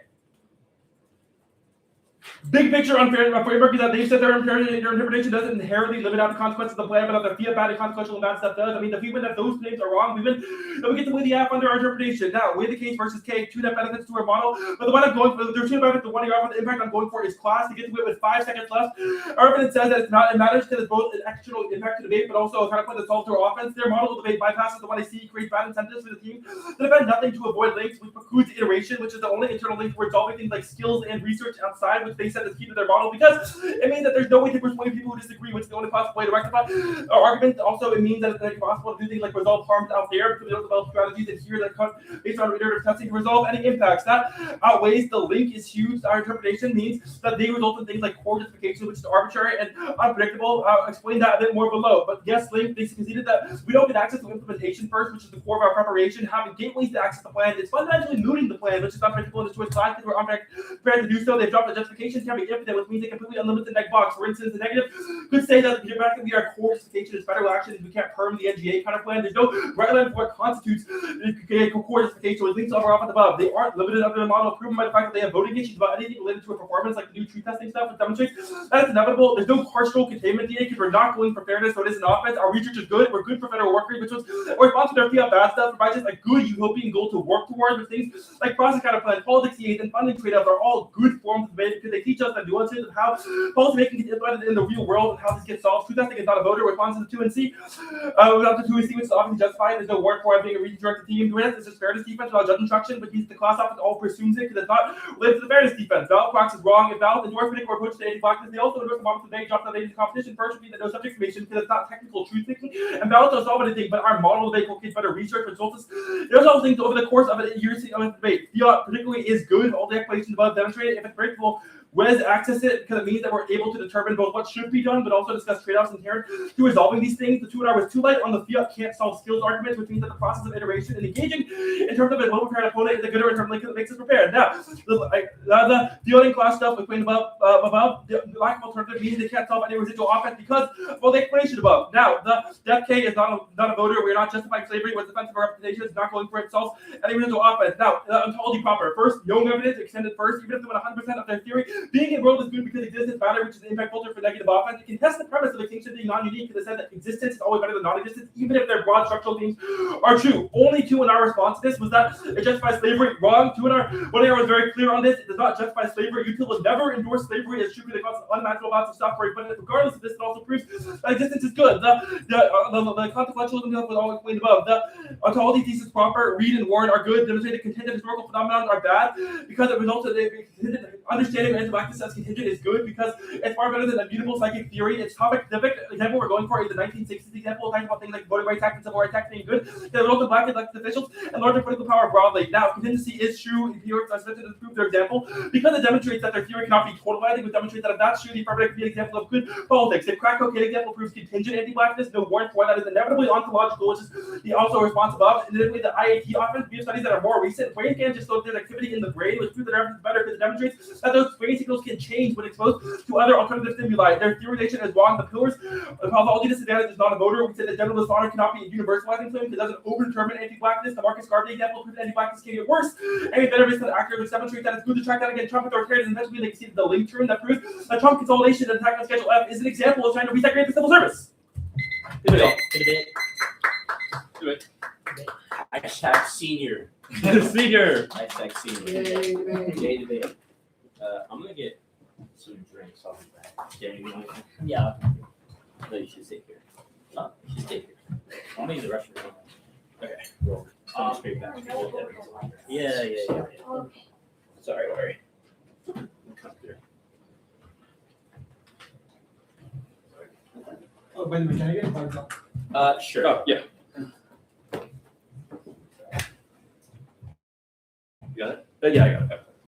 Big picture unfair framework is that they said their interpretation doesn't inherently limit out the consequences of the plan, but that the fiat bad and consequential and bad stuff does. I mean, if we win that those claims are wrong, we win, then we get to win the app under our interpretation. Now, weigh the case versus K, 2 net benefits to our model, but the one I'm going for, there's 2 benefits, the one you're the impact I'm going for is class. To get to it with 5 seconds left. Our evidence says that it matters because it's both an external impact to debate, but also a kind of point that solves through offense. Their model of debate bypasses the one I see, creates bad incentives for the team to defend nothing to avoid links, which precludes iteration, which is the only internal link where solving things like skills and research outside, which they said is key to their model because it means that there's no way to persuade people who disagree, which is the only possible way to rectify our argument. Also, it means that it's impossible to do things like resolve harms out there because we don't develop strategies and here that based on iterative testing to resolve any impacts. That outweighs the link is huge. Our interpretation means that they result in things like core justification, which is arbitrary and unpredictable. I'll explain that a bit more below. But yes, link, they conceded that we don't get access to implementation first, which is the core of our preparation. Having gateways to access the plan is fundamentally mooting the plan, which is unpredictable in its choice class because we're unprepared to do so. They've dropped the justification can be infinite, which means a completely unlimited neg box. For instance, the negative could say that theoretically our core justification is federal action, we can't perm the NGA kind of plan. There's no right line for what constitutes core justification, which links over off and above. They aren't limited under the model proven by the fact that they have voting issues about anything related to a performance, like the new tree testing stuff, which demonstrates that it's inevitable. There's no partial containment DNA because we're not going for fairness, so it is an offense. Our research is good. We're good for federal work rate, which was a response to their fiat bad stuff, provides just a good utopian goal to work towards, with things like process kind of plan, politics EAs, and funding trade-offs are all good forms of debate because they teach us the nuances of how policy making is implemented in the real world and how this gets solved. True testing is not a voter response to the 2 and C. Without the 2 and C, which is often justified, there's no warrant for it being a redirect team. This is fairness defense without judge instruction, which means the class often all presumes it because it's not related to the fairness defense. Valid prox is wrong. If valid endorse particular approach to anti-blackness, they also endorse the moment today, drop the ladies competition first, would mean that no subject information because it's not technical truth thinking. And valid don't solve anything, but our model debate locates better research, which results there's also things over the course of a year's debate. Fiat particularly is good. All the explanations above demonstrated. If it's breakable, Wes access it because it means that we're able to determine both what should be done, but also discuss trade-offs inherent to resolving these things. The 2 hours too light on the fiat can't solve skills arguments, which means that the process of iteration and engaging in terms of a well-prepared opponent is a good in term link that makes us prepared. Now, the fielding class stuff explained above, the lack of alternative means they can't solve any residual offense because, well, the explanation above. Now, the Death K is not a voter. We're not justifying slavery with defensive representation. It's not going for it. Solves any residual offense. Now, the ontology proper. First, young evidence extended first, even if they went 100% of their theory. Being enrolled is good because existence matter, which is the impact filter for negative offense. You can test the premise of extinction being non-unique because it said that existence is always better than non-existence, even if their broad structural themes are true. Only 2 in our response to this was that it justifies slavery. Wrong. 2 in our 1 was very clear on this. It does not justify slavery. Util will never endorse slavery as true because it causes unimaginable amounts of suffering. But regardless of this, it also proves that existence is good. The consequentialism was all explained above. The ontology thesis proper, Reed and Warren are good. Demonstrated contingent historical phenomena are bad because it results in understanding anti-blackness as contingent is good because it's far better than immutable psychic theory. It's topic specific. Example we're going for is the 1960s example, talking about things like voting rights act and civil rights act being good. They result in black elected officials and larger political power broadly. Now, contingency is true. Empirics are expected to prove their example because it demonstrates that their theory cannot be total. I think it demonstrates that if that's true, the affirmative could be an example of good politics. If crack cocaine example proves contingent anti-blackness, no warrant for that is inevitably ontological, which is the also response above. And then the IAT offense, we have studies that are more recent. Brain scans just show there's activity in the brain, which proves that evidence is better because it demonstrates that those brain signals can change when exposed to other alternative stimuli. Their theorization is wrong. The pillars of pathology disadvantage is not a voter. We said that general dishonor cannot be a universalizing claim because it doesn't overdetermine anti-blackness. The Marcus Garvey example proves anti-blackness can get worse. Any better based on actors which demonstrate that it's good to track down against Trump authoritarians and eventually they exceeded the link term that proves that Trump consolidation and attack on Schedule F is an example of trying to resegregate the civil service. Good debate. Do it. Hashtag senior. Senior. Hashtag senior. Yay, debate. Yay debate. I'm gonna get some drinks. I'll be back. Jeremy, you want anything? Yeah. No, you should stay here. No, You should stay here. I'm gonna use the restroom. Okay. Roll. So just straight back. Yeah. Sorry, Larry. Come through. Oh, by the way, can I get a Sure. Oh, yeah. You got it? Yeah, I got it.